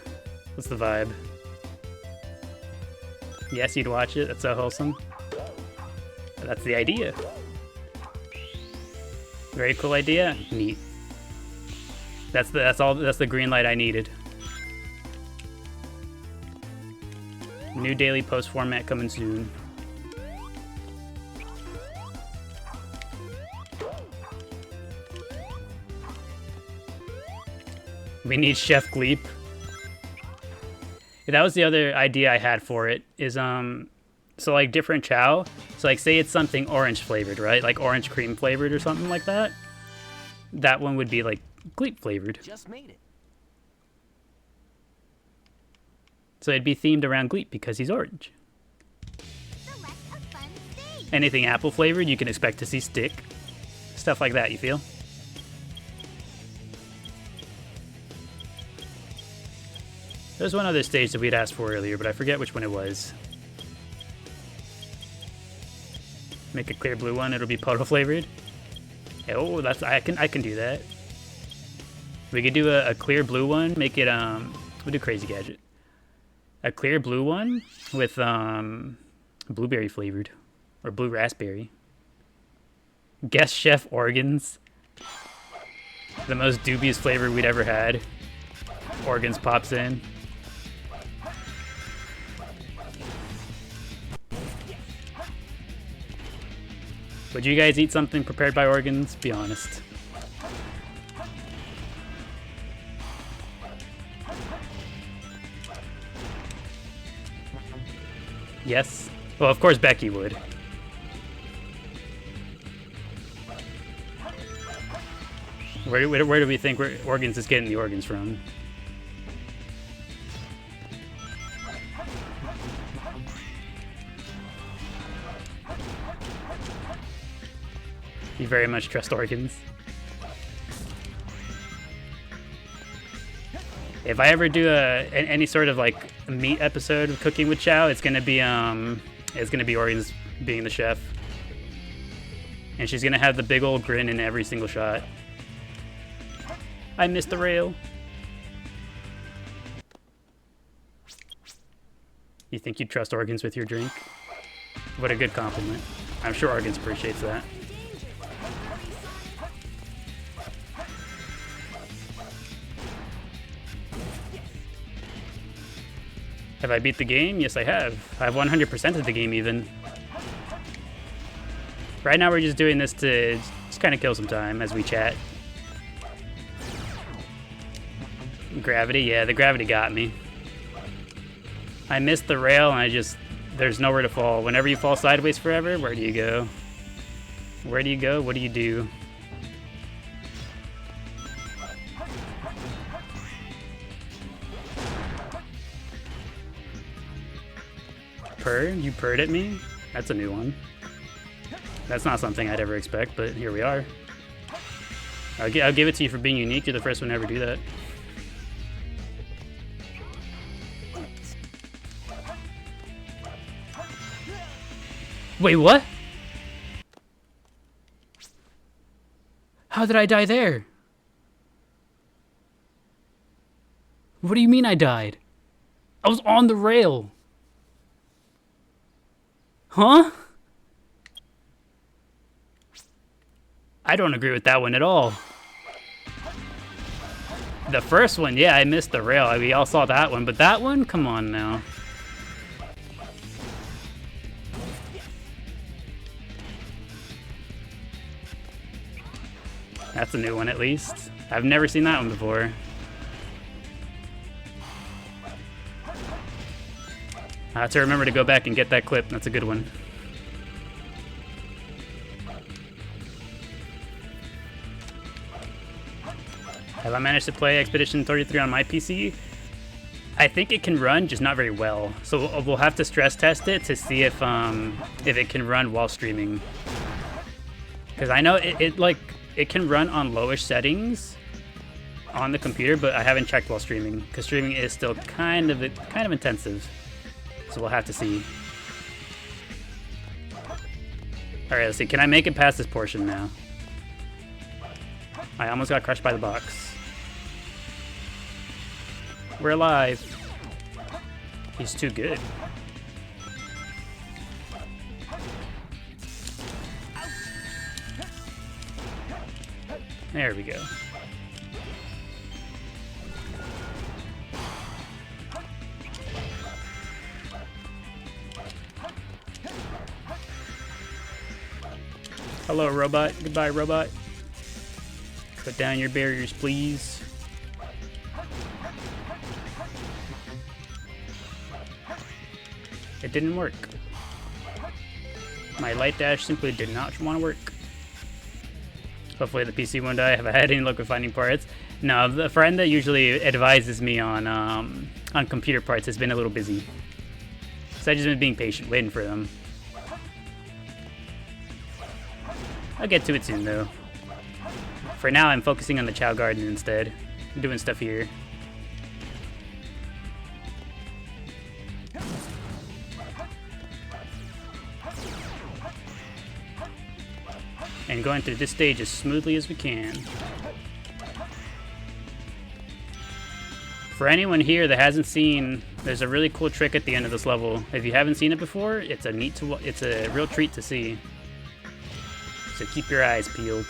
vibe? Yes, you'd watch it. That's so wholesome. That's the idea. Very cool idea. Neat. That's the green light I needed. New daily post format coming soon. We need Chef Gleep. That was the other idea I had for it, is so like different Chao. So like say it's something orange flavored, right? Like orange cream flavored or something like that. That one would be like Gleep flavored. Just made it. So it'd be themed around Gleep because he's orange. Select a fun stage. Anything apple flavored, you can expect to see Stick. Stuff like that, you feel? There's one other stage that we'd asked for earlier, but I forget which one it was. Make a clear blue one, it'll be puddle flavored. Oh, that's I can do that. We could do a clear blue one, make it we'll do Crazy Gadget. A clear blue one with blueberry flavored. Or blue raspberry. Guest Chef Organs. The most dubious flavor we'd ever had. Organs pops in. Would you guys eat something prepared by Organs? Be honest. Yes? Well, of course Becky would. Where do we think Organs is getting the organs from? You very much trust Organs. If I ever do any sort of like meat episode of Cooking with Chao, it's gonna be Organs being the chef, and she's gonna have the big old grin in every single shot. I missed the rail. You think you'd trust Organs with your drink? What a good compliment. I'm sure Organs appreciates that. Have I beat the game? Yes, I have. I've 100%ed the game even. Right now we're just doing this to just kind of kill some time as we chat. Gravity? Yeah, the gravity got me. I missed the rail and there's nowhere to fall. Whenever you fall sideways forever, where do you go? Where do you go? What do you do? Purr? You purred at me? That's a new one. That's not something I'd ever expect, but here we are. I'll give it to you for being unique. You're the first one to ever do that. Wait, what? How did I die there? What do you mean I died? I was on the rail. Huh? I don't agree with that one at all. The first one, yeah, I missed the rail. We all saw that one, but that one? Come on now. That's a new one at least. I've never seen that one before. I have to remember to go back and get that clip. That's a good one. Have I managed to play Expedition 33 on my PC? I think it can run, just not very well. So we'll have to stress test it to see if it can run while streaming. Because I know it can run on lowish settings on the computer, but I haven't checked while streaming because streaming is still kind of intensive. So we'll have to see. All right, let's see. Can I make it past this portion now? I almost got crushed by the box. We're alive. He's too good. There we go. Hello, robot. Goodbye, robot. Put down your barriers, please. It didn't work. My light dash simply did not want to work. Hopefully the PC won't die. Have I had any luck with finding parts? No, the friend that usually advises me on computer parts has been a little busy. So I've just been being patient, waiting for them. I'll get to it soon, though. For now, I'm focusing on the Chao Garden instead. I'm doing stuff here. And going through this stage as smoothly as we can. For anyone here that hasn't seen, there's a really cool trick at the end of this level. If you haven't seen it before, it's a real treat to see. So keep your eyes peeled.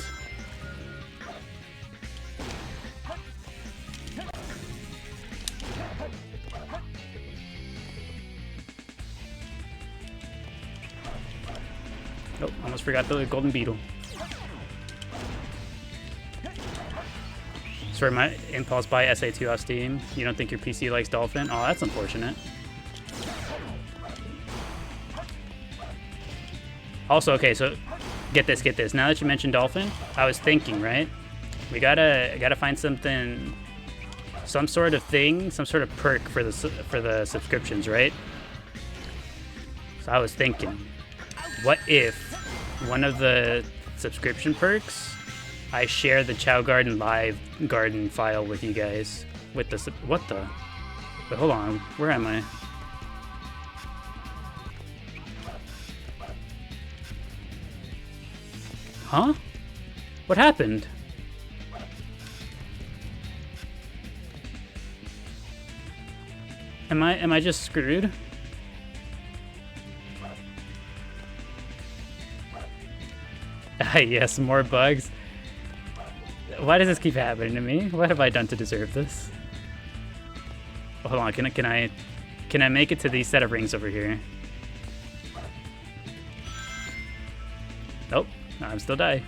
Oh, almost forgot the golden beetle. Sorry, my impulse buy SA2 off Steam. You don't think your PC likes Dolphin? Oh, that's unfortunate. Also, okay, so get this. Now that you mentioned Dolphin, I was thinking, right? We gotta find something, some sort of thing, some sort of perk for the subscriptions, right? So I was thinking, what if one of the subscription perks, I share the Chao Garden live garden file with you guys with the what the? Wait, hold on, where am I? Huh? What happened? Am I just screwed? Yes, more bugs. Why does this keep happening to me? What have I done to deserve this? Oh, hold on, can I make it to these set of rings over here? Nope, I'm still dying.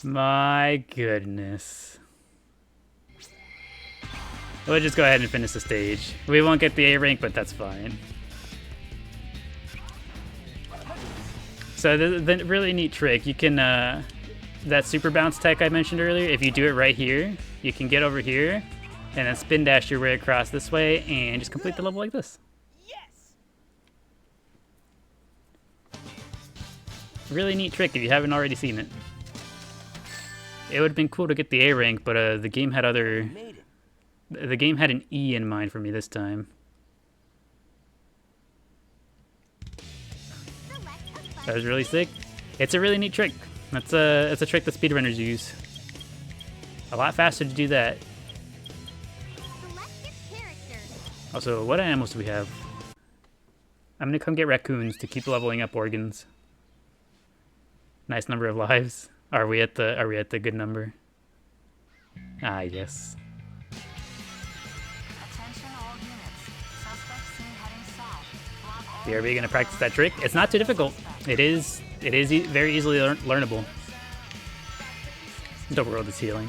My goodness. We'll just go ahead and finish the stage. We won't get the A rank, but that's fine. So the really neat trick, you can, that super bounce tech I mentioned earlier, if you do it right here, you can get over here and then spin dash your way across this way and just complete the level like this. Yes! Really neat trick if you haven't already seen it. It would have been cool to get the A rank, but the game had other... Made it. The game had an E in mind for me this time. That was really sick. It's a really neat trick. It's a trick that speedrunners use. A lot faster to do that. Also, what animals do we have? I'm gonna come get raccoons to keep leveling up organs. Nice number of lives. Are we at the good number? Ah, yes. Attention all units. Suspect seen heading south. Block all BRB gonna practice that trick. It's not too difficult. It is very easily learnable. The world is healing.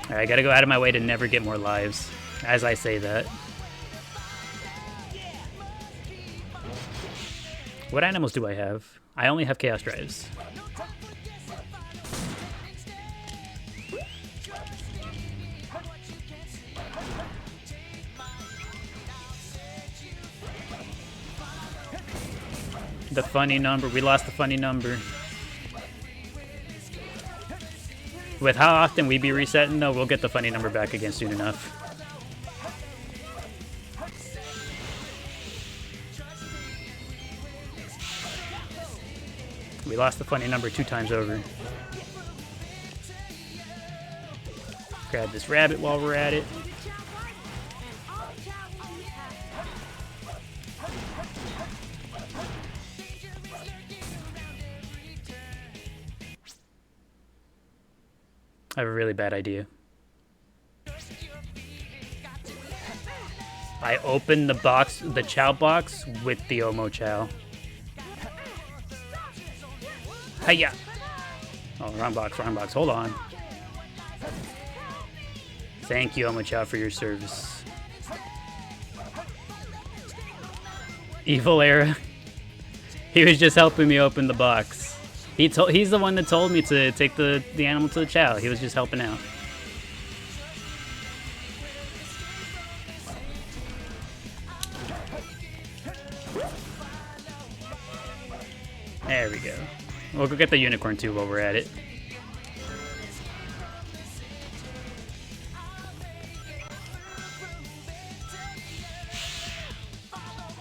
Alright, I gotta go out of my way to never get more lives. As I say that. What animals do I have? I only have Chaos Drives. The funny number. We lost the funny number. With how often we be resetting, though, we'll get the funny number back again soon enough. We lost the funny number 2 times over. Grab this rabbit while we're at it. I have a really bad idea. I opened the box, the Chao box, with the Omo Chao. Hiya! Oh, wrong box, wrong box. Hold on. Thank you, Omo Chao, for your service. Evil Era. He was just helping me open the box. He's the one that told me to take the animal to the Chao. He was just helping out. There we go. We'll go get the unicorn too while we're at it.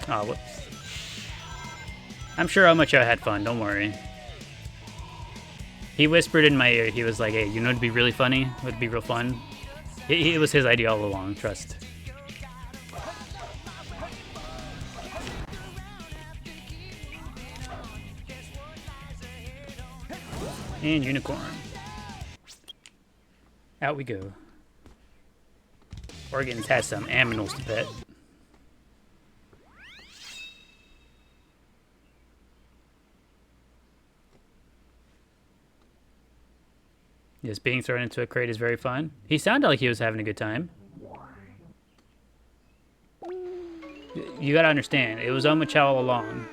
Oh, whoops. I'm sure Omo Chao had fun, don't worry. He whispered in my ear, he was like, hey, you know what'd be really funny? What'd be real fun? It was his idea all along, trust. And unicorn. Out we go. Organs has some aminals to pet. Yes, being thrown into a crate is very fun. He sounded like he was having a good time. You gotta understand, it was Omo Chao all along.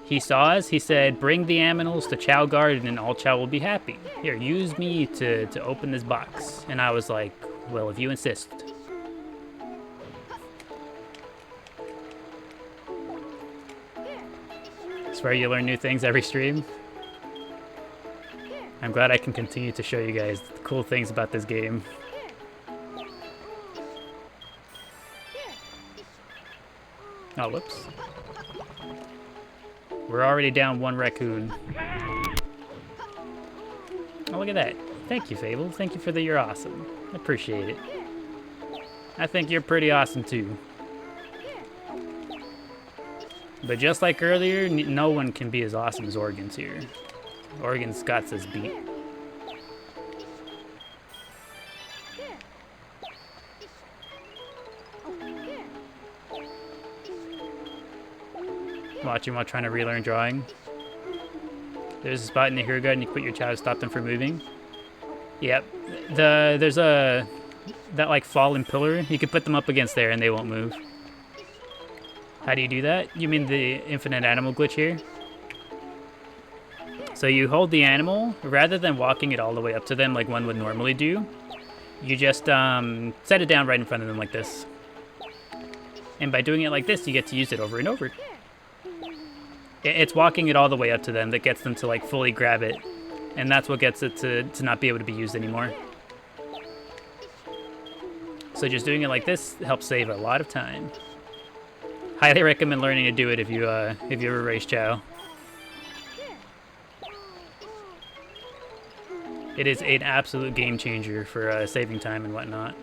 He saw us, he said, bring the aminals to Chao Garden and all Chao will be happy. Here, use me to open this box. And I was like, well, if you insist. Swear you learn new things every stream. I'm glad I can continue to show you guys the cool things about this game. Oh, whoops. We're already down 1 raccoon. Oh, look at that. Thank you, Fable. Thank you for the you're awesome. I appreciate it. I think you're pretty awesome, too. But just like earlier, no one can be as awesome as Organs here. Organs got this beat. Watching while trying to relearn drawing. There's a spot in the hero guide and you put your Chao to stop them from moving. Yep. There's that like fallen pillar. You can put them up against there and they won't move. How do you do that? You mean the infinite animal glitch here? So you hold the animal, rather than walking it all the way up to them like one would normally do, you just set it down right in front of them like this. And by doing it like this, you get to use it over and over. It's walking it all the way up to them that gets them to like fully grab it. And that's what gets it to not be able to be used anymore. So just doing it like this helps save a lot of time. Highly recommend learning to do it if you ever race Chao. It is an absolute game changer for saving time and whatnot.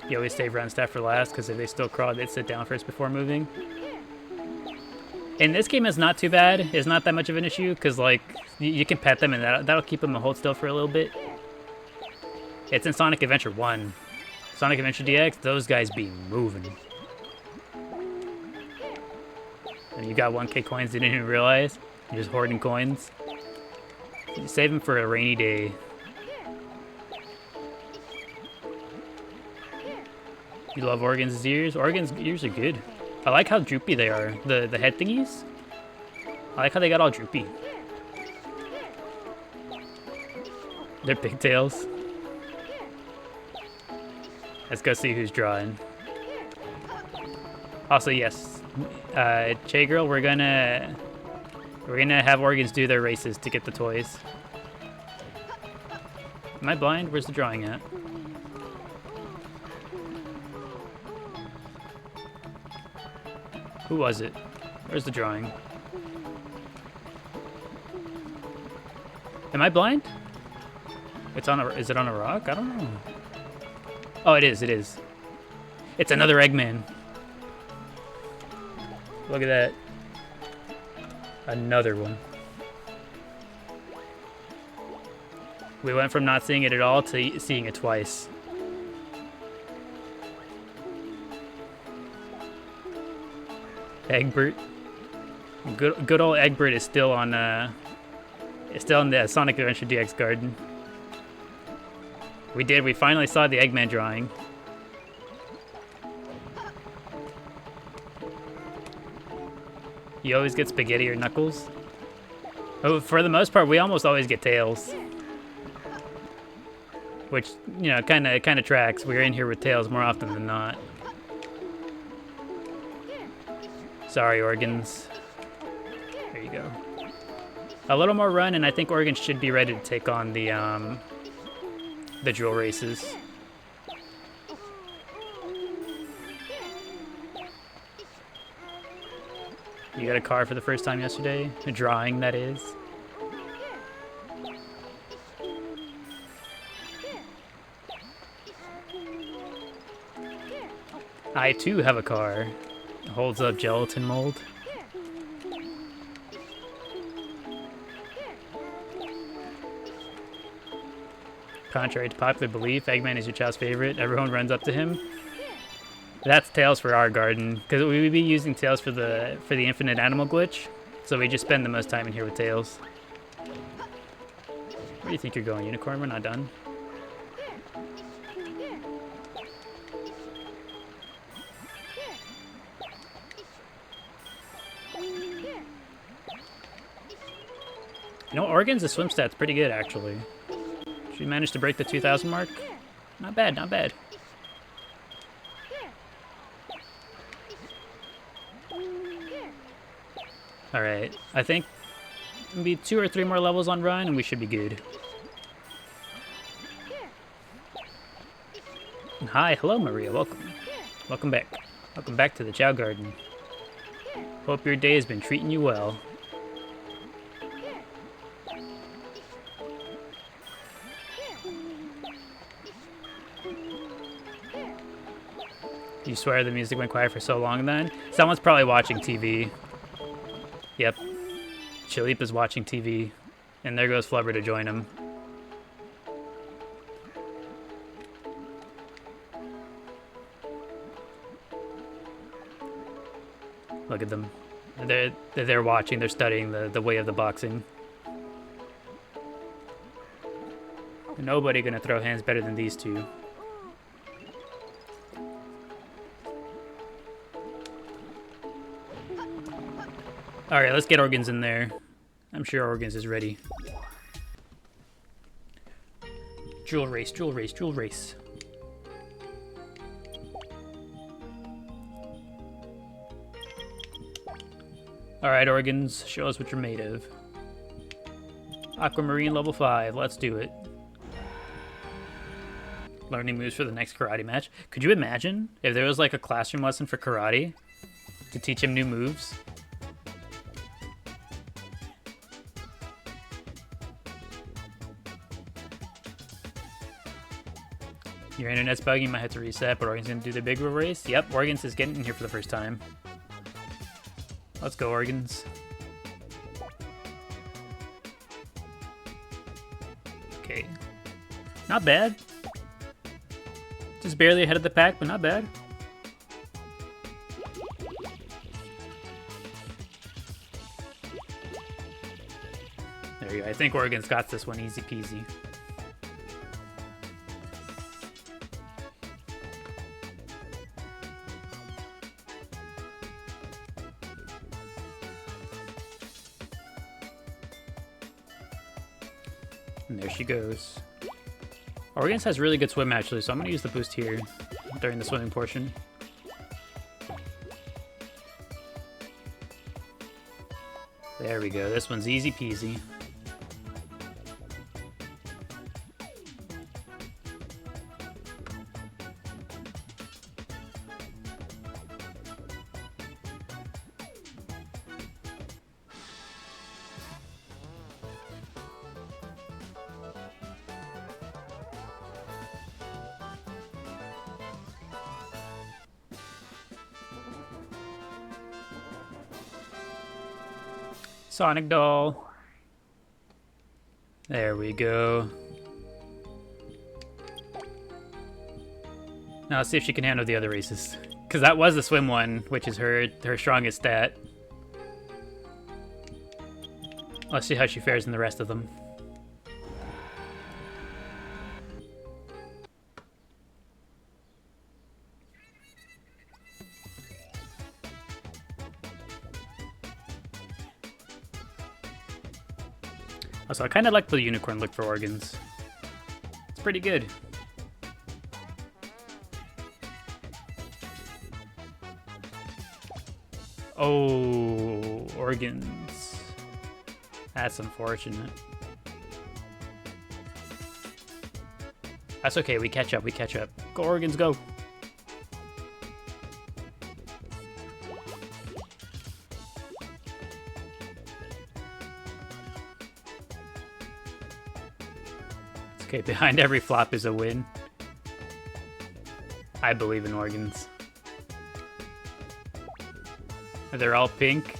You always save run staff for last because if they still crawl, they'd sit down first before moving. In this game, it's not too bad. It's not that much of an issue because like you can pet them and that'll keep them to hold still for a little bit. It's in Sonic Adventure 1. Sonic Adventure DX, those guys be moving. And you got 1K coins you didn't even realize. You're just hoarding coins. You save them for a rainy day. You love Oregon's ears? Oregon's ears are good. I like how droopy they are. The head thingies. I like how they got all droopy. They're pigtails. Let's go see who's drawing. Also, yes, Che Girl, we're gonna have Oregons do their races to get the toys. Am I blind? Where's the drawing at? Who was it? Where's the drawing? Am I blind? It's on a. Is it on a rock? I don't know. Oh, it is. It is. It's another Eggman. Look at that. Another one. We went from not seeing it at all to seeing it twice. Egbert. Good old Egbert is still on is still in the Sonic Adventure DX garden. We finally saw the Eggman drawing. You always get Spaghetti or Knuckles? Oh, for the most part, we almost always get Tails. Which, you know, kind of tracks. We're in here with Tails more often than not. Sorry, Oregons. There you go. A little more run, and I think Oregon should be ready to take on the jewel races. You got a car for the first time yesterday? A drawing, that is. I too have a car. It holds up gelatin mold. Contrary to popular belief, Eggman is your child's favorite. Everyone runs up to him. That's Tails for our garden, because we would be using Tails for the infinite animal glitch, so we just spend the most time in here with Tails. Where do you think you're going, Unicorn? We're not done. You know, Oregon's swim stat's pretty good, actually. She managed to break the 2,000 mark. Not bad, not bad. Alright, I think maybe 2 or 3 more levels on run and we should be good. And hi, hello Maria, welcome. Welcome back. Welcome back to the Chao Garden. Hope your day has been treating you well. You swear the music went quiet for so long then? Someone's probably watching TV. Yep. Chilipe is watching TV. And there goes Flubber to join him. Look at them. They're watching, they're studying the way of the boxing. Nobody gonna throw hands better than these two. Alright, let's get Organs in there. I'm sure Organs is ready. Jewel race, jewel race, jewel race. Alright, Organs, show us what you're made of. Aquamarine level 5, let's do it. Learning moves for the next karate match. Could you imagine if there was like a classroom lesson for karate to teach him new moves? Your internet's bugging, you might have to reset, but Organs gonna do the big race. Yep, Organs is getting in here for the first time. Let's go, Organs. Okay. Not bad. Just barely ahead of the pack, but not bad. There you go. I think Oregon's got this one easy peasy. And there she goes. Organs has really good swim actually, so I'm gonna use the boost here during the swimming portion. There we go. This one's easy peasy. Sonic doll. There we go. Now let's see if she can handle the other races. Because that was the swim one, which is her strongest stat. Let's see how she fares in the rest of them. Also, I kind of like the unicorn look for Organs. It's pretty good. Oh, Organs. That's unfortunate. That's okay, we catch up, we catch up. Go, Organs, go! Okay, behind every flop is a win. I believe in Organs. They're all pink.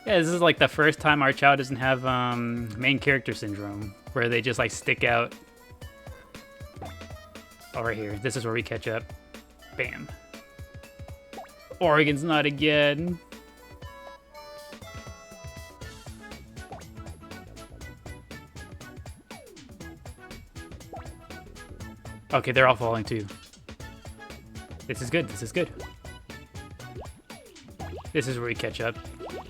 Yeah, this is like the first time our Chao doesn't have main character syndrome, where they just like stick out. Oh, right here. This is where we catch up. Bam. Organs not again. Okay, they're all falling too. This is good, this is good. This is where we catch up.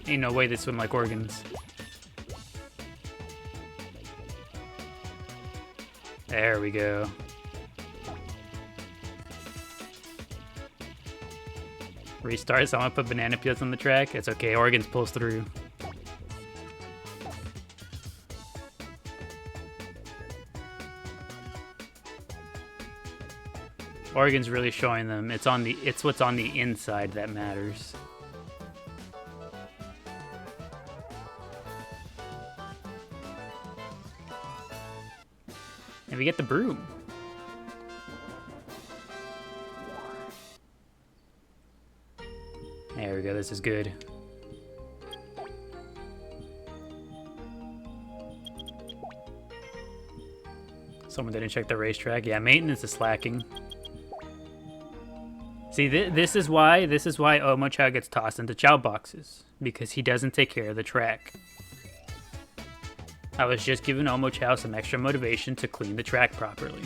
Ain't no way they swim like Organs. There we go. Restart, so I'm gonna put banana peels on the track. It's okay, Organs pulls through. Organs really showing them. It's what's on the inside that matters. And we get the broom. There we go, this is good. Someone didn't check the racetrack. Yeah, maintenance is slacking. See, this is why Omo Chao gets tossed into Chao boxes, because he doesn't take care of the track. I was just giving Omo Chao some extra motivation to clean the track properly.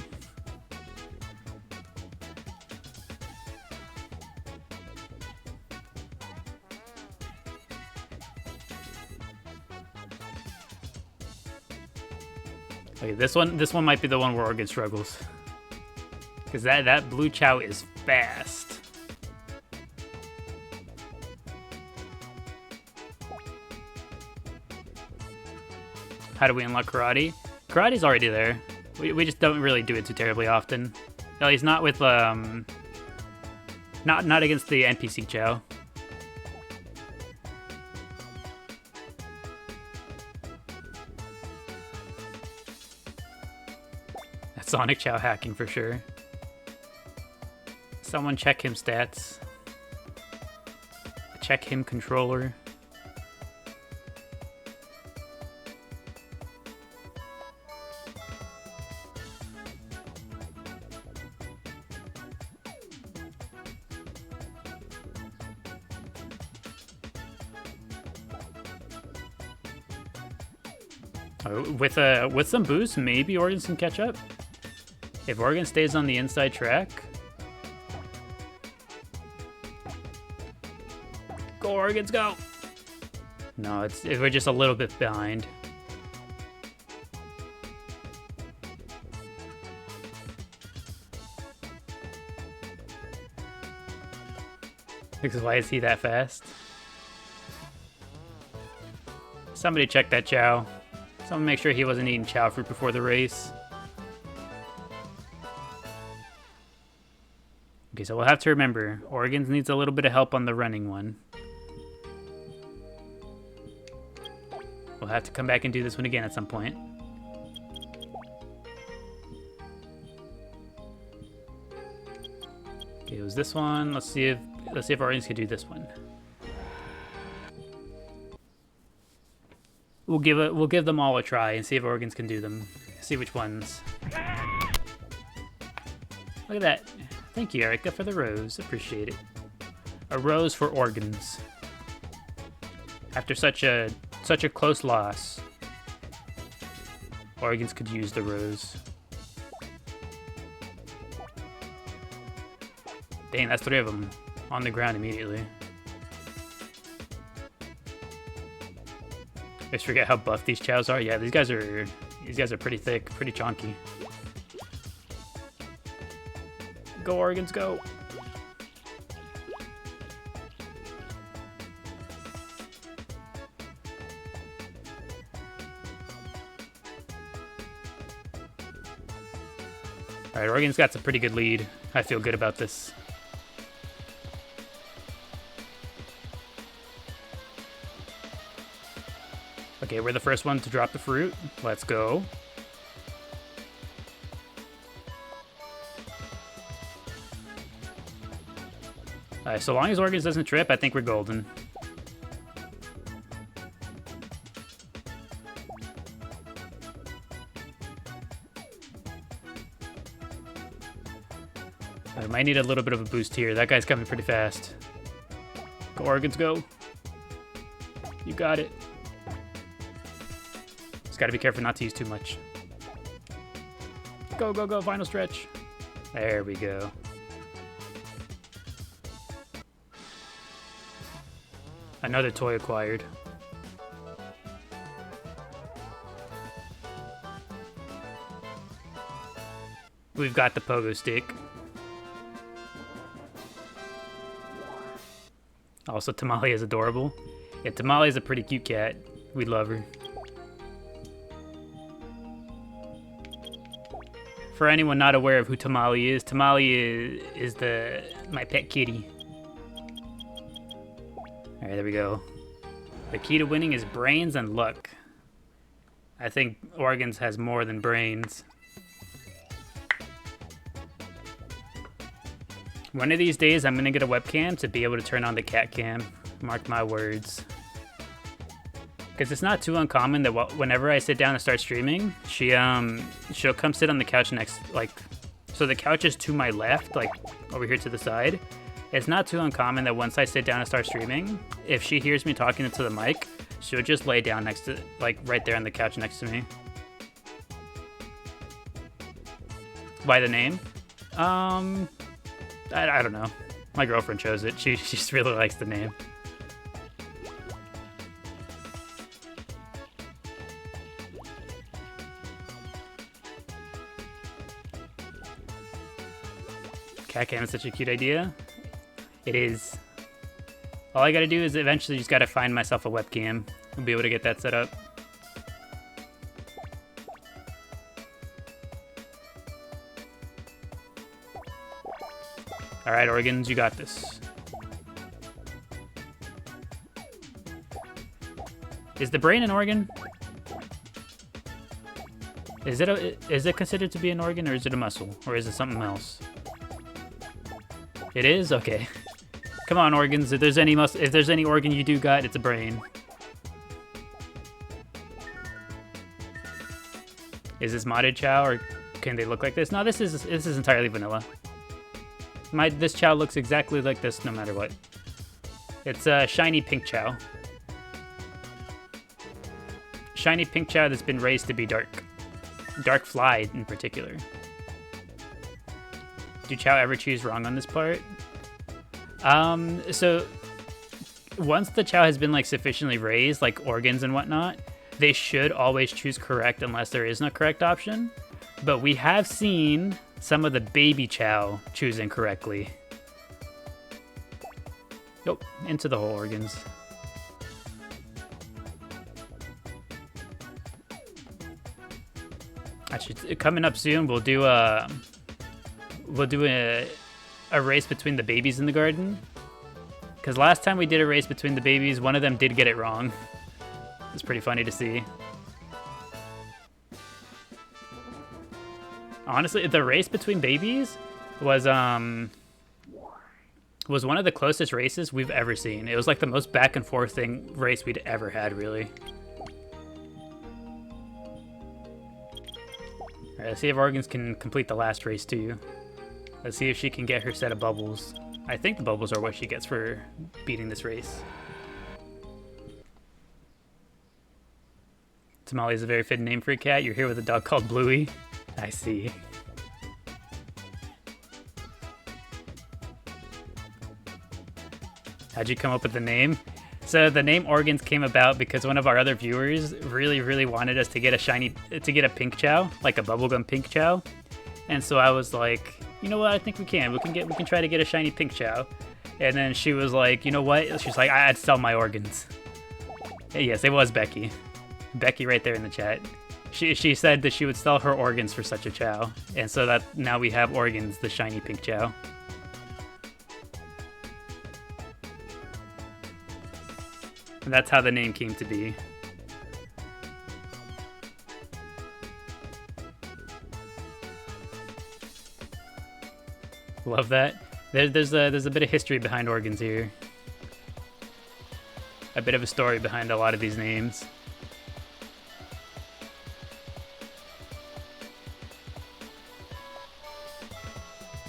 Okay, this one might be the one where Oregon struggles. Because that blue Chao is fast. How do we unlock karate? Karate's already there. We just don't really do it too terribly often. At least not with not against the NPC Chao. That's Sonic Chao hacking for sure. Someone check him stats. Check him controller. With some boost, maybe Oregon can catch up. If Oregon stays on the inside track. Go, Oregons, go! No, we're just a little bit behind. Because why is he that fast? Somebody check that Chao. Someone make sure he wasn't eating Chao fruit before the race. Okay, so we'll have to remember, Oregon's needs a little bit of help on the running one. We'll have to come back and do this one again at some point. Okay, it was this one. Let's see if Oregon's can do this one. We'll give them all a try and see if Oregons can do them. See which ones. Look at that. Thank you, Erica, for the rose. Appreciate it. A rose for Oregons. After such a close loss, Oregons could use the rose. Dang, that's 3 of them on the ground immediately. I just forget how buff these Chaos are. Yeah, these guys are pretty thick, pretty chunky. Go, Oregons, go! Alright, Oregon's got some pretty good lead. I feel good about this. Okay, we're the first one to drop the fruit. Let's go. Alright, so long as Oregon doesn't trip, I think we're golden. I might need a little bit of a boost here. That guy's coming pretty fast. Go, Oregons, go. You got it. Just gotta be careful not to use too much. Go, go, go, final stretch. There we go. Another toy acquired. We've got the pogo stick. Also, Tamale is adorable. Yeah, Tamale is a pretty cute cat. We love her. For anyone not aware of who Tamale is my pet kitty. Alright, there we go. The key to winning is brains and luck. I think Oregons has more than brains. One of these days, I'm going to get a webcam to be able to turn on the cat cam. Mark my words. Because it's not too uncommon that whenever I sit down and start streaming, she'll come sit on the couch next, so the couch is to my left, over here to the side. It's not too uncommon that once I sit down and start streaming, if she hears me talking into the mic, she'll just lay down next to, right there on the couch next to me. By the name? I don't know. My girlfriend chose it. She just really likes the name. Cat cam is such a cute idea. It is. All I gotta do is eventually just gotta find myself a webcam and be able to get that set up. Alright, Organs, you got this. Is the brain an organ? Is it considered to be an organ, or is it a muscle? Or is it something else? It is? Okay. Come on, Organs. If there's any organ you do got, it's a brain. Is this modded Chao, or can they look like this? No, this is entirely vanilla. This Chao looks exactly like this no matter what. It's a shiny pink Chao. Shiny pink Chao that's been raised to be dark. Dark fly in particular. Do Chao ever choose wrong on this part? So once the Chao has been like sufficiently raised, like organs and whatnot, they should always choose correct unless there is no correct option. But we have seen some of the baby Chao choose incorrectly. Nope, into the hole, Organs. Actually, coming up soon, we'll do a race between the babies in the garden. Because last time we did a race between the babies, one of them did get it wrong. It's pretty funny to see. Honestly, the race between babies was one of the closest races we've ever seen. It was like the most back and forth race we'd ever had, really. Alright, let's see if Organs can complete the last race too. Let's see if she can get her set of bubbles. I think the bubbles are what she gets for beating this race. Tamale is a very fitting name for a cat. You're here with a dog called Bluey. I see. How'd you come up with the name? So the name Organs came about because one of our other viewers really wanted us to get a pink Chao, like a bubblegum pink Chao. And so I was like, you know what, I think we can. We can try to get a shiny pink Chao. And then she was like, you know what? She's like, I'd sell my organs. Yes, it was Becky. Becky right there in the chat. She said that she would sell her organs for such a Chao. And so that now we have Organs, the shiny pink Chao. And that's how the name came to be. Love that. There's a bit of history behind Organs here. A bit of a story behind a lot of these names.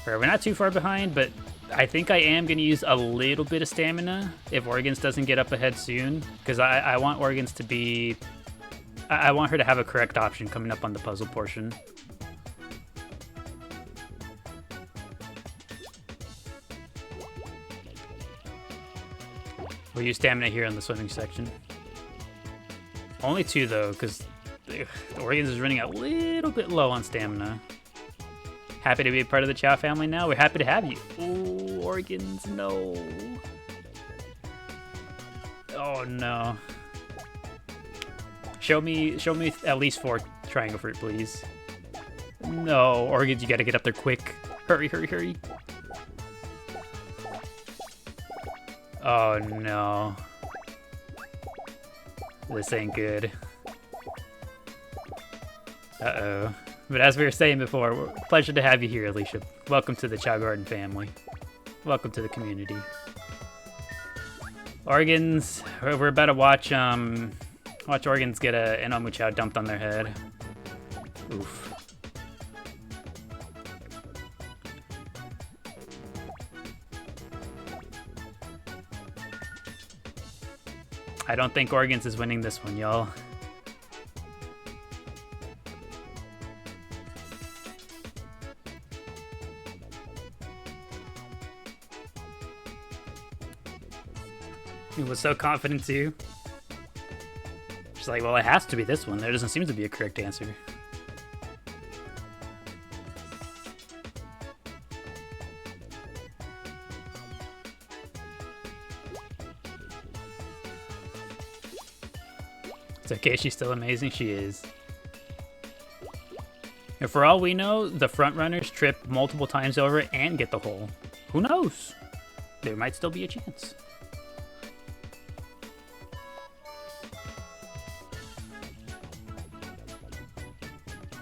Alright, we're not too far behind, but I think I am going to use a little bit of stamina if Organs doesn't get up ahead soon, because I want Organs to be... I want her to have a correct option coming up on the puzzle portion. We'll use stamina here in the swimming section. Only 2 though, because the Organs is running a little bit low on stamina. Happy to be a part of the Chao family now. We're happy to have you. Oh, Organs, no. Oh no. Show me at least 4 triangle fruit, please. No, Organs, you gotta get up there quick. Hurry, hurry, hurry. Oh no. This ain't good. Uh-oh. But as we were saying before, pleasure to have you here, Alicia. Welcome to the Chao Garden family. Welcome to the community. Organs, we're about to watch Organs get an Omu Chao dumped on their head. Oof. I don't think Organs is winning this one, y'all. He was so confident too. She's like, well, it has to be this one. There doesn't seem to be a correct answer. okay, she's still amazing. She is. And for all we know, the front runners trip multiple times over and get the hole. Who knows? There might still be a chance.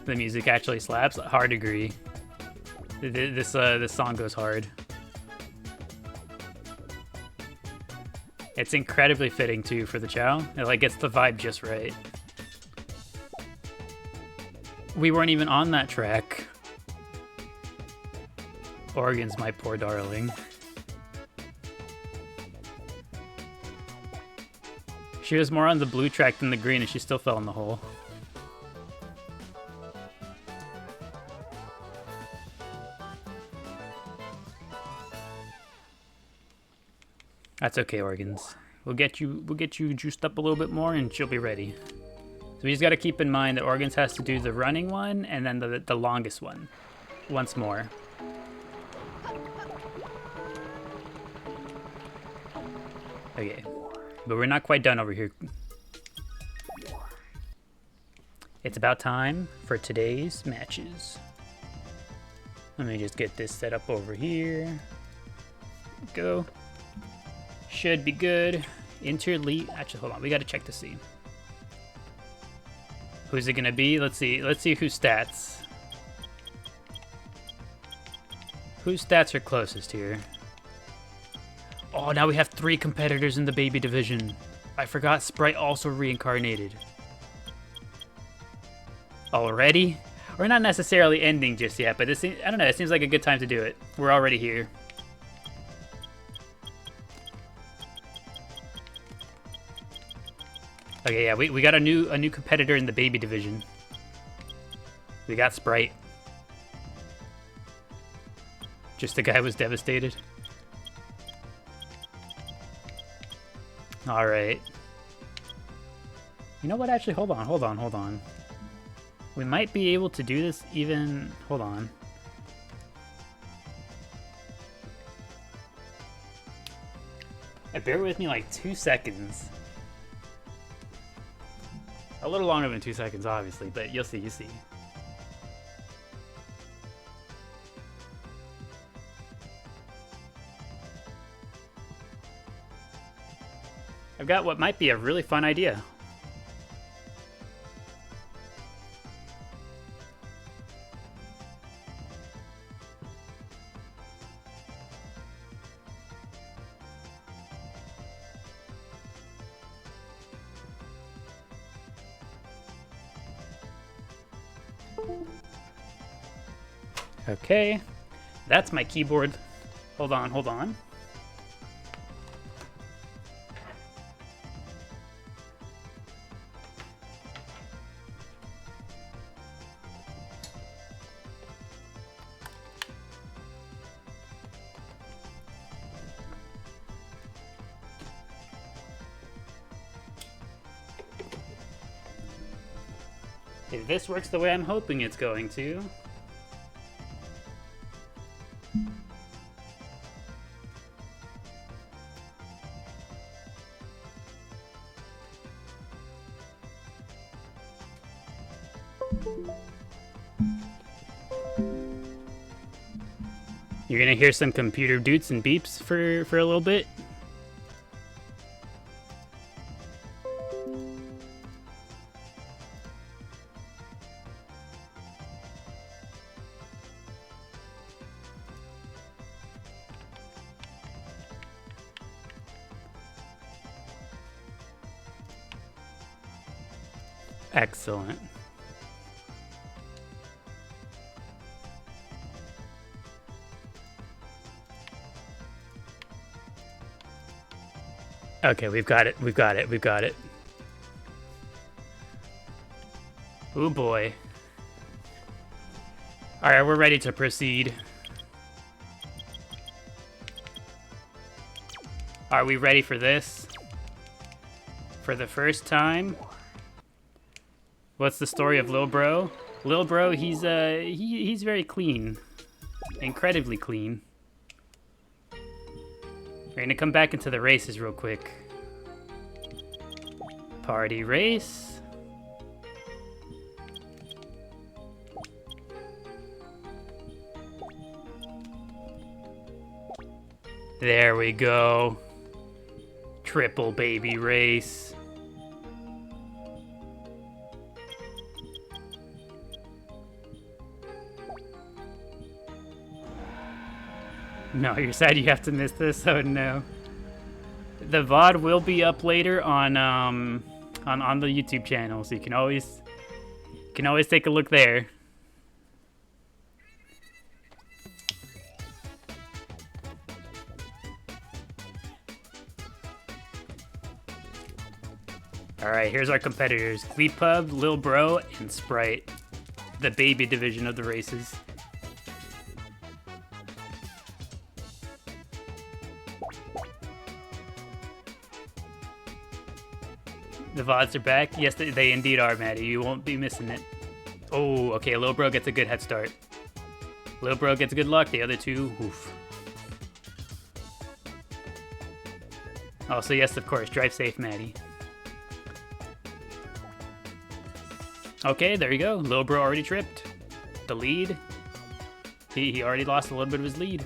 The music actually slaps. Hard agree. This song goes hard. It's incredibly fitting too for the Chao. It like gets the vibe just right. We weren't even on that track. Oregon's my poor darling. She was more on the blue track than the green, and she still fell in the hole. That's okay, Oregon's. We'll get you juiced up a little bit more, and she'll be ready. So we just got to keep in mind that Oregon's has to do the running one and then the longest one once more. Okay, but we're not quite done over here. It's about time for today's matches. Let me just get this set up over here. Go. Should be good. Interlead. Actually, hold on. We got to check to see. Who's it gonna be? Let's see. Let's see whose stats. Whose stats are closest here? Oh, now we have 3 competitors in the baby division. I forgot Sprite also reincarnated. Already? We're not necessarily ending just yet, but this seems, I don't know. It seems like a good time to do it. We're already here. Okay, yeah, we got a new competitor in the baby division. We got Sprite. Just the guy was devastated. All right. You know what? Actually, hold on. We might be able to do this even. Hold on. Bear with me like 2 seconds. A little longer than 2 seconds, obviously, but you'll see, I've got what might be a really fun idea. Okay, that's my keyboard. Hold on. If this works the way I'm hoping it's going to. You're gonna hear some computer doots and beeps for a little bit. Excellent. Okay, we've got it. Oh boy. Alright, we're ready to proceed. Are we ready for this? For the first time? What's the story of Lil Bro? Lil Bro, he's very clean. Incredibly clean. We're gonna come back into the races real quick. Party race. There we go. Triple baby race. No, you're sad you have to miss this? Oh no. The VOD will be up later on the YouTube channel, so you can always take a look there. Alright, here's our competitors. Gleepub, Lil Bro, and Sprite. The baby division of the races. The VODs are back. Yes, they indeed are, Maddie. You won't be missing it. Oh, okay, Lil Bro gets a good head start. Lil Bro gets good luck. The other two, oof. Oh, so yes, of course. Drive safe, Maddie. Okay, there you go. Lil Bro already tripped. The lead. He already lost a little bit of his lead.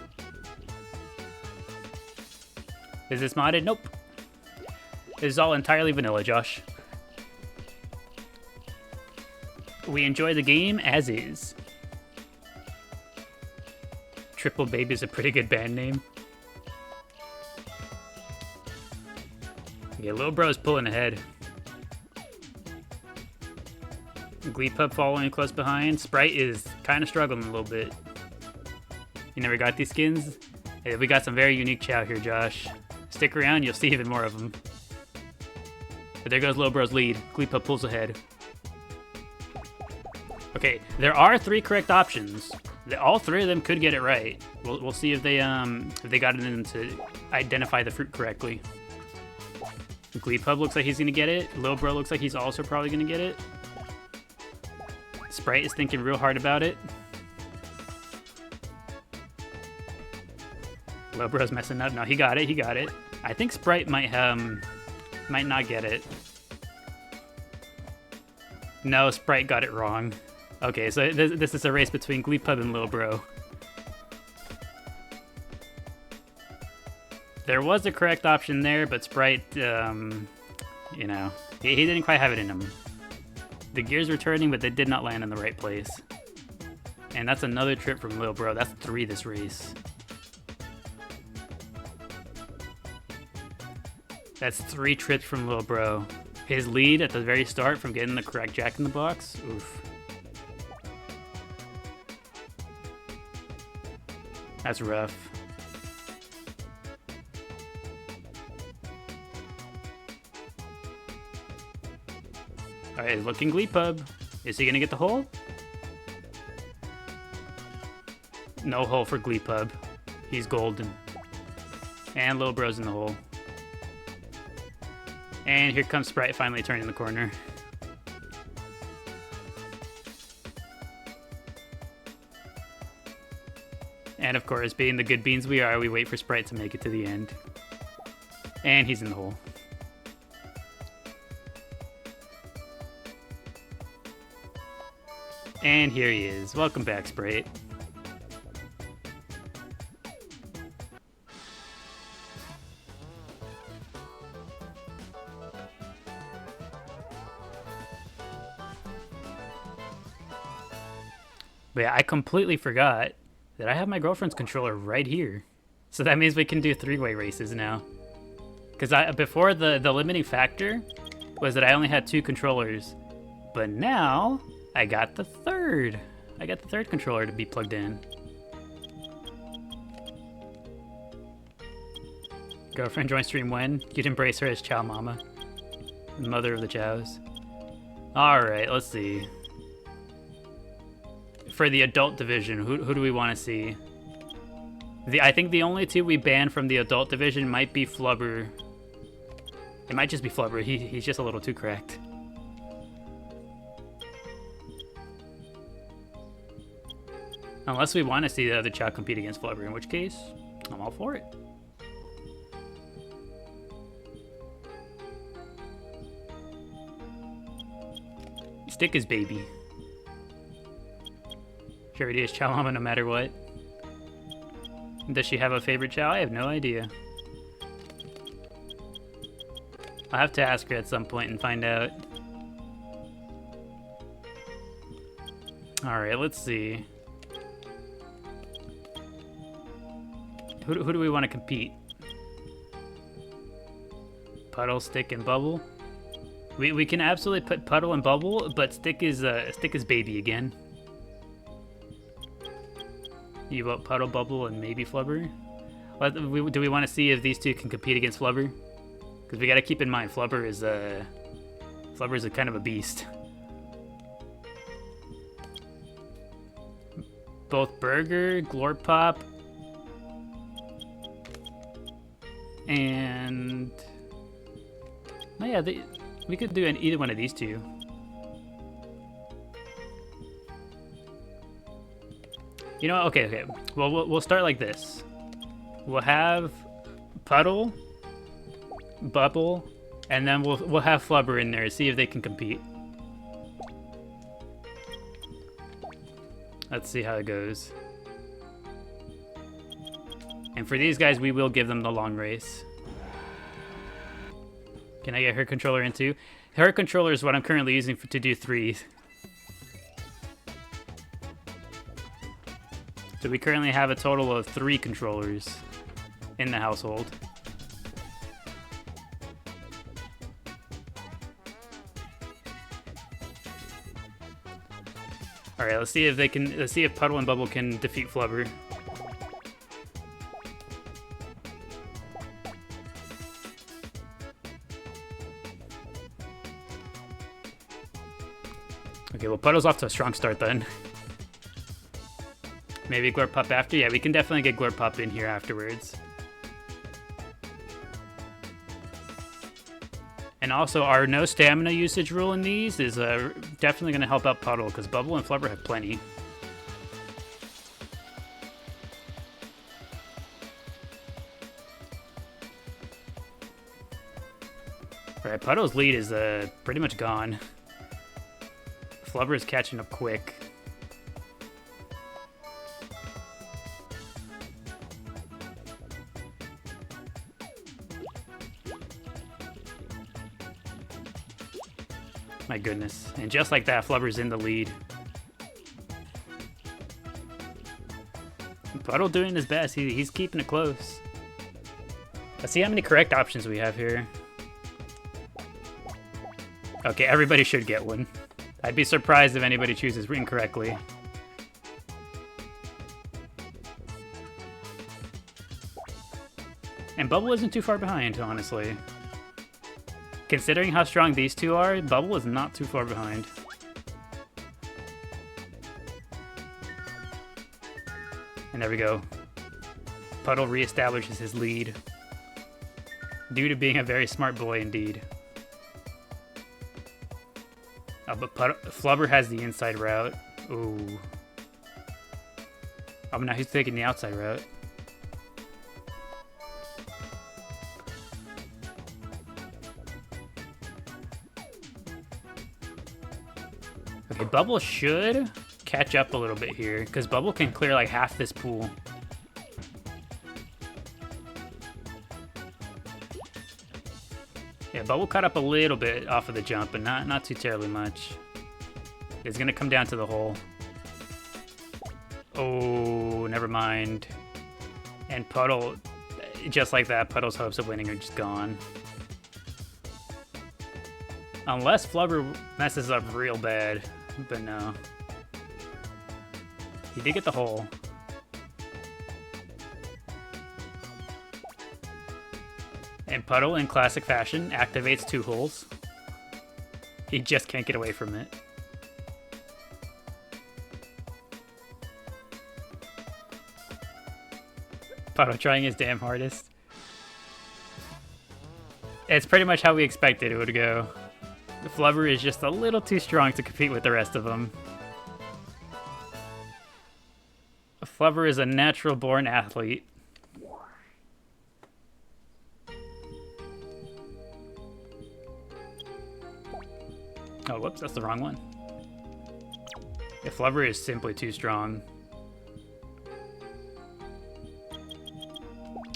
Is this modded? Nope. This is all entirely vanilla, Josh. We enjoy the game as is. Triple Baby is a pretty good band name. Yeah, Lil Bro's pulling ahead. Gleepub following close behind. Sprite is kind of struggling a little bit. You never got these skins? Hey, we got some very unique Chao here, Josh. Stick around, you'll see even more of them. But there goes Lil Bro's lead. Gleepub pulls ahead. Okay, there are 3 correct options. All 3 of them could get it right. We'll see if they got it in to identify the fruit correctly. Gleepub looks like he's gonna get it. Lil Bro looks like he's also probably gonna get it. Sprite is thinking real hard about it. Lil Bro's messing up. No, he got it. He got it. I think Sprite might not get it. No, Sprite got it wrong. Okay, so this is a race between Gleepub and Lil Bro. There was a correct option there, but Sprite, you know, he didn't quite have it in him. The gears were turning, but they did not land in the right place. And that's another trip from Lil Bro. That's 3 this race. That's 3 trips from Lil Bro. His lead at the very start from getting the correct Jack in the Box. Oof. That's rough. Alright, looking Gleepub. Is he gonna get the hole? No hole for Gleepub. He's golden. And Lil Bro's in the hole. And here comes Sprite finally turning the corner. And of course, being the good beans we are, we wait for Sprite to make it to the end. And he's in the hole. And here he is. Welcome back, Sprite. But yeah, I completely forgot that I have my girlfriend's controller right here. So that means we can do 3-way races now. Because before the limiting factor was that I only had 2 controllers. But now I got the third. I got the third controller to be plugged in. Girlfriend joined stream when? You'd embrace her as Chao Mama. Mother of the Chows. Alright, let's see. For the adult division, who do we want to see? I think the only 2 we banned from the adult division might be Flubber. It might just be Flubber. He's just a little too cracked. Unless we want to see the other Chao compete against Flubber, in which case, I'm all for it. Stick his baby. Sure it is Chao Mama no matter what. Does she have a favorite Chao? I have no idea. I'll have to ask her at some point and find out. Alright, let's see. Who do we want to compete? Puddle, Stick, and Bubble? We can absolutely put Puddle and Bubble, but Stick is baby again. You vote Puddle, Bubble, and maybe Flubber? Do we want to see if these two can compete against Flubber? Because we got to keep in mind, Flubber is a kind of a beast. Both Burger, Glorpop, and oh yeah, we could do either one of these two. You know what? Okay. Well, we'll start like this. We'll have Puddle, Bubble, and then we'll have Flubber in there to see if they can compete. Let's see how it goes. And for these guys, we will give them the long race. Can I get her controller in too? Her controller is what I'm currently using to do threes. So we currently have a total of 3 controllers in the household. All right, let's see if Puddle and Bubble can defeat Flubber. Okay, well, Puddle's off to a strong start then. Maybe Glorpop after? Yeah, we can definitely get Glorpop in here afterwards. And also, our no stamina usage rule in these is definitely going to help out Puddle, because Bubble and Flubber have plenty. Alright, Puddle's lead is pretty much gone. Flubber is catching up quick. My goodness. And just like that, Flubber's in the lead. Puddle doing his best. He's keeping it close. Let's see how many correct options we have here. Okay, everybody should get one. I'd be surprised if anybody chooses incorrectly. And Bubble isn't too far behind, honestly. Considering how strong these two are, Bubble is not too far behind. And there we go. Puddle reestablishes his lead. Due to being a very smart boy indeed. But Flubber has the inside route. Ooh. Oh, now he's taking the outside route. Okay, Bubble should catch up a little bit here, because Bubble can clear like half this pool. Yeah, Bubble caught up a little bit off of the jump, but not too terribly much. It's gonna come down to the hole. Oh, never mind. And Puddle, just like that, Puddle's hopes of winning are just gone. Unless Flubber messes up real bad, but no. He did get the hole. And Puddle, in classic fashion, activates 2 holes. He just can't get away from it. Puddle trying his damn hardest. It's pretty much how we expected it would go. The Flubber is just a little too strong to compete with the rest of them. Flubber is a natural-born athlete. Oh, whoops, that's the wrong one. The Flubber is simply too strong.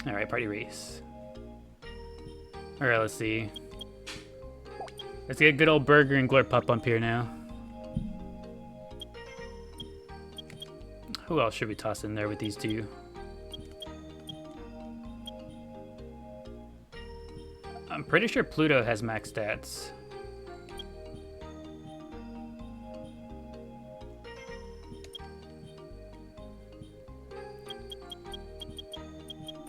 Alright, party race. Alright, let's see. Let's get good old Burger and Glorpup up here now. Who else should we toss in there with these two? I'm pretty sure Pluto has max stats.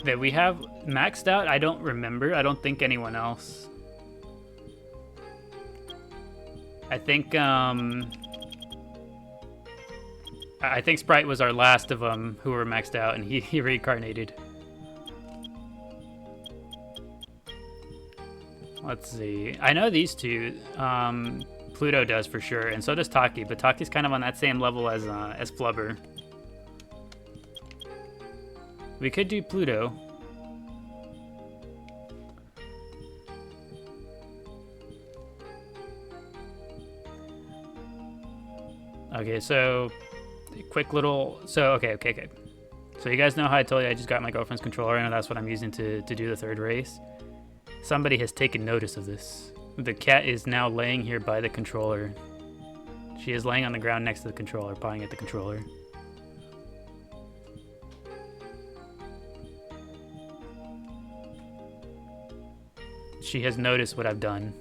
That we have maxed out, I don't remember. I don't think anyone else. I think Sprite was our last of them who were maxed out, and he reincarnated. Let's see. I know these two. Pluto does for sure, and so does Taki, but Taki's kind of on that same level as Flubber. We could do Pluto. Okay, so quick little. So okay. So you guys know how I told you I just got my girlfriend's controller, and that's what I'm using to do the third race. Somebody has taken notice of this. The cat is now laying here by the controller. She is laying on the ground next to the controller, pawing at the controller. She has noticed what I've done.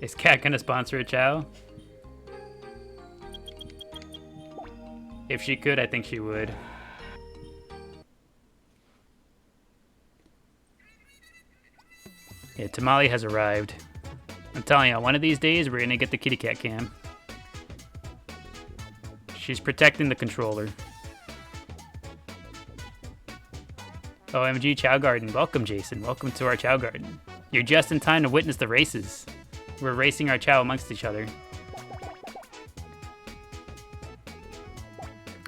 Is Cat gonna sponsor a Chao? If she could, I think she would. Yeah, Tamale has arrived. I'm telling you, one of these days we're gonna get the kitty cat cam. She's protecting the controller. OMG Chao Garden. Welcome, Jason. Welcome to our Chao Garden. You're just in time to witness the races. We're racing our Chao amongst each other.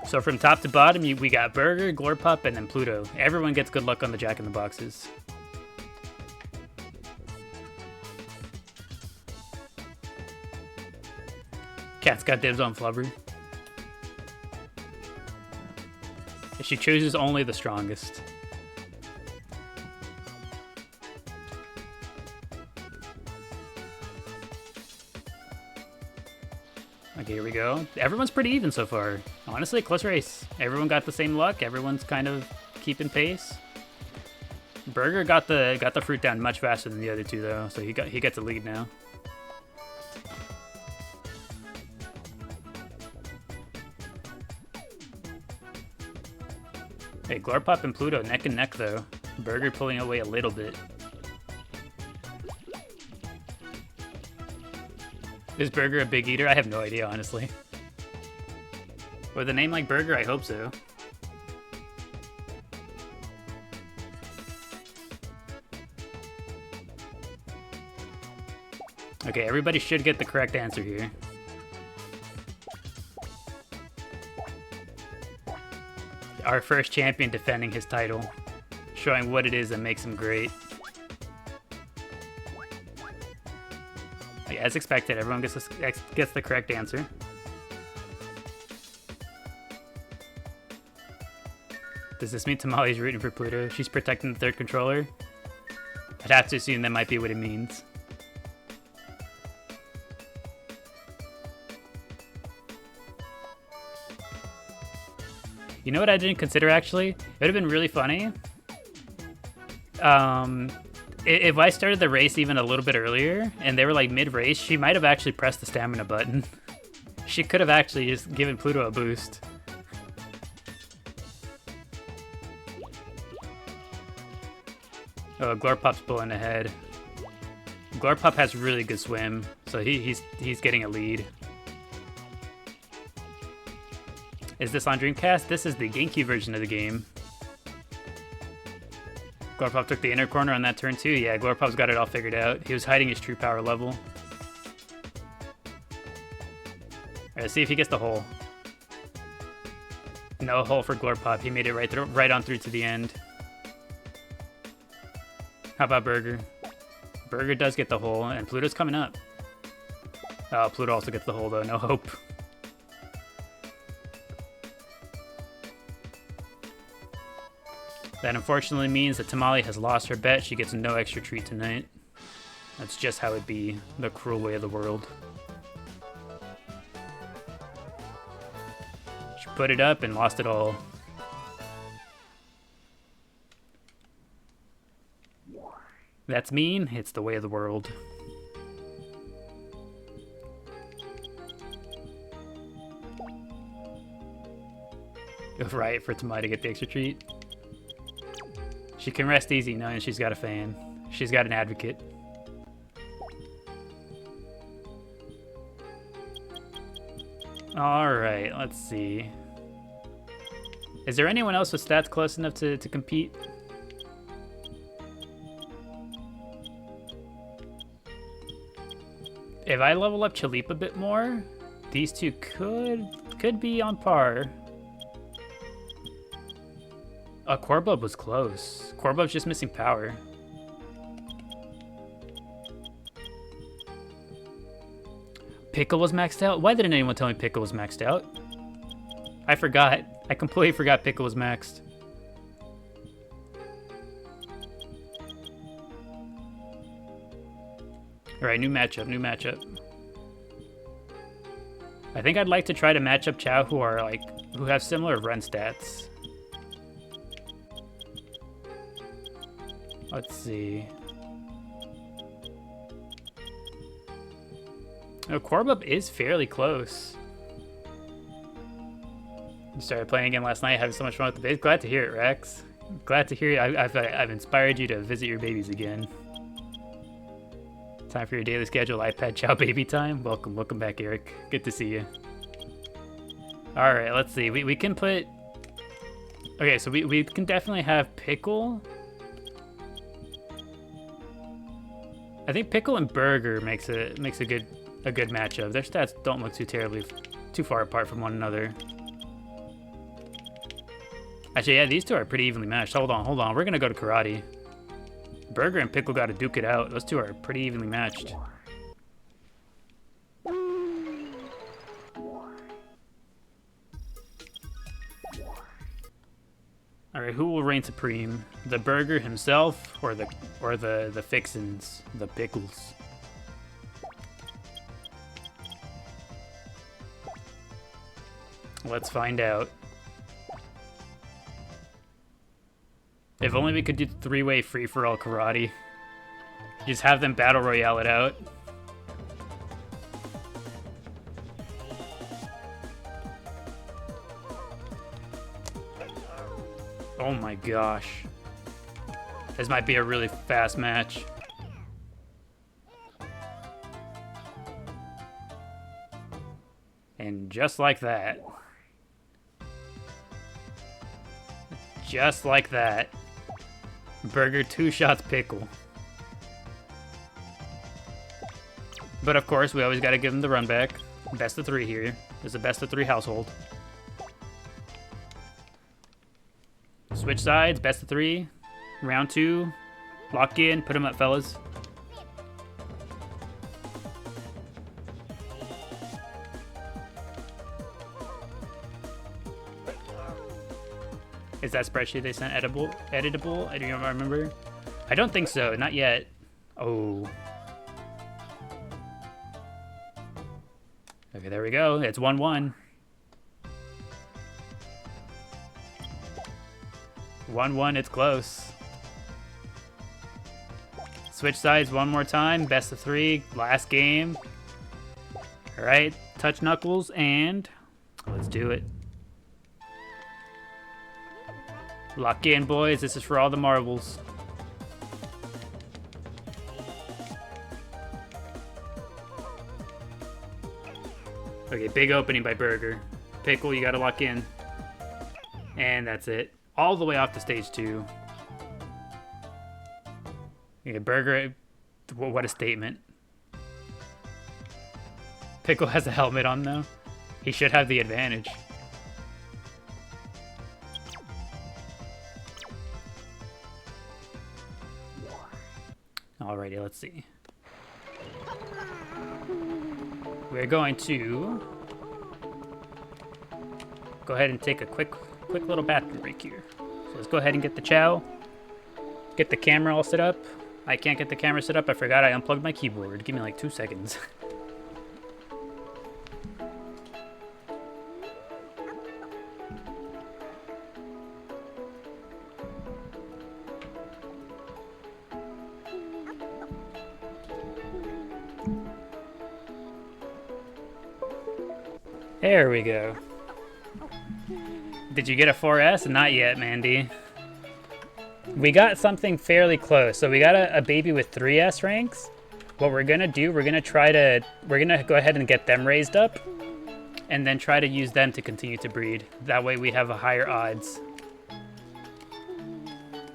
So from top to bottom, we got Burger, Glorpup, and then Pluto. Everyone gets good luck on the Jack-in-the-Boxes. Cat's got dibs on Flubber. She chooses only the strongest. Okay, here we go. Everyone's pretty even so far. Honestly, close race. Everyone got the same luck. Everyone's kind of keeping pace. Burger got the fruit down much faster than the other two though, so he gets a lead now. Hey, Glorpup and Pluto neck and neck though. Burger pulling away a little bit. Is Burger a big eater? I have no idea, honestly. With a name like Burger, I hope so. Okay, everybody should get the correct answer here. Our first champion defending his title, showing what it is that makes him great. As expected, everyone gets the correct answer. Does this mean Tamale's rooting for Pluto? She's protecting the third controller? I'd have to assume that might be what it means. You know what I didn't consider, actually? It would have been really funny. If I started the race even a little bit earlier, and they were like mid-race, she might have actually pressed the stamina button. She could have actually just given Pluto a boost. Oh, Glorpup's pulling ahead. Glorpup has really good swim, so he's getting a lead. Is this on Dreamcast? This is the GameCube version of the game. Glorpup took the inner corner on that turn too. Yeah, Glorpup's got it all figured out. He was hiding his true power level. Alright, let's see if he gets the hole. No hole for Glorpup. He made it right on through to the end. How about Burger? Burger does get the hole, and Pluto's coming up. Oh, Pluto also gets the hole though. No hope. That unfortunately means that Tamale has lost her bet. She gets no extra treat tonight. That's just how it be. The cruel way of the world. She put it up and lost it all. That's mean. It's the way of the world. Right, for Tamale to get the extra treat. She can rest easy knowing she's got a fan. She's got an advocate. Alright, let's see. Is there anyone else with stats close enough to compete? If I level up Chalip a bit more, these two could be on par. Corbub was close. Corbub's just missing power. Pickle was maxed out? Why didn't anyone tell me Pickle was maxed out? I forgot. I completely forgot Pickle was maxed. Alright, new matchup. I think I'd like to try to match up Chao who have similar run stats. Let's see. Oh, Corbub is fairly close. You started playing again last night, having so much fun with the base. Glad to hear it, Rex. Glad to hear I've inspired you to visit your babies again. Time for your daily schedule, iPad Chao baby time. Welcome back, Eric. Good to see you. All right, let's see. We can put. Okay, so we can definitely have Pickle. I think Pickle and Burger makes a good matchup. Their stats don't look too far apart from one another. Actually, yeah, these two are pretty evenly matched. Hold on. We're gonna go to karate. Burger and Pickle got to duke it out. Those two are pretty evenly matched. All right, who will reign supreme? The Burger himself, or the fixins, the Pickles? Let's find out. If only we could do three-way free-for-all karate. Just have them battle royale it out. Oh my gosh. This might be a really fast match. And just like that. Just like that. Burger 2 shots Pickle. But of course, we always got to give him the run back. Best of 3 here. It's a best of 3 household. Switch sides, best of 3. Round 2. Lock in, put him up, fellas. Is that spreadsheet they sent editable? I don't remember. I don't think so, not yet. Oh. Okay, there we go. It's 1-1. 1-1, it's close. Switch sides one more time. Best of 3, last game. All right, touch knuckles, and let's do it. Lock in, boys. This is for all the marbles. Okay, big opening by Burger. Pickle, you gotta lock in. And that's it. All the way off to stage 2. Okay, Burger, what a statement. Pickle has a helmet on, though. He should have the advantage. Alrighty, let's see. We're going to go ahead and take a quick little bathroom break here. So let's go ahead and get the Chao. Get the camera all set up. I can't get the camera set up. I forgot I unplugged my keyboard. Give me like 2 seconds. There we go. Did you get a 4S? Not yet, Mandy. We got something fairly close. So we got a baby with 3S ranks. What we're gonna do, we're gonna go ahead and get them raised up and then try to use them to continue to breed. That way we have a higher odds.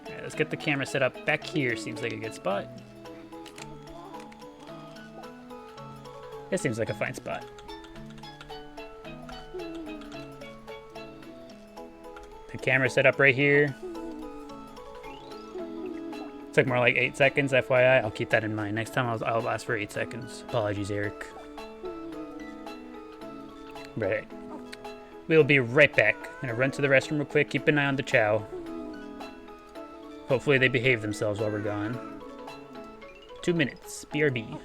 Alright, let's get the camera set up back here. Seems like a good spot. It seems like a fine spot. The camera set up right here. Took more like 8 seconds, FYI. I'll keep that in mind. Next time I'll ask for 8 seconds. Apologies, Eric. Right. We'll be right back. Gonna run to the restroom real quick. Keep an eye on the Chao. Hopefully they behave themselves while we're gone. 2 minutes. BRB.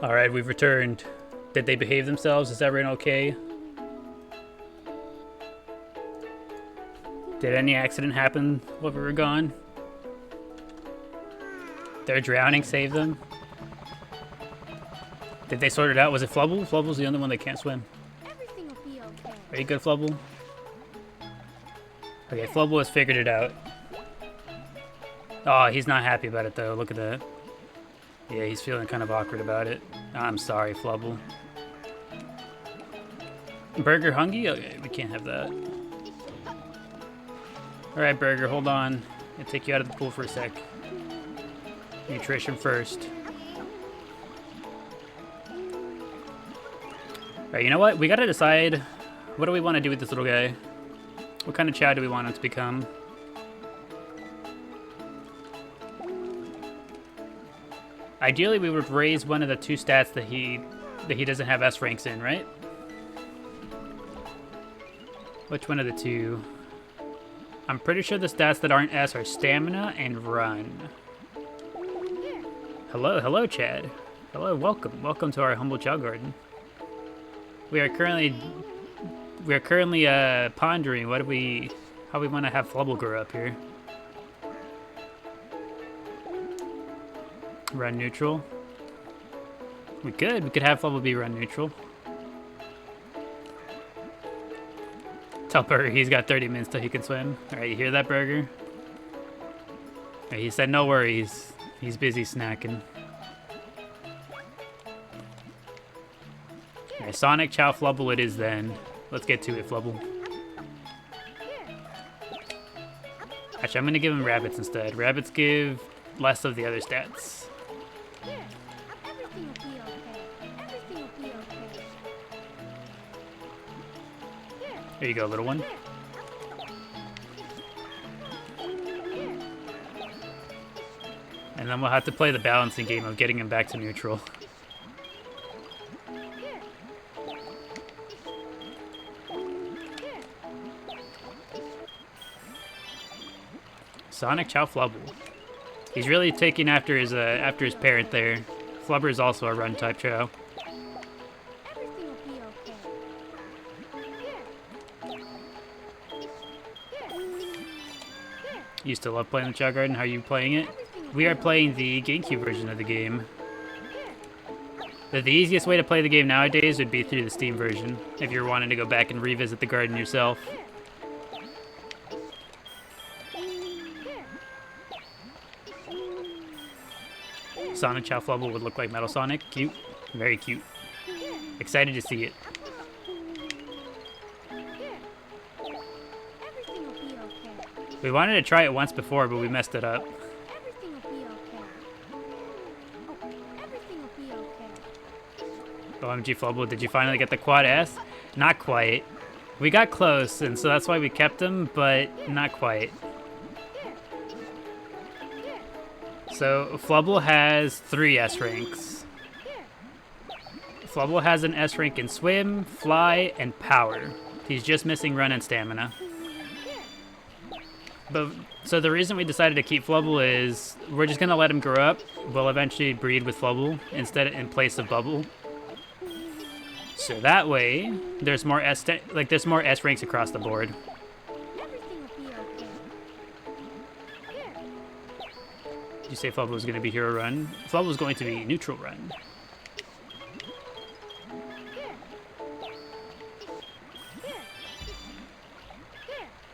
Alright, we've returned. Did they behave themselves? Is everyone okay? Did any accident happen while we were gone? Their drowning saved them? Did they sort it out? Was it Flubble? Flubble's the only one that can't swim. Everything will be okay. Are you good, Flubble? Okay, Flubble has figured it out. Oh, he's not happy about it though. Look at that. Yeah, he's feeling kind of awkward about it. I'm sorry, Flubble. Burger hungry? Okay, we can't have that. Alright, Burger, hold on. I'll take you out of the pool for a sec. Nutrition first. Alright, you know what? We gotta decide, what do we want to do with this little guy? What kind of Chao do we want him to become? Ideally, we would raise one of the 2 stats that he doesn't have S ranks in, right? Which one of the 2? I'm pretty sure the stats that aren't S are stamina and run. Hello, Chad. Hello, welcome to our humble Chao garden. We are currently pondering how we want to have Flubble grow up here. Run neutral. We could have Flubble be run neutral. Tell Burger he's got 30 minutes till he can swim. Alright, you hear that, Burger? Alright, he said no worries. He's busy snacking. Alright, Sonic, Chao, Flubble it is then. Let's get to it, Flubble. Actually, I'm gonna give him rabbits instead. Rabbits give less of the other stats. Everything will be okay. Everything will be okay. There you go, little one. And then we'll have to play the balancing game of getting him back to neutral. Sonic, Chao, Flubble. He's really taking after his parent there. Flubber is also a run type Chao. Everything will be okay. Used to love playing the Chao Garden. How are you playing it? We are playing the GameCube version of the game. The easiest way to play the game nowadays would be through the Steam version, if you're wanting to go back and revisit the garden yourself. Sonic, Chao, Flubble would look like Metal Sonic. Cute. Very cute. Excited to see it. Everything will be okay. We wanted to try it once before, but we messed it up. Everything will be okay. Oh, everything will be okay. OMG, Flubble, did you finally get the Quad S? Not quite. We got close, and so that's why we kept him, but not quite. So, Flubble has 3 S ranks. Flubble has an S rank in Swim, Fly, and Power. He's just missing Run and Stamina. But so the reason we decided to keep Flubble is we're just gonna let him grow up. We'll eventually breed with Flubble in place of Bubble. So that way, there's more S ranks across the board. Everything will be okay. Did you say Flubble was going to be Hero Run? Flubble was going to be Neutral Run.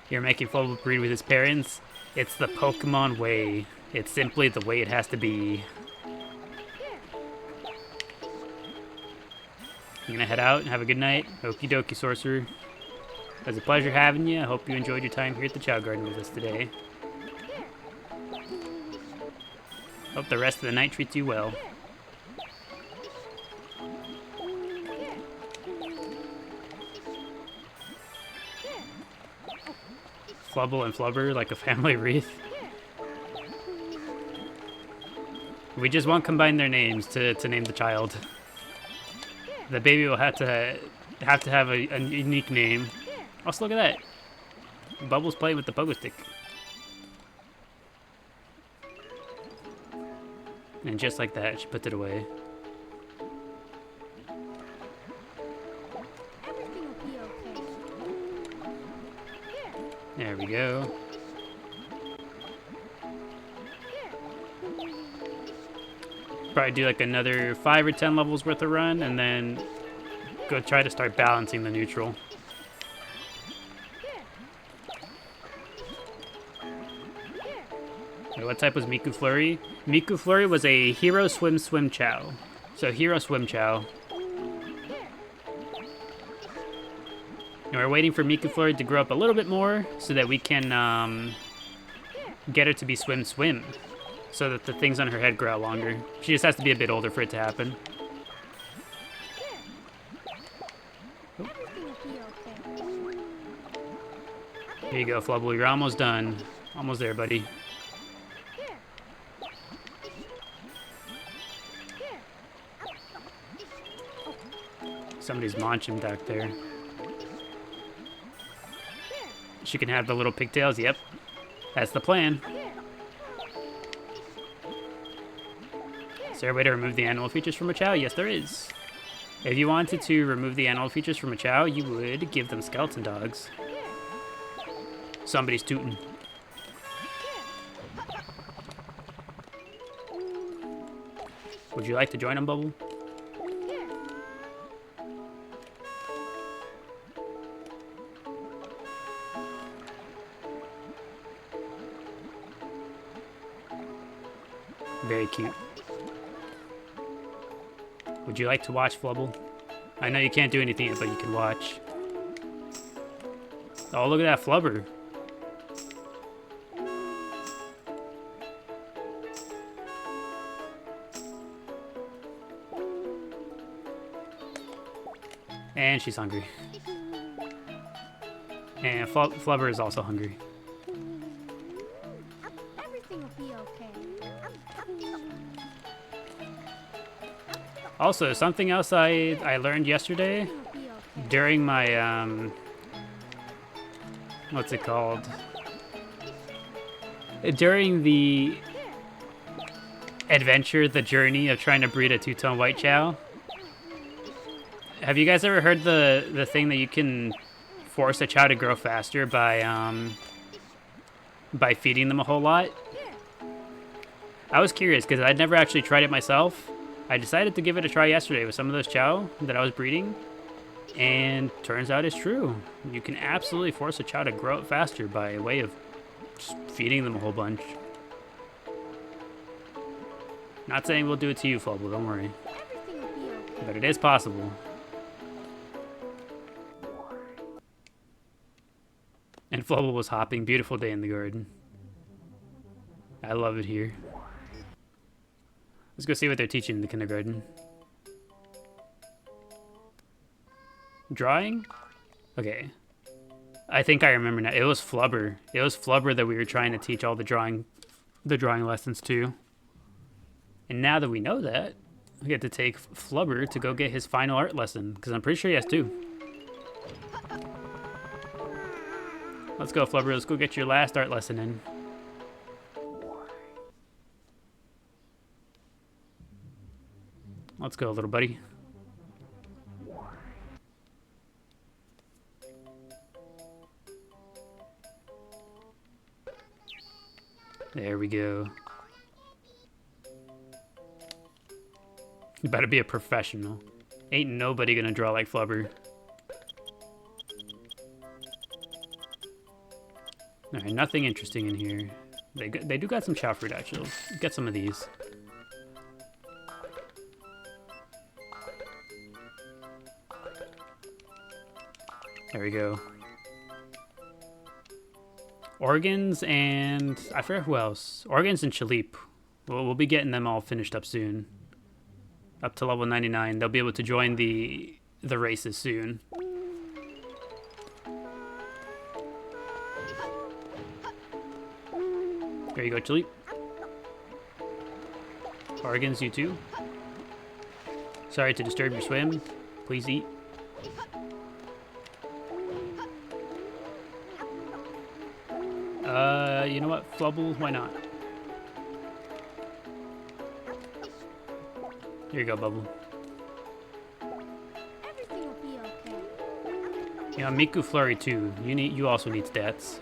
You're making Flubble breed with his parents? It's the Pokemon way. It's simply the way it has to be. I'm gonna head out and have a good night. Okie dokie, Sorcerer. It was a pleasure having you. I hope you enjoyed your time here at the Chao Garden with us today. Hope the rest of the night treats you well. Flubble and Flubber like a family wreath. We just won't combine their names to name the child. The baby will have to have a unique name. Also, look at that. Bubbles playing with the pogo stick. And just like that, she puts it away. Everything will be okay. There we go. Probably do like another 5 or 10 levels worth of run, and then go try to start balancing the neutral. Wait, what type was Miku Flurry? Miku Flurry was a Hero Swim Swim Chao. So Hero Swim Chao. And we're waiting for Miku Flurry to grow up a little bit more so that we can get her to be Swim Swim. So that the things on her head grow out longer. She just has to be a bit older for it to happen. Everything will be okay. Here you go, Flubble. You're almost done. Almost there, buddy. Somebody's munching back there. She can have the little pigtails. Yep. That's the plan. Is there a way to remove the animal features from a Chao? Yes, there is. If you wanted to remove the animal features from a Chao, you would give them skeleton dogs. Somebody's tooting. Would you like to join them, Bubble? Very cute. Would you like to watch, Flubble? I know you can't do anything, but you can watch. Oh, look at that Flubber. And she's hungry. And Flubber is also hungry. Everything will be okay. Also, something else I learned yesterday Everything will be okay. during my, what's it called? During the adventure, the journey of trying to breed a two-tone white Chao. Have you guys ever heard the thing that you can force a Chao to grow faster by feeding them a whole lot? I was curious because I'd never actually tried it myself. I decided to give it a try yesterday with some of those Chao that I was breeding, and turns out it's true. You can absolutely force a Chao to grow up faster by way of just feeding them a whole bunch. Not saying we'll do it to you, Flubble, don't worry. Everything will be okay. But it is possible. And Flubble was hopping. Beautiful day in the garden. I love it here. Let's go see what they're teaching in the kindergarten. Drawing? Okay. I think I remember now. It was Flubber. It was Flubber that we were trying to teach all the drawing lessons to. And now that we know that, we get to take Flubber to go get his final art lesson, because I'm pretty sure he has two. Let's go, Flubber. Let's go get your last art lesson in. Let's go, little buddy. There we go. You better be a professional. Ain't nobody gonna draw like Flubber. Alright, nothing interesting in here. They do got some Chao fruit, actually. Let's get some of these. There we go. Organs and... I forget who else. Organs and Chalip. We'll be getting them all finished up soon. Up to level 99. They'll be able to join the races soon. There you go, Chalip. Organs, you too. Sorry to disturb your swim. Please eat. You know what? Flubble, why not? Here you go, Bubble. Everything will be okay. You know, Miku Flurry too. You also need stats.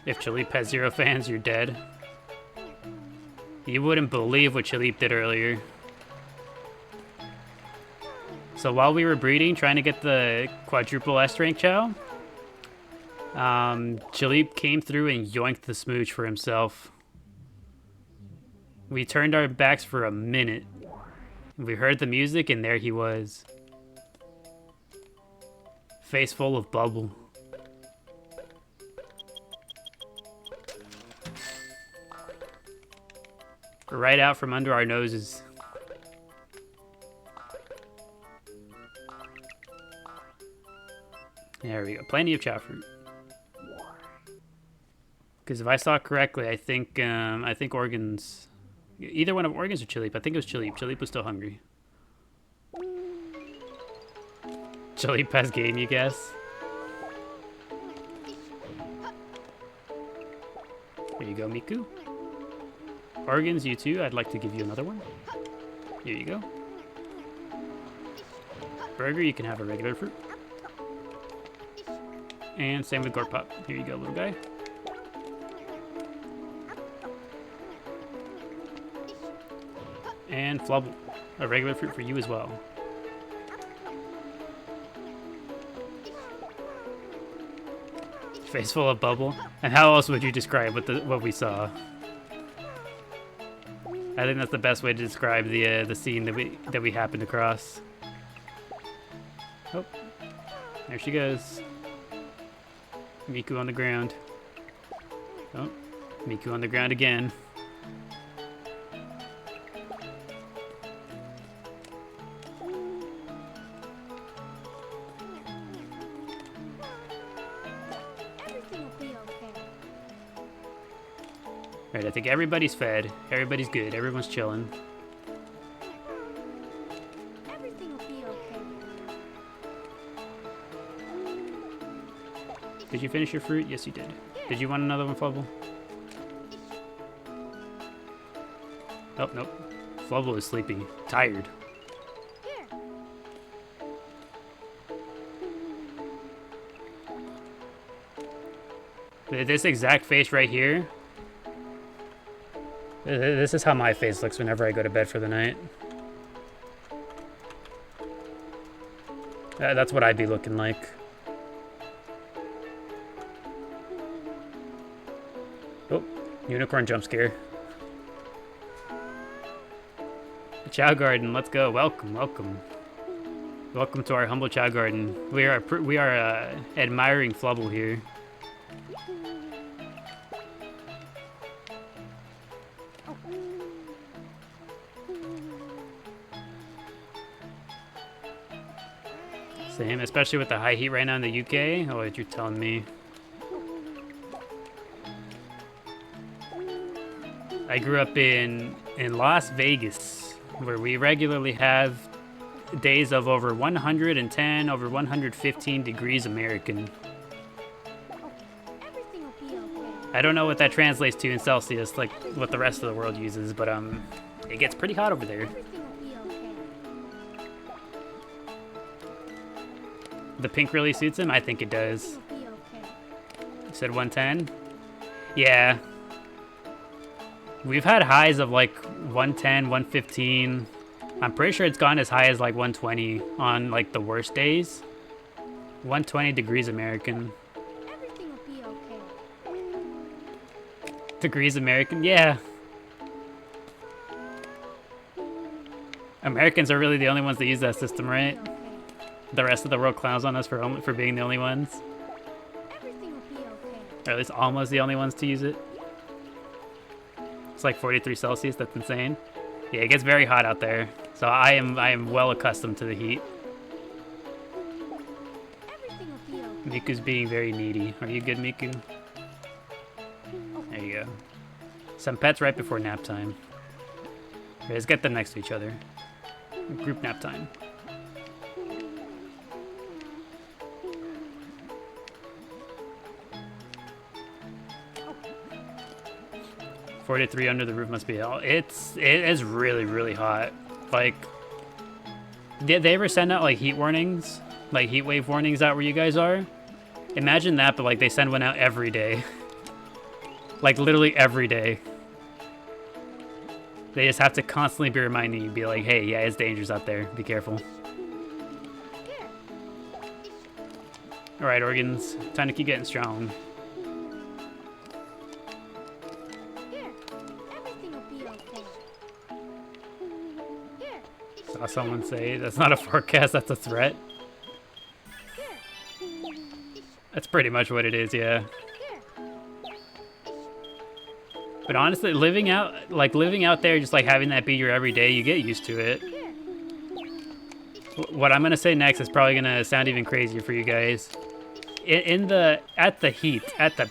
If Chalip has 0 fans, you're dead. You wouldn't believe what Chalip did earlier. So while we were breeding, trying to get the quadruple S rank Chao, Jalip came through and yoinked the smooch for himself. We turned our backs for a minute. We heard the music and there he was. Face full of bubble. Right out from under our noses. There we go. Plenty of chow fruit. Because if I saw correctly, I think Organs, either one of Organs or Chilip. I think it was Chilip. Chilip was still hungry. Chilip has game, you guess. There you go, Miku. Organs, you too. I'd like to give you another one. Here you go. Burger, you can have a regular fruit. And same with Gorpop. Here you go, little guy. And Flubble, a regular fruit for you as well. Face full of bubble. And how else would you describe what we saw? I think that's the best way to describe the scene that we happened across. Oh, there she goes. Miku on the ground. Oh, Miku on the ground again. Everything will be okay. Right, I think everybody's fed. Everybody's good. Everyone's chilling. Everything will be okay. Did you finish your fruit? Yes, you did. Did you want another one, Flubble? Oh, nope. Flubble is sleeping. Tired. This exact face right here. This is how my face looks whenever I go to bed for the night. That's what I'd be looking like. Oh, unicorn jump scare. Chao Garden, let's go. Welcome, welcome. Welcome to our humble Chao Garden. We are admiring Flubble here. Same, especially with the high heat right now in the UK. Oh, what you're telling me. I grew up in Las Vegas, where we regularly have days of over 110, over 115 degrees American. Everything will be okay. I don't know what that translates to in Celsius, like what the rest of the world uses, but it gets pretty hot over there. Everything will be okay. The pink really suits him? I think it does. Everything will be okay. You said 110? Yeah. We've had highs of like 110, 115. I'm pretty sure it's gone as high as like 120 on like the worst days. 120 degrees American. Everything will be okay. Degrees American? Yeah. Americans are really the only ones that use that system, right? Okay. The rest of the world clowns on us for being the only ones. Everything will be okay. Or at least almost the only ones to use it. It's like 43 Celsius, that's insane. Yeah, it gets very hot out there. So I am well accustomed to the heat. Everything will be okay. Miku's being very needy. Are you good, Miku? There you go. Some pets right before nap time. Okay, let's get them next to each other. Group nap time. 43 under the roof must be hell. It is really hot. Like, did they ever send out like heat warnings, like heat wave warnings out where you guys are? Imagine that, but like they send one out every day. Like literally every day. They just have to constantly be reminding you, be like, hey, yeah, it's dangerous out there. Be careful. Alright, organs. Time to keep getting strong. Here, everything will be okay. Here, Saw someone say that's not a forecast, that's a threat. here, That's pretty much what it is, yeah. here. But honestly, living out there, just like having that be your everyday, you get used to it. What I'm gonna say next is probably gonna sound even crazier for you guys. At the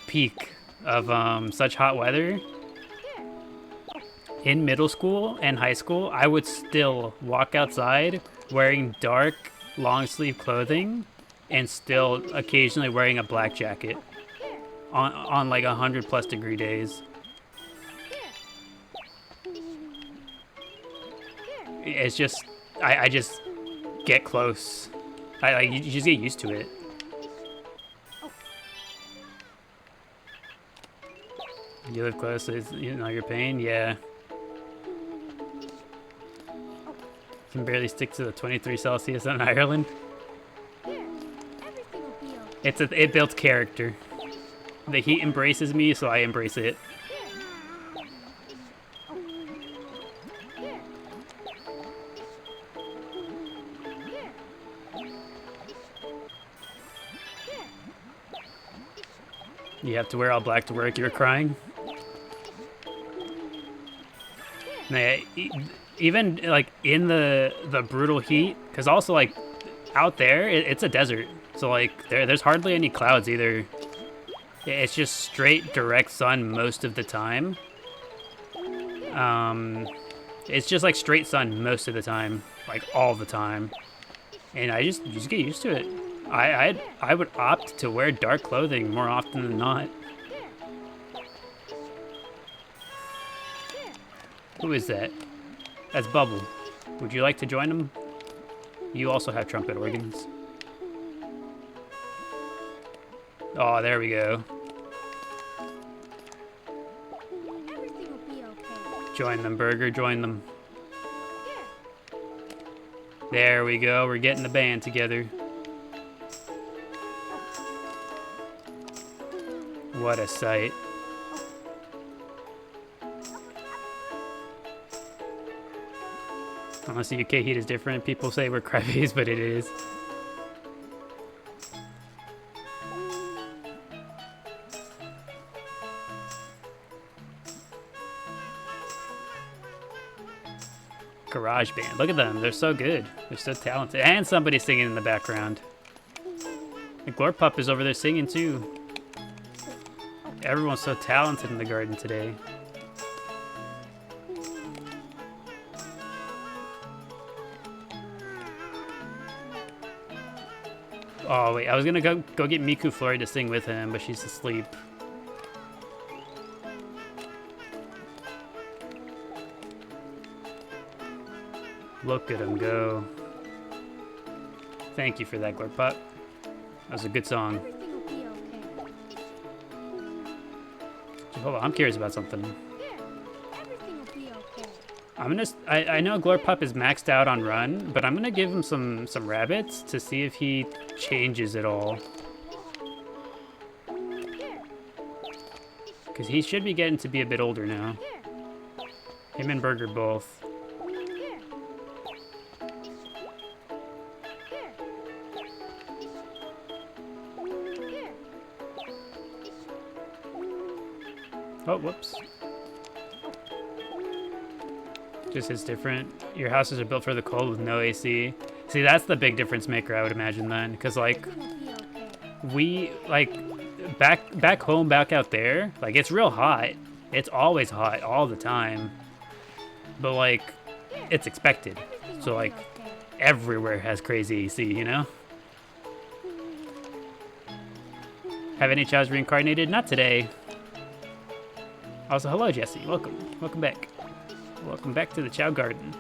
peak of such hot weather, in middle school and high school, I would still walk outside wearing dark, long sleeve clothing, and still occasionally wearing a black jacket on like 100+ degree days. It's just I just get close. You just get used to it. You live close, so you know your pain. Yeah. Can barely stick to the 23 Celsius in Ireland. It builds character. The heat embraces me, so I embrace it. You have to wear all black to work. You're crying. Yeah, even like in the brutal heat, because also like out there it's a desert, so like there's hardly any clouds either. It's just straight direct sun most of the time. It's just like straight sun most of the time, like all the time, and I just get used to it. I would opt to wear dark clothing more often than not. Who is that? That's Bubble. Would you like to join them? You also have trumpet organs. Oh, there we go. Everything will be okay. Join them, Burger. Join them. There we go. We're getting the band together. What a sight. Honestly, UK heat is different. People say we're crybabies, but it is. Garage band. Look at them. They're so good. They're so talented. And somebody's singing in the background. The Glorpup is over there singing too. Everyone's so talented in the garden today. Oh wait, I was gonna go get Miku Flori to sing with him, but she's asleep. Look at him go. Thank you for that, Glorpup. That was a good song. Everything will be okay. Hold on, I'm curious about something. Here, everything will be okay. I know Glorpup is maxed out on run, but I'm gonna give him some rabbits to see if he changes at all. Because he should be getting to be a bit older now. Him and Burger both. Oh, whoops. Just is different. Your houses are built for the cold with no AC. See, that's the big difference maker, I would imagine then. Because, like, we, like, back home, back out there, like, it's real hot. It's always hot all the time. But, like, it's expected. So, like, everywhere has crazy AC, you know? Have any Chaos reincarnated? Not today. Also, hello, Jesse. Welcome. Welcome back. Welcome back to the Chao Garden.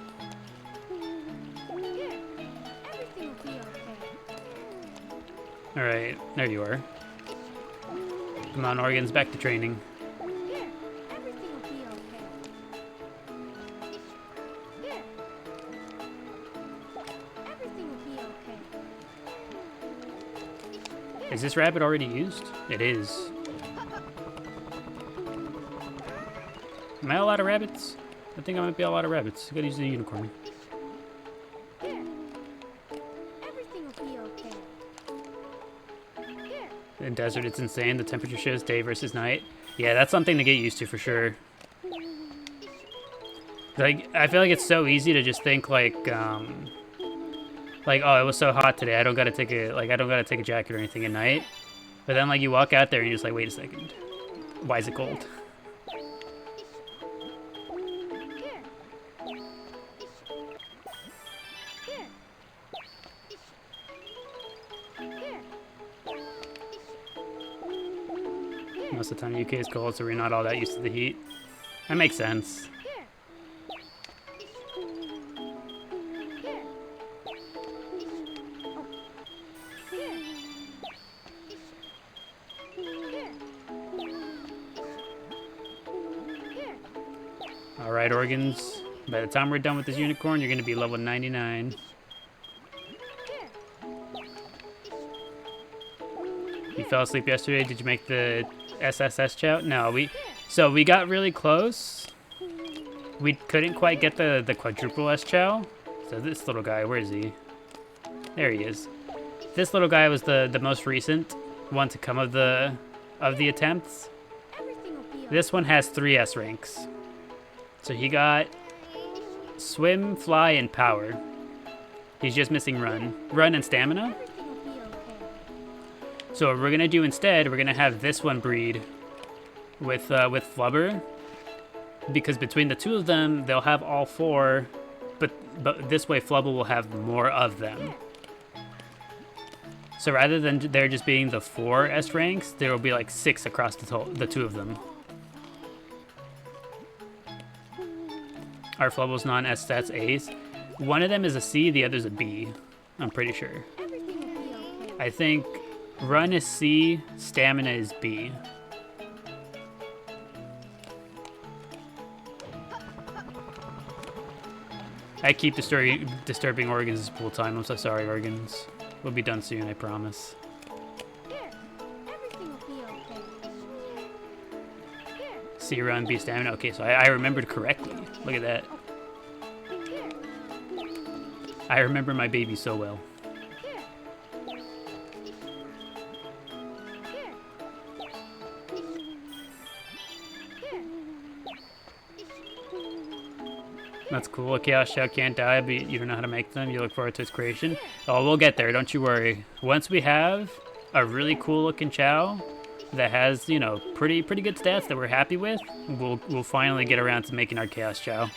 Alright, there you are. Come on, organs, back to training. Is this rabbit already used? It is. Am I a lot of rabbits? I think I might be a lot of rabbits. I gotta use the unicorn. Here. Everything will be okay. Here. In desert, it's insane. The temperature shows day versus night. Yeah, that's something to get used to for sure. Like, I feel like it's so easy to just think like, oh, it was so hot today. I don't gotta take a jacket or anything at night. But then, like, you walk out there and you're just like, wait a second, why is it cold? Most of the time, UK is cold, so we're not all that used to the heat. That makes sense. Alright, organs. By the time we're done with this unicorn, you're going to be level 99. You fell asleep yesterday. Did you make the SSS Chao? No, we got really close. We couldn't quite get the quadruple S Chao. So this little guy, where is he? There he is. This little guy was the most recent one to come of the attempts. This one has 3 S ranks. So he got swim, fly, and power. He's just missing run. Run and stamina. So what we're gonna do instead, we're gonna have this one breed with Flubber, because between the two of them, they'll have all 4, but this way Flubber will have more of them. So rather than there just being the 4 S ranks, there will be like 6 across the two of them. Our Flubber's non-S stats A's. One of them is a C, the other's a B. I'm pretty sure. I think run is C, stamina is B. I keep disturbing organs this full time. I'm so sorry, organs. We'll be done soon, I promise. C run, B stamina. Okay, so I remembered correctly. Look at that. I remember my baby so well. That's cool. A Chaos Chao can't die, but you don't know how to make them. You look forward to its creation. Oh, we'll get there. Don't you worry. Once we have a really cool looking Chao that has, you know, pretty good stats that we're happy with, we'll finally get around to making our Chaos Chao.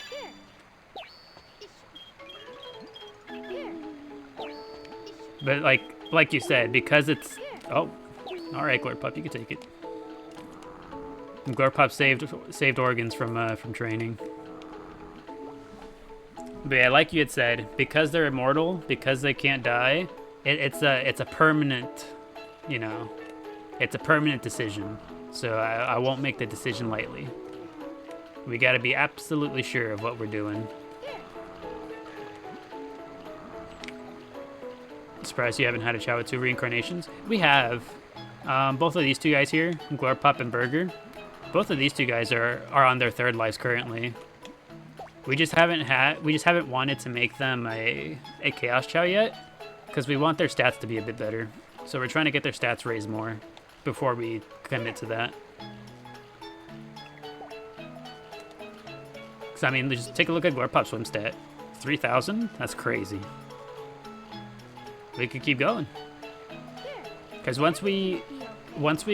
But like you said, because it's all right, Glorpup, you can take it. Glorpup saved organs from training. But yeah, like you had said, because they're immortal, because they can't die, it's a permanent, you know, it's a permanent decision. So I won't make the decision lightly. We got to be absolutely sure of what we're doing. Surprised you haven't had a Chao with 2 reincarnations. We have. Both of these two guys here, Glorpup and Burger. Both of these two guys are on their 3rd lives currently. We just haven't wanted to make them a Chaos Chao yet, because we want their stats to be a bit better. So we're trying to get their stats raised more before we commit to that. Because I mean, just take a look at Glorpup's swim stat. 3,000? That's crazy. We could keep going. Because once we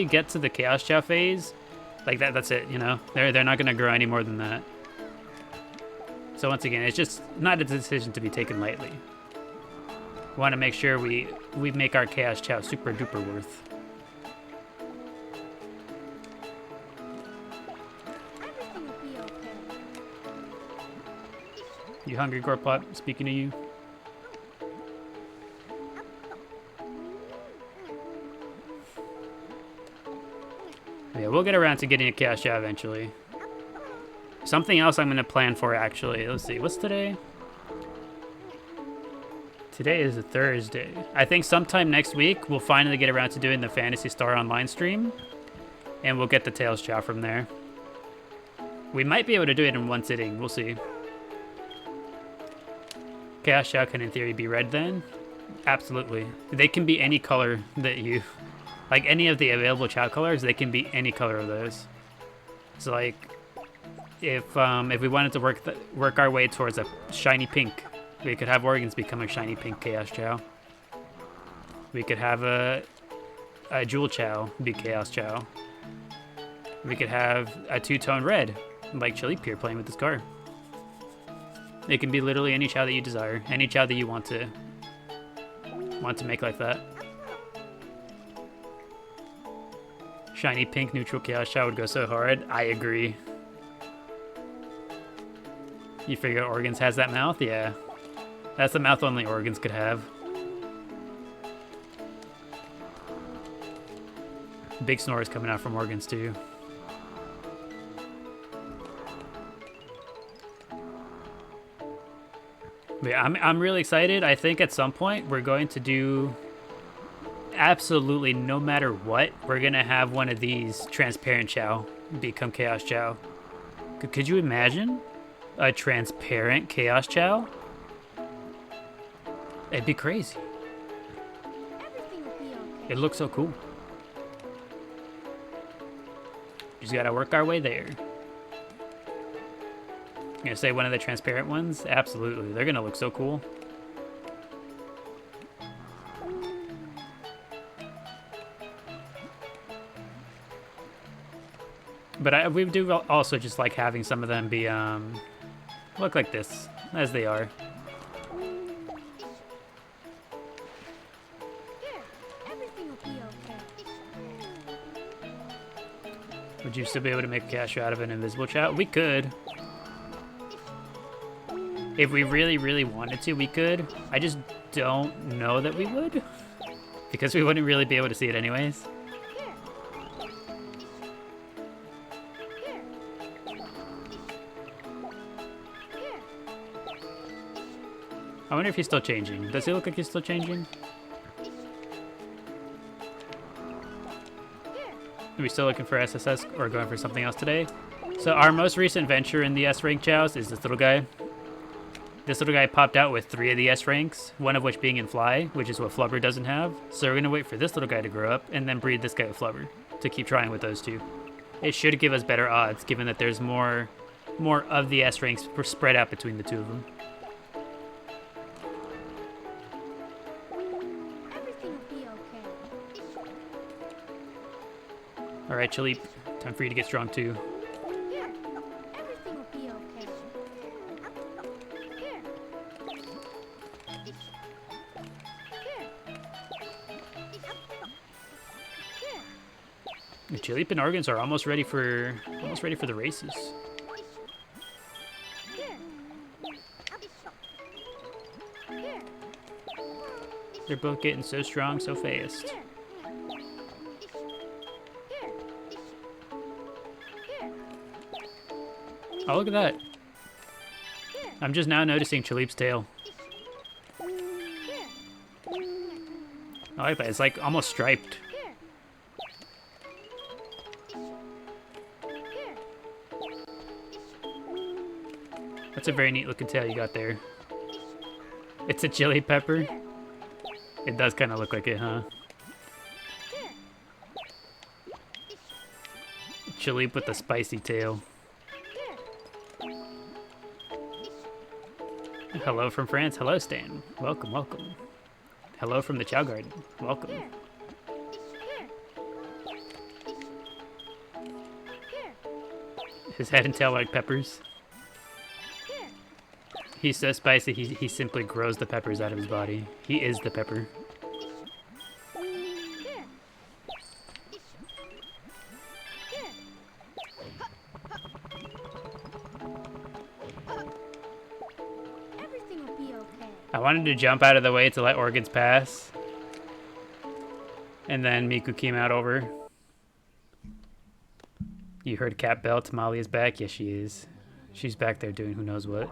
get to the Chaos Chao phase, like that's it, you know? They're not gonna grow any more than that. So once again, it's just not a decision to be taken lightly. We want to make sure we make our Chaos Chao super duper worth. Everything will be okay. You hungry, Glorpup? Speaking to you. Yeah, we'll get around to getting a Chaos Chao eventually. Something else I'm going to plan for, actually. Let's see, what's today? Today is a Thursday. I think sometime next week we'll finally get around to doing the Phantasy Star Online stream. And we'll get the Tails Chao from there. We might be able to do it in one sitting. We'll see. Chaos Chao can in theory be red then? Absolutely. They can be any color that you... Like any of the available Chao colors, they can be any color of those. So like, if we wanted to work our way towards a shiny pink, we could have Organs become a shiny pink Chaos Chao. We could have a Jewel Chao be Chaos Chao. We could have a two-tone red, like Chilipe here playing with this car. It can be literally any Chao that you desire, any Chao that you want to make like that. Shiny pink neutral Chaos Chao would go so hard. I agree. You figure Organs has that mouth? Yeah. That's the mouth only Organs could have. Big snores coming out from Organs too. But yeah, I'm really excited. I think at some point we're going to do absolutely no matter what, we're going to have one of these transparent Chao become Chaos Chao. Could you imagine a transparent Chaos Chao? It'd be crazy. Everything will be okay. It looks so cool. Just gotta work our way there. You gonna say one of the transparent ones? Absolutely. They're gonna look so cool. But we do also just like having some of them be look like this, as they are. Here, everything will be okay. Would you still be able to make a Chaos Chao out of an invisible Chao? We could. If we really, really wanted to, we could. I just don't know that we would. Because we wouldn't really be able to see it anyways. I wonder if he's still changing. Does he look like he's still changing? Are we still looking for SSS or going for something else today? So our most recent venture in the S rank Chaos is this little guy. This little guy popped out with 3 of the S ranks, one of which being in Fly, which is what Flubber doesn't have. So we're going to wait for this little guy to grow up and then breed this guy with Flubber to keep trying with those two. It should give us better odds given that there's more of the S ranks spread out between the two of them. Everything will be okay. All right, Chilipe, time for you to get strong too. Here, everything will be okay. Here. The Chilipe and Organs are almost ready for the races. They're both getting so strong so fast. Oh, look at that. I'm just now noticing Chilipe's tail. I like that. It's like almost striped. That's a very neat looking tail you got there. It's a chili pepper. It does kind of look like it, huh? Chilipe with a spicy tail. Hello from France. Hello, Stan. Welcome, welcome. Hello from the Chao Garden. Welcome. His head and tail are like peppers. He's so spicy, he simply grows the peppers out of his body. He is the pepper. Everything will be okay. I wanted to jump out of the way to let Organs pass. And then Miku came out over. You heard Cat Bell, Tamale is back? Yes, she is. She's back there doing who knows what.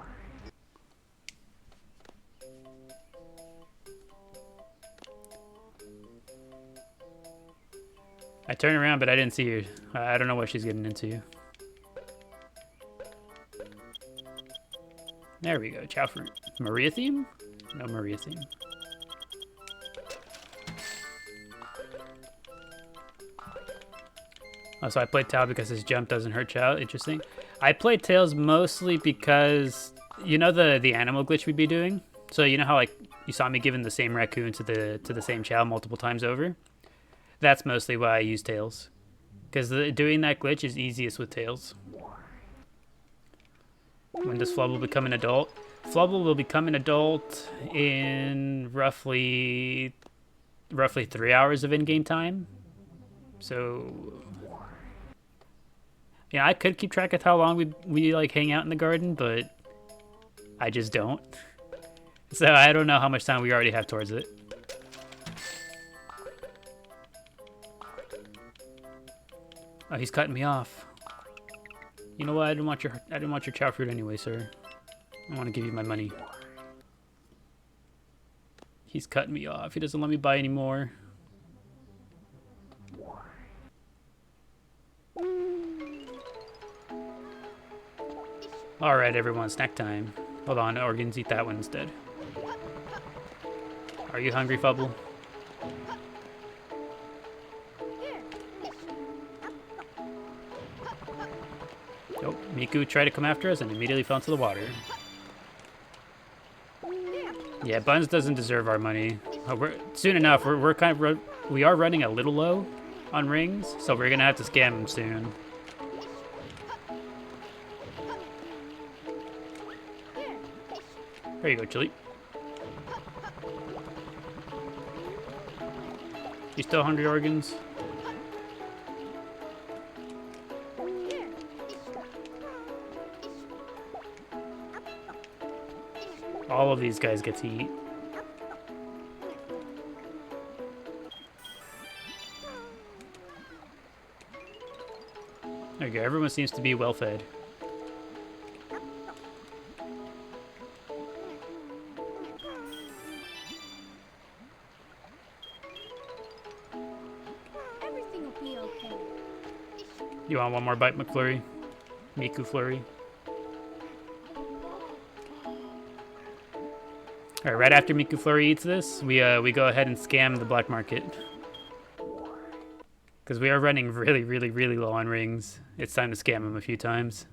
turned around, but I didn't see her. I don't know what she's getting into. There we go. Chow fruit. Maria theme? No Maria theme. Oh, so I played Chao because his jump doesn't hurt Chao. Interesting. I played Tails mostly because, you know, the animal glitch we'd be doing? So you know how, like, you saw me giving the same raccoon to the same Chao multiple times over? That's mostly why I use Tails. Because doing that glitch is easiest with Tails. When does Flubble become an adult? Flubble will become an adult in roughly 3 hours of in-game time. So, yeah, I could keep track of how long we like hang out in the garden, but I just don't. So I don't know how much time we already have towards it. Oh, he's cutting me off. You know what? I didn't want your chow fruit anyway, sir. I want to give you my money. He's cutting me off. He doesn't let me buy any more. All right, everyone, snack time. Hold on, organs, eat that one instead. Are you hungry, Fubble? Nope. Miku tried to come after us and immediately fell into the water. Yeah, Buns doesn't deserve our money. Soon enough, we are running a little low on rings, so we're gonna have to scam him soon. There you go, Chili. You still hungry, organs? All of these guys get to eat. There you go. Everyone seems to be well fed. Everything will be okay. You want one more bite, McFlurry? Miku Flurry? Alright, right after Miku Flurry eats this, we go ahead and scam the black market. Because we are running really, really, really low on rings. It's time to scam him a few times.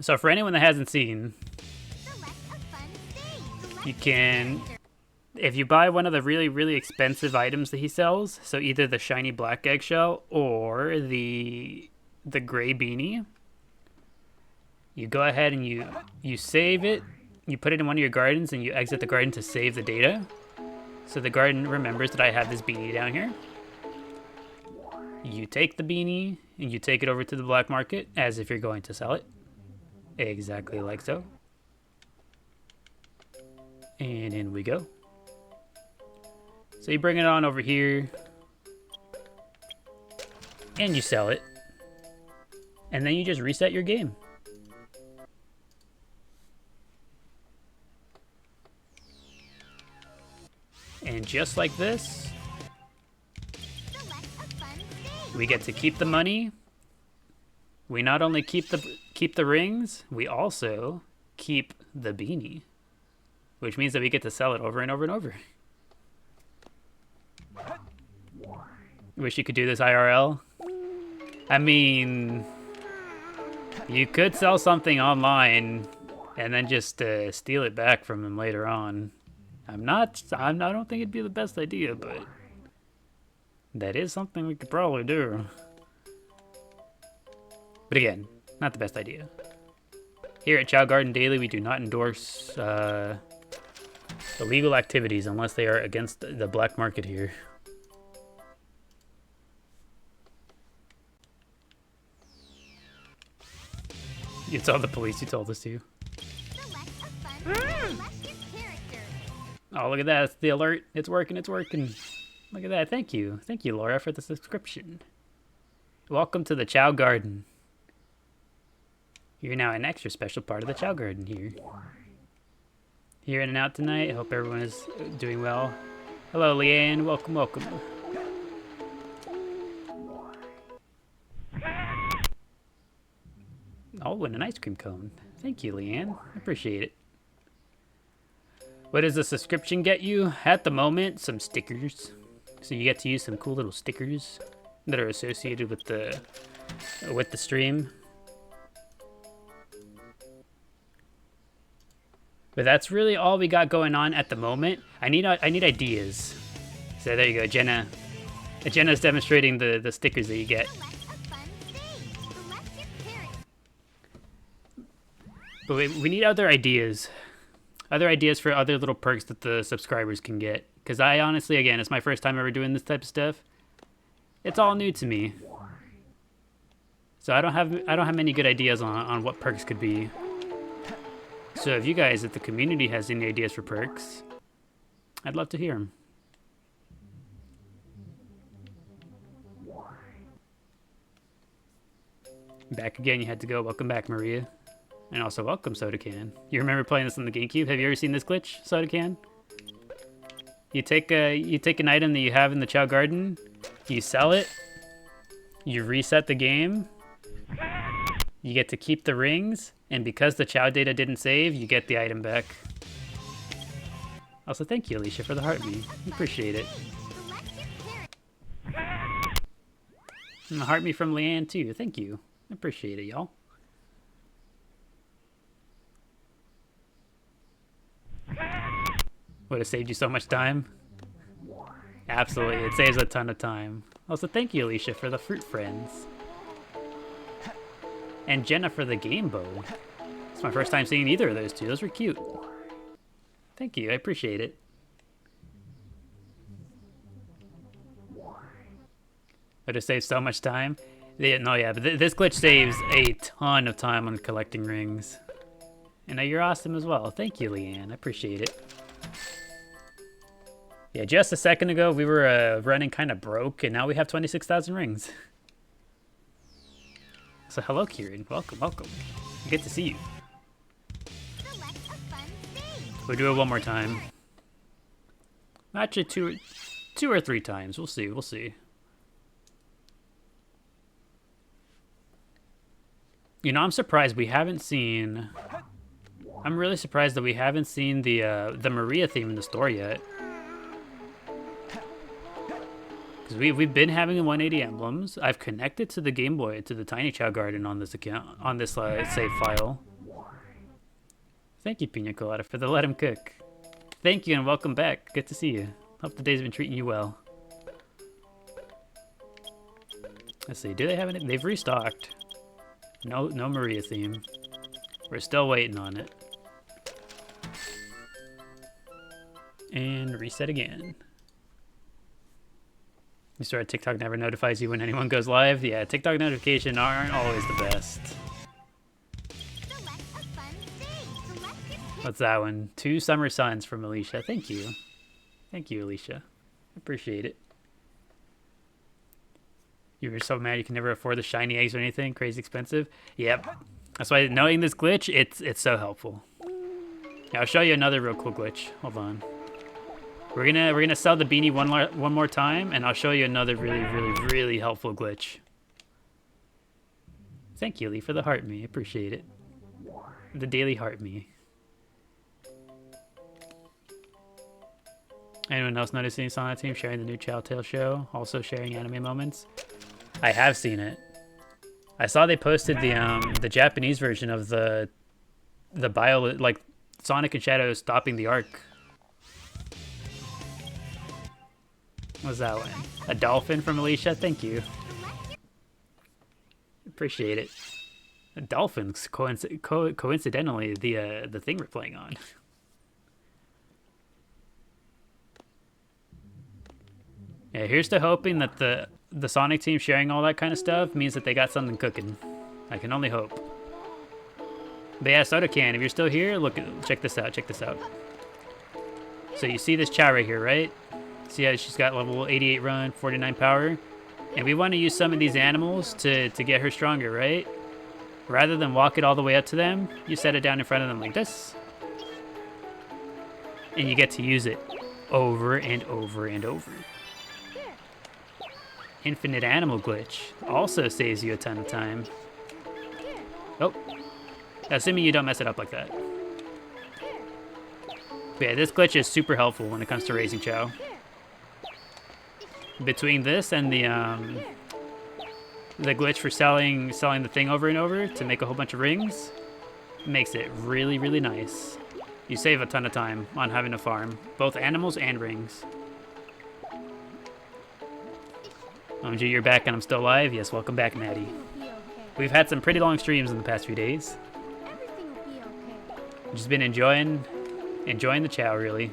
So for anyone that hasn't seen, you can, if you buy one of the really, really expensive items that he sells, so either the shiny black eggshell or the gray beanie, you go ahead and you save it, you put it in one of your gardens, and you exit the garden to save the data. So the garden remembers that I have this beanie down here. You take the beanie, and you take it over to the black market, as if you're going to sell it. Exactly like so. And in we go. So you bring it on over here, and you sell it. And then you just reset your game. And just like this, we get to keep the money. We not only keep the rings, we also keep the beanie, which means that we get to sell it over and over and over. Wish you could do this IRL. I mean, you could sell something online and then just steal it back from them later on. I don't think it'd be the best idea, but that is something we could probably do. But again, not the best idea. Here at ChaoGardenDaily, we do not endorse illegal activities unless they are against the black market here. You saw the police, you told us to. Oh, look at that. It's the alert. It's working. It's working. Look at that. Thank you. Thank you, Laura, for the subscription. Welcome to the Chao Garden. You're now an extra special part of the Chao Garden here. here in and out tonight. I hope everyone is doing well. Hello, Leanne. Welcome, welcome. Oh, and an ice cream cone. Thank you, Leanne. I appreciate it. What does a subscription get you? At the moment, some stickers. So you get to use some cool little stickers that are associated with the stream. But that's really all we got going on at the moment. I need ideas. So there you go, Jenna. Jenna's demonstrating the stickers that you get. But we need other ideas. Other ideas for other little perks that the subscribers can get. Because I honestly, again, it's my first time ever doing this type of stuff. It's all new to me. So I don't have many good ideas on what perks could be. So if you guys at the community has any ideas for perks, I'd love to hear them. Back again, you had to go. Welcome back, Maria. And also welcome, Soda Can. You remember playing this on the GameCube? Have you ever seen this glitch, Soda Can? You take an item that you have in the Chao Garden, you sell it, you reset the game, you get to keep the rings, and because the Chao data didn't save, you get the item back. Also, thank you, Alicia, for the heart me. Appreciate it. And the heart me from Leanne, too. Thank you. Appreciate it, y'all. Would have saved you so much time. Absolutely, it saves a ton of time. Also, thank you, Alicia, for the fruit friends. And Jenna for the game bow. It's my first time seeing either of those two. Those were cute. Thank you, I appreciate it. Would have saved so much time. No, yeah, but this glitch saves a ton of time on collecting rings. And you're awesome as well. Thank you, Leanne. I appreciate it. Yeah, just a second ago, we were running kind of broke, and now we have 26,000 rings. So hello, Kieran. Welcome, welcome. Good to see you. We'll do it one more time. Actually, two or three times. We'll see, we'll see. You know, I'm surprised we haven't seen... I'm really surprised that we haven't seen the Maria theme in the store yet. Because we've been having 180 emblems. I've connected to the Game Boy, to the Tiny Chao Garden on this account, on this save file. Thank you, Pina Colada, for the Let Him Cook. Thank you and welcome back. Good to see you. Hope the day's been treating you well. Let's see, do they have any? They've restocked. No Maria theme. We're still waiting on it. And reset again. You swear TikTok never notifies you when anyone goes live? Yeah, TikTok notifications aren't always the best. What's that one? 2 summer suns from Alicia. Thank you. Thank you, Alicia. Appreciate it. You were so mad you can never afford the shiny eggs or anything? Crazy expensive? Yep. That's why knowing this glitch, it's so helpful. Yeah, I'll show you another real cool glitch. Hold on. We're gonna sell the beanie one more time, and I'll show you another really helpful glitch. Thank you, Lee, for the heart me. Appreciate it. The daily heart me. Anyone else noticing Sonic Team sharing the new Chao Tale show? Also sharing anime moments? I have seen it. I saw they posted the Japanese version of the bio, like Sonic and Shadow stopping the arc. What's that one? A dolphin from Alicia? Thank you. Appreciate it. A dolphin's coincidentally the thing we're playing on. Yeah, here's to hoping that the Sonic team sharing all that kind of stuff means that they got something cooking. I can only hope. But yeah, Soda Can, if you're still here, look, check this out, check this out. So you see this Chao right here, right? See how she's got level 88 run, 49 power? And we want to use some of these animals to get her stronger, right? Rather than walk it all the way up to them, you set it down in front of them like this. and you get to use it over and over and over. Infinite animal glitch also saves you a ton of time. Oh, assuming you don't mess it up like that. But yeah, this glitch is super helpful when it comes to raising Chao. Between this and the glitch for selling the thing over and over to make a whole bunch of rings, makes it really, really nice. You save a ton of time on having to farm both animals and rings. OMG, you're back and I'm still alive? Yes, welcome back, Maddie. We've had some pretty long streams in the past few days. Everything will be okay. Just been enjoying the Chao, really.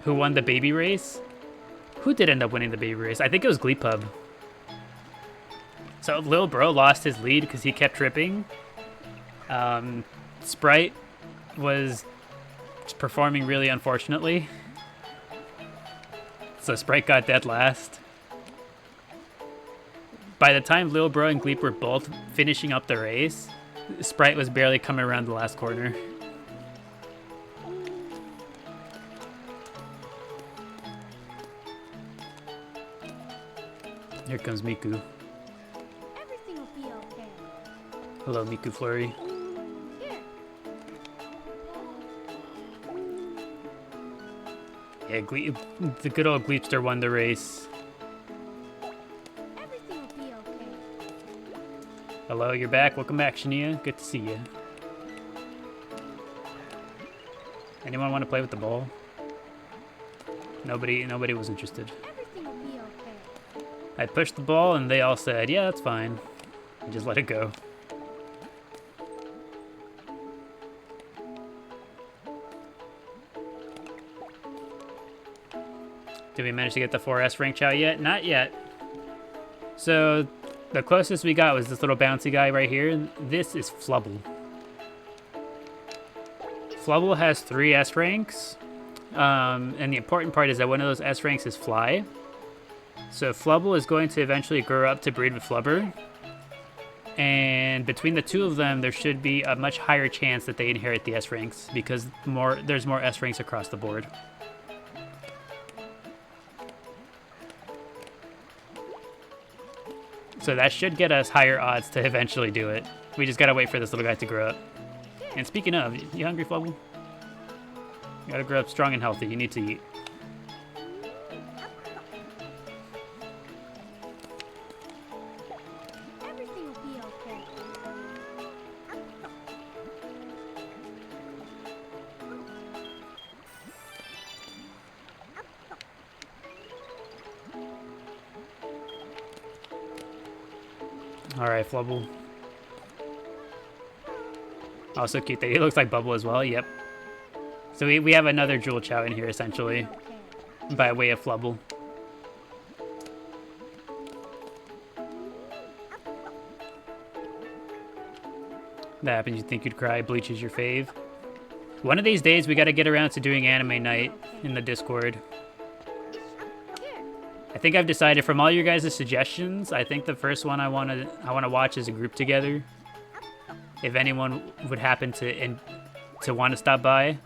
Who won the baby race? Who did end up winning the baby race? I think it was Glee Pub. So Lil Bro lost his lead because he kept tripping. Sprite was performing really unfortunately. So Sprite got dead last. By the time Lil Bro and Gleep were both finishing up the race, Sprite was barely coming around the last corner. Here comes Miku. Everything will be okay. Hello, Miku Flurry. Here. Yeah, the good old Gleepster won the race. Everything will be okay. Hello, you're back. Welcome back, Shania. Good to see you. Anyone want to play with the ball? Nobody was interested. Everything will be okay. I pushed the ball and they all said, yeah, that's fine. And just let it go. Did we manage to get the 4S rank Chao yet? Not yet. So the closest we got was this little bouncy guy right here. This is Flubble. Flubble has 3 S ranks. And the important part is that one of those S ranks is Fly. So Flubble is going to eventually grow up to breed with Flubber. And between the two of them, there should be a much higher chance that they inherit the S ranks because there's more S ranks across the board. So that should get us higher odds to eventually do it. We just gotta wait for this little guy to grow up. And speaking of, you hungry, Flubble? You gotta grow up strong and healthy. You need to eat. Everything will be okay. Alright, Flubble. Oh, so cute. He looks like Bubble as well. Yep. So we have another Jewel Chao in here, essentially, Okay. by way of Flubble. That happens, you think you'd cry. Bleach is your fave. One of these days, we gotta get around to doing anime night in the Discord. Here. I think I've decided from all your guys' suggestions, I think the first one I wanna watch is a group together. If anyone would happen to want to stop by,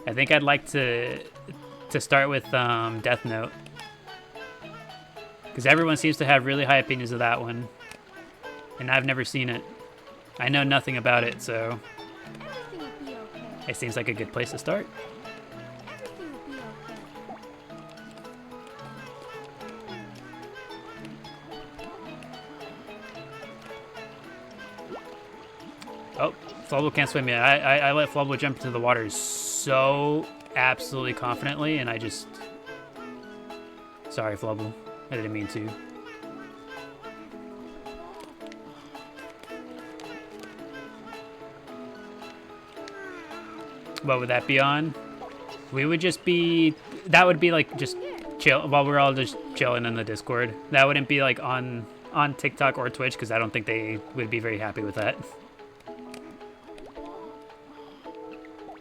I think I'd like to start with Death Note, because everyone seems to have really high opinions of that one, and I've never seen it. I know nothing about it, so Everything will be okay. it seems like a good place to start. Everything will be okay. Oh, Flubble can't swim yet. I let Flubble jump into the water so absolutely confidently, and I just... Sorry, Flubble. I didn't mean to. What would that be on? We would just be... That would be like just chill while we're all just chilling in the Discord. That wouldn't be like on TikTok or Twitch, because I don't think they would be very happy with that.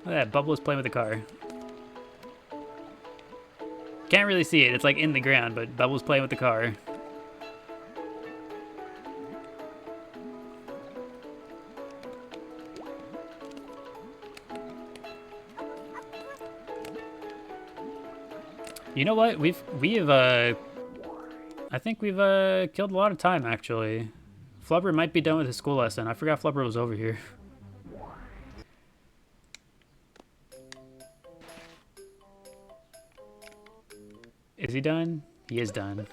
Look at that, Bubble is playing with the car. Can't really see it, it's like in the ground, but Bubble's playing with the car. You know what? We've I think we've killed a lot of time actually. Flubber might be done with his school lesson. I forgot Flubber was over here. Is he done? He is done.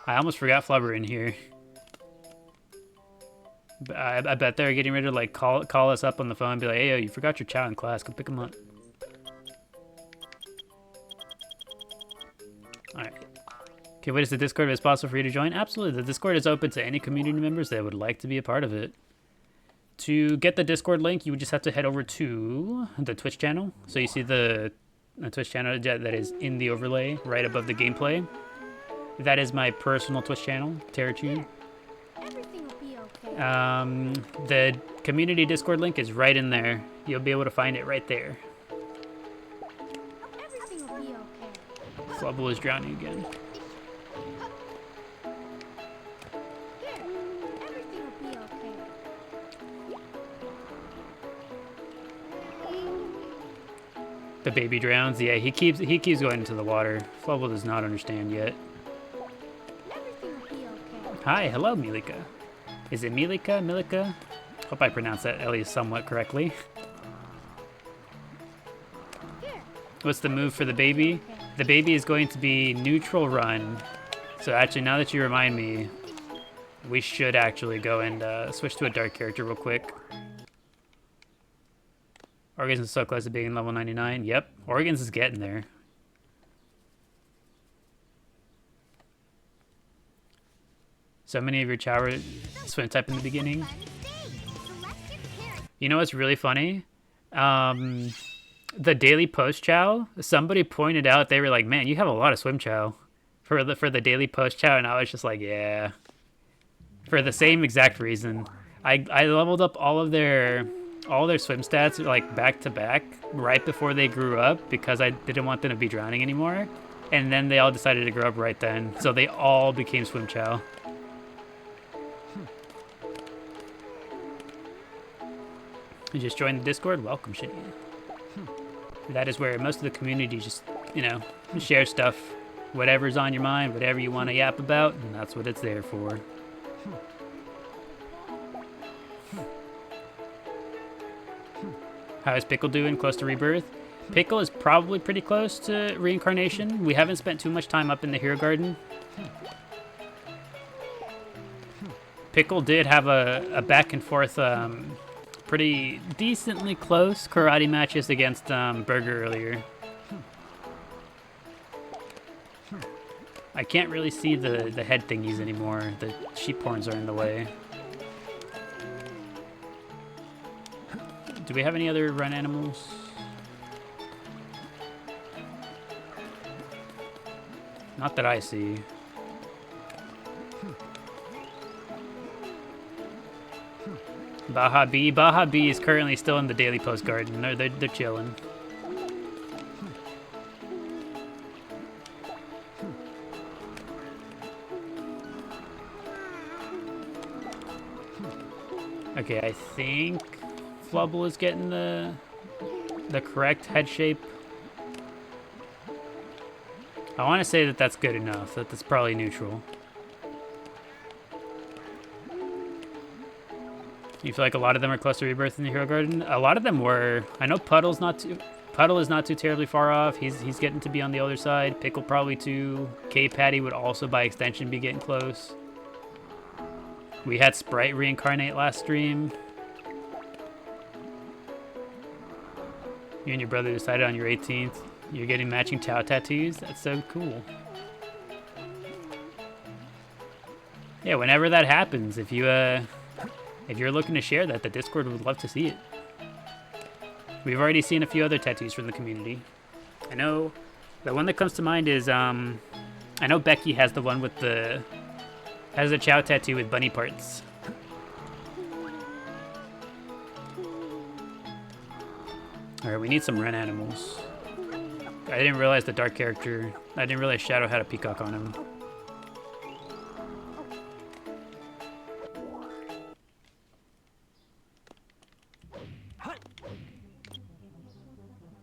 I almost forgot Flubber in here. I bet they're getting ready to like call us up on the phone and be like, hey, yo, you forgot your Chao in class. Come pick him up. Alright. Okay, what is the Discord? If it's possible for you to join? Absolutely. The Discord is open to any community members that would like to be a part of it. To get the Discord link, you would just have to head over to the Twitch channel. So you see the Twitch channel that is in the overlay right above the gameplay. That is my personal Twitch channel, Terrachu. Everything will be okay. The community Discord link is right in there. You'll be able to find it right there. Everything will be okay. Flubble is drowning again. Here, everything will be okay. The baby drowns. Yeah, he keeps going into the water. Flubble does not understand yet. Everything will be okay. Hi, hello, Milika. Is it Milika? Milika? Hope I pronounced that at least somewhat correctly. Here, What's the move for the baby? The baby is going to be neutral run. So actually, now that you remind me, we should actually go and switch to a dark character real quick. Organs is so close to being level 99. Yep, Organs is getting there. So many of your Chao swim type in the beginning. You know what's really funny? The daily post Chao, somebody pointed out, they were like, man, you have a lot of swim Chao for the daily post Chao, and I was just like, yeah. For the same exact reason. I leveled up all their swim stats like back to back right before they grew up because I didn't want them to be drowning anymore. And then they all decided to grow up right then. So they all became swim Chao. You just joined the Discord? Welcome, shit. That is where most of the community just, you know, share stuff. Whatever's on your mind, whatever you want to yap about, and that's what it's there for. How is Pickle doing? Close to rebirth? Pickle is probably pretty close to reincarnation. We haven't spent too much time up in the Hero Garden. Pickle did have a back and forth, pretty decently close karate matches against Burger earlier. I can't really see the head thingies anymore. The sheep horns are in the way. Do we have any other run animals? Not that I see. Baja B. Baja B is currently still in the daily post garden. They're chilling. Okay, I think Flubble is getting the correct head shape. I want to say that that's good enough. That's probably neutral. You feel like a lot of them are close to rebirth in the Hero Garden? A lot of them were. I know Puddle is not too terribly far off. He's getting to be on the other side. Pickle probably too. K-Patty would also by extension be getting close. We had Sprite reincarnate last stream. You and your brother decided on your 18th. You're getting matching Chao tattoos? That's so cool. Yeah, whenever that happens, if you're looking to share that, the Discord would love to see it. We've already seen a few other tattoos from the community. I know the one that comes to mind is I know Becky has the one with has a Chao tattoo with bunny parts. Alright, we need some rent animals. I didn't realize the dark character. I didn't realize Shadow had a peacock on him.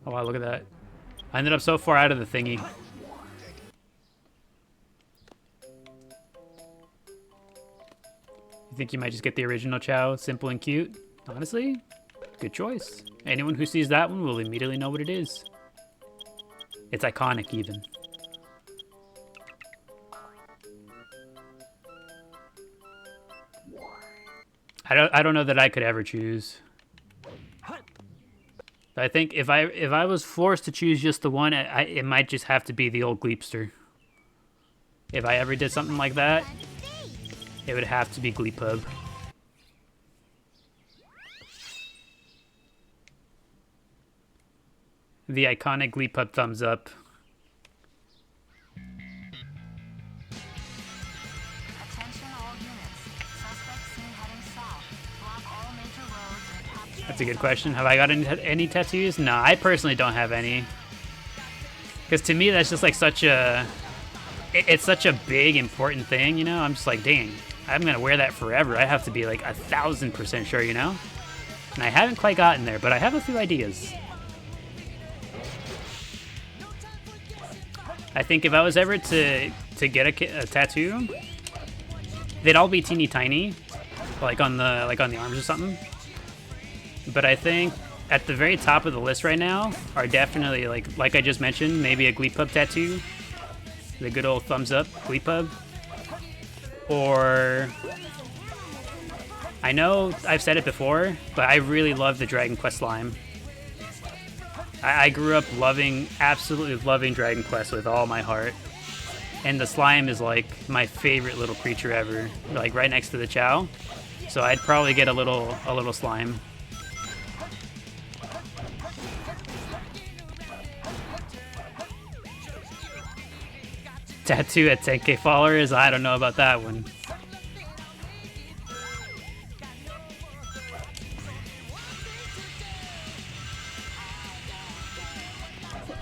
Oh wow, look at that. I ended up so far out of the thingy. You think you might just get the original Chao, simple and cute? Honestly, good choice. Anyone who sees that one will immediately know what it is. It's iconic even. I don't know that I could ever choose. I think if I was forced to choose just the one, it might just have to be the old Gleepster. If I ever did something like that, it would have to be Gleepub. The iconic Gleepub thumbs up. Attention all units. Suspect seen heading south. Block all major roads and capture. That's a good question. Have I got any tattoos? No, I personally don't have any. Because to me, that's just like such a... It's such a big, important thing, you know? I'm just like, dang, I'm going to wear that forever. I have to be like 1,000% sure, you know? And I haven't quite gotten there, but I have a few ideas. I think if I was ever to get a tattoo, they'd all be teeny tiny, like on the arms or something. But I think at the very top of the list right now are definitely like I just mentioned, maybe a Gleepub tattoo, the good old thumbs up Gleepub, or I know I've said it before, but I really love the Dragon Quest slime. I grew up absolutely loving Dragon Quest with all my heart. And the slime is like my favorite little creature ever, like right next to the Chao. So I'd probably get a little slime. Tattoo at 10K followers? I don't know about that one.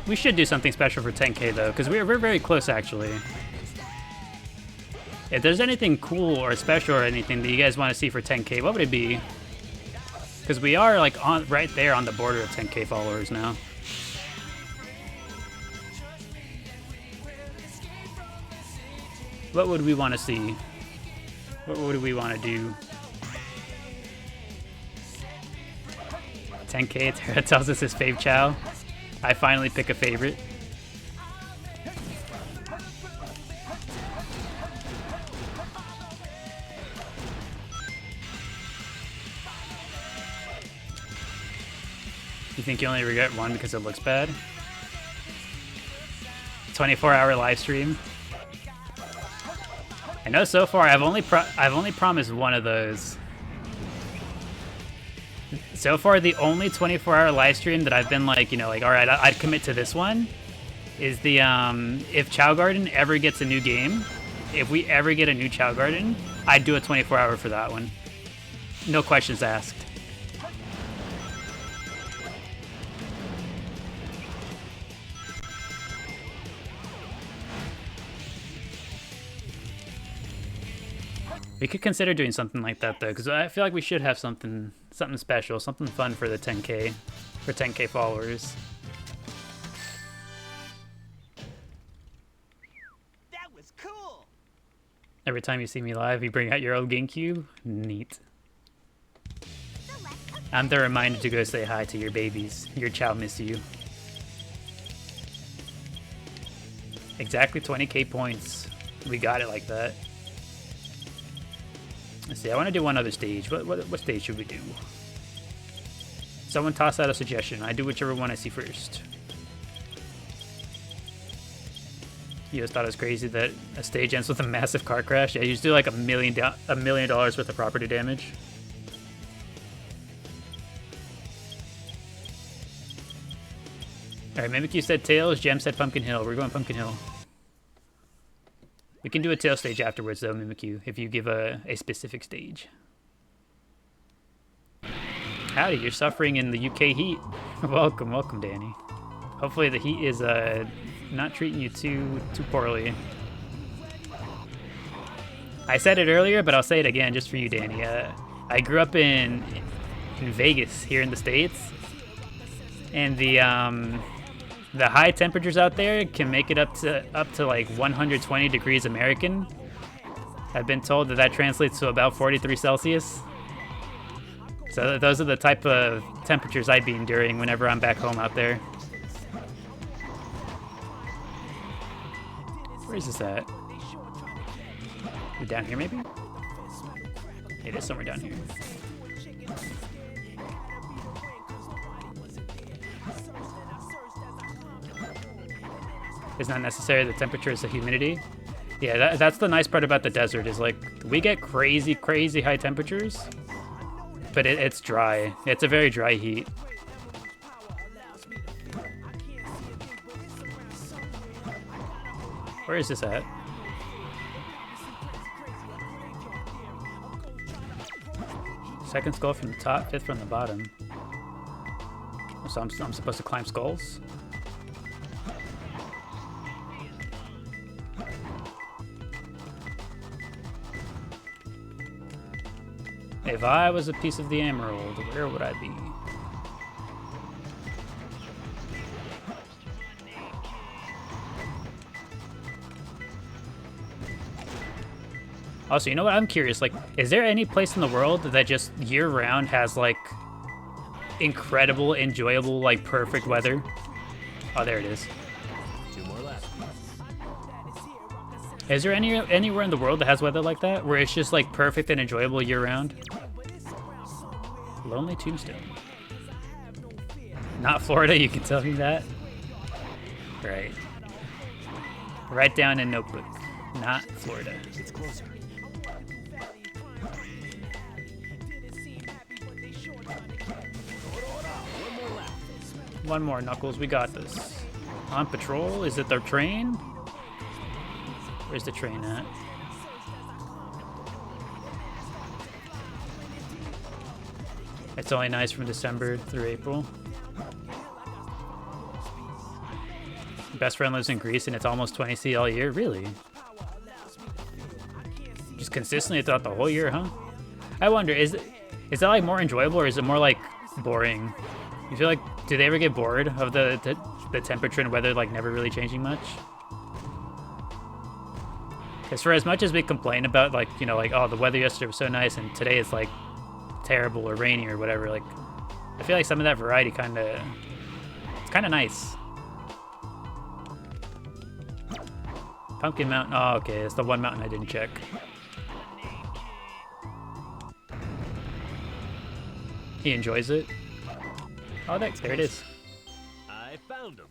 We should do something special for 10K though, because we're very close actually. If there's anything cool or special or anything that you guys want to see for 10K, what would it be? Because we are like right there on the border of 10K followers now. What would we want to see? What would we want to do? 10K, Tara tells us his fave Chao. I finally pick a favorite. You think you only regret one because it looks bad? 24-hour live stream. I know so far I've only promised one of those. So far, the only 24-hour live stream that I've been like, you know, like, all right, I'd commit to this one is the, if Chao Garden ever gets a new game, if we ever get a new Chao Garden, I'd do a 24-hour for that one. No questions asked. We could consider doing something like that though, because I feel like we should have something special, something fun for the 10K, for 10K followers. That was cool. Every time you see me live, you bring out your old GameCube. Neat. I'm the reminder to go say hi to your babies. Your Chao miss you. Exactly 20K points. We got it like that. Let's see, I want to do one other stage. What stage should we do? Someone toss out a suggestion. I do whichever one I see first. You just thought it was crazy that a stage ends with a massive car crash? Yeah, you just do like $1 million worth of property damage. Alright, Mimikyu said Tails, Gem said Pumpkin Hill. We're going Pumpkin Hill. We can do a tail stage afterwards, though, Mimikyu, if you give a specific stage. Howdy, you're suffering in the UK heat. Welcome, Danny. Hopefully the heat is not treating you too poorly. I said it earlier, but I'll say it again just for you, Danny. I grew up in Vegas, here in the States, and the The high temperatures out there can make it up to like 120 degrees American. I've been told that translates to about 43 Celsius. So those are the type of temperatures I'd be enduring whenever I'm back home out there. Where is this at? Is it down here maybe? It is somewhere down here. It's not necessarily the temperature, it's the humidity. Yeah, that's the nice part about the desert is like we get crazy high temperatures, but it's dry. It's a very dry heat. Where is this at? Second skull from the top, fifth from the bottom. So I'm supposed to climb skulls? If I was a piece of the emerald, where would I be? Also, you know what? I'm curious, like, is there any place in the world that just year-round has, like, incredible, enjoyable, like, perfect weather? Oh, there it is. 2 more left. Is there anywhere in the world that has weather like that, where it's just, like, perfect and enjoyable year-round? Lonely Tombstone. Not Florida, you can tell me that? Right. Write down in notebook. Not Florida. It's closer. One more, Knuckles. We got this. On patrol? Is it the train? Where's the train at? It's only nice from December through April. Best friend lives in Greece and it's almost 20 C all year? Really? Just consistently throughout the whole year, huh? I wonder, is that like more enjoyable or is it more like boring? You feel like, do they ever get bored of the temperature and weather like never really changing much? Because for as much as we complain about like, you know, like, oh, the weather yesterday was so nice and today it's like terrible or rainy or whatever, like, I feel like some of that variety it's kind of nice. Pumpkin Mountain, oh, okay, it's the one mountain I didn't check. He enjoys it. Oh, there it is. I found him.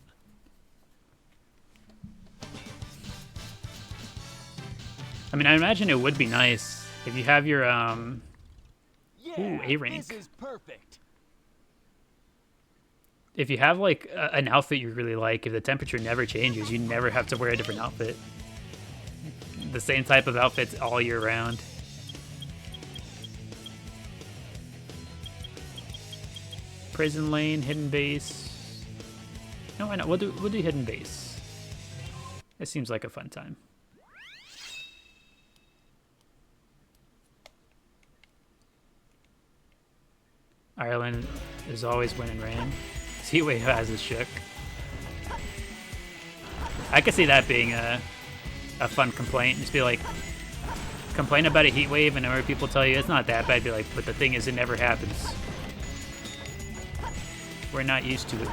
I mean, I imagine it would be nice if you have your, Yeah, ooh, A rank. This is perfect. If you have, like, an outfit you really like, if the temperature never changes, you never have to wear a different outfit. The same type of outfits all year round. Prison Lane, Hidden Base. No, why not? We'll do Hidden Base. It seems like a fun time. Ireland is always winning rain. Heatwave has us shook. I could see that being a fun complaint. Just be like, complain about a heat wave and other people tell you it's not that bad. Be like, but the thing is, it never happens. We're not used to it.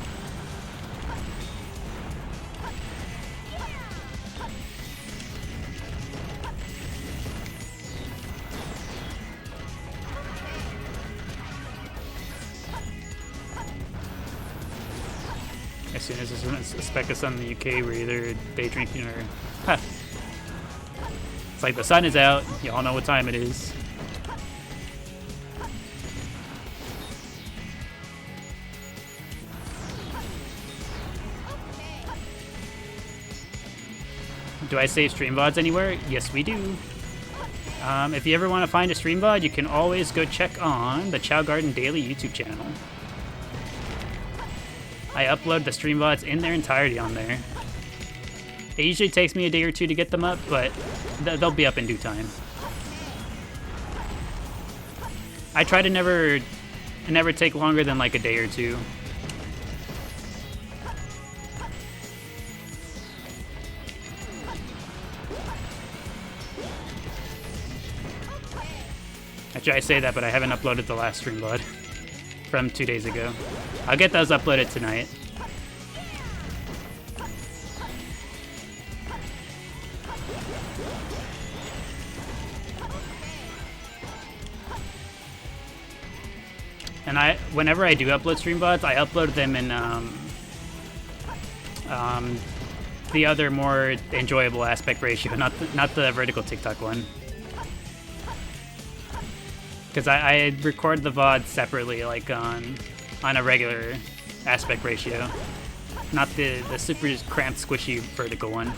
As soon as there's a speck of sun in the UK, we're either day drinking or... Huh. It's like the sun is out. Y'all know what time it is. Do I save stream VODs anywhere? Yes, we do. If you ever want to find a stream VOD, you can always go check on the ChaoGardenDaily YouTube channel. I upload the stream VODs in their entirety on there. It usually takes me a day or two to get them up, but they'll be up in due time. I try to never take longer than like a day or two. Actually, I say that, but I haven't uploaded the last stream VOD from 2 days ago. I'll get those uploaded tonight. And whenever I do upload stream VODs, I upload them in the other more enjoyable aspect ratio, not the vertical TikTok one. Because I record the VOD separately, like on a regular aspect ratio, not the super cramped, squishy vertical one.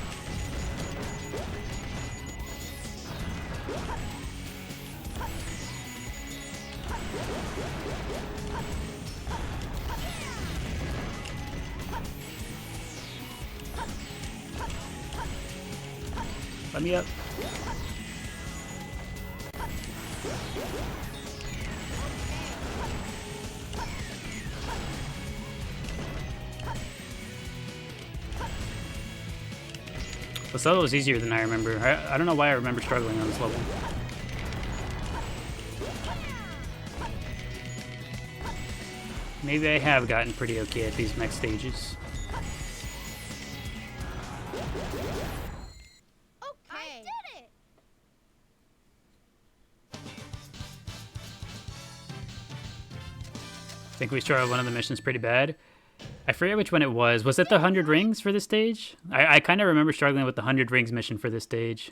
Let me up. This level was easier than I remember. I don't know why I remember struggling on this level. Maybe I have gotten pretty okay at these mech stages. I did it! I think we started one of the missions pretty bad. I forget which one it was. Was it the 100 rings for this stage? I kind of remember struggling with the 100 rings mission for this stage.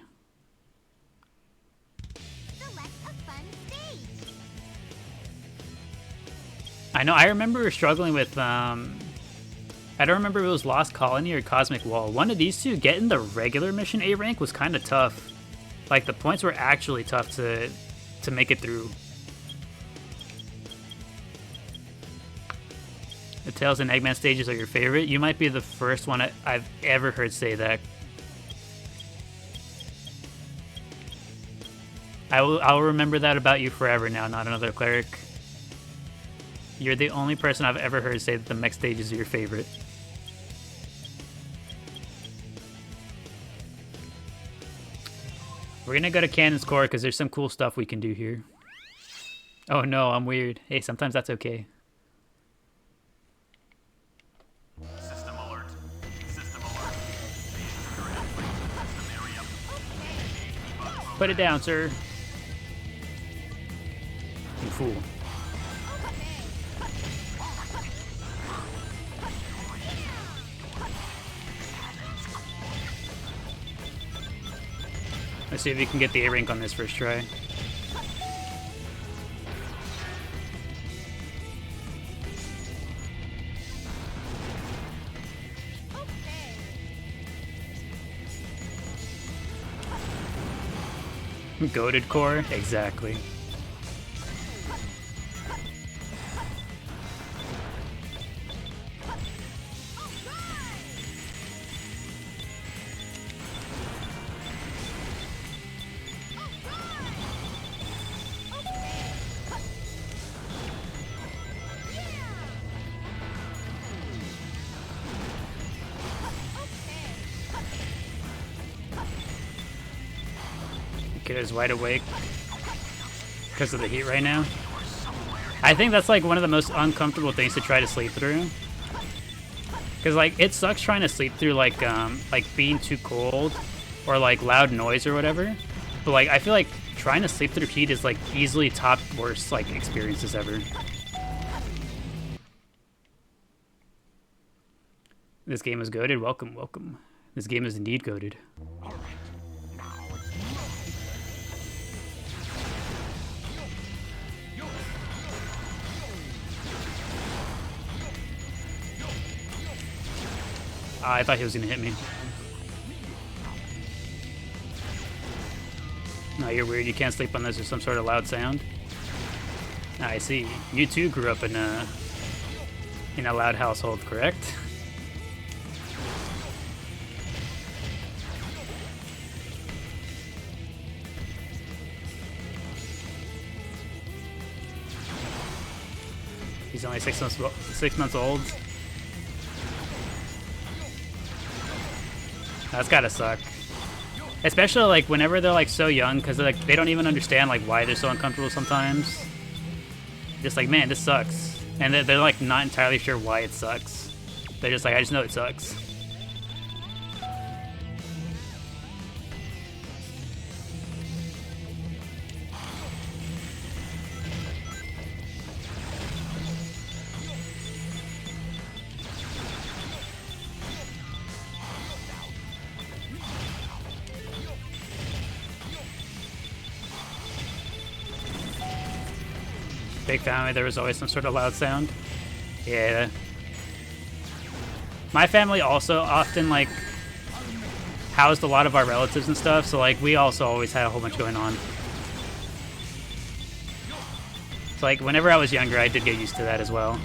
Select a fun stage. I know, I remember struggling with, I don't remember if it was Lost Colony or Cosmic Wall. One of these two, getting the regular mission A rank was kind of tough. Like, the points were actually tough to make it through. The Tails and Eggman stages are your favorite? You might be the first one I've ever heard say that. I'll remember that about you forever now, not another cleric. You're the only person I've ever heard say that the mech stages are your favorite. We're gonna go to Cannon's Core because there's some cool stuff we can do here. Oh no, I'm weird. Hey, sometimes that's okay. System alert. System alert. System area. Put it down, sir. You fool. Let's see if we can get the A rank on this first try. Goated core? Exactly. Kiddo's wide awake because of the heat right now. I think that's like one of the most uncomfortable things to try to sleep through. Because like it sucks trying to sleep through like being too cold or like loud noise or whatever. But like I feel like trying to sleep through heat is like easily top worst like experiences ever. This game is goated. Welcome, welcome. This game is indeed goated. I thought he was going to hit me. No, you're weird. You can't sleep on this. There's some sort of loud sound. I see. You too grew up in a loud household, correct? He's only 6 months old. That's gotta suck. Especially like whenever they're like so young, because like they don't even understand like why they're so uncomfortable sometimes. Just like, man, this sucks, and they're like not entirely sure why it sucks. They're just like, I just know it sucks. Big family, there was always some sort of loud sound. Yeah. My family also often, like, housed a lot of our relatives and stuff, so, like, we also always had a whole bunch going on. So, like, whenever I was younger, I did get used to that as well.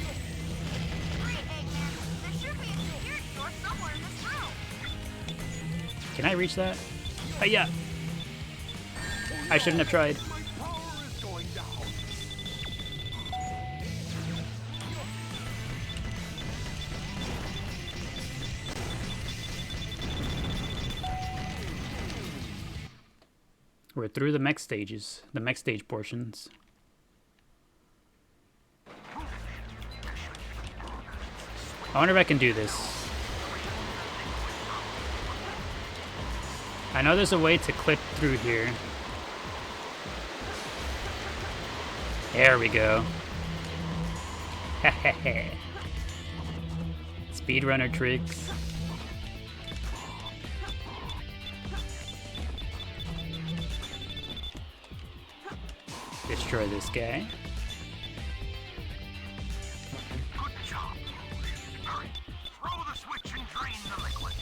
Can I reach that? Yeah. I shouldn't have tried. We're through the mech stages, the mech stage portions. I wonder if I can do this. I know there's a way to clip through here. There we go. Speedrunner tricks. Destroy this guy. Good job. Hurry, throw the switch and drain the liquid.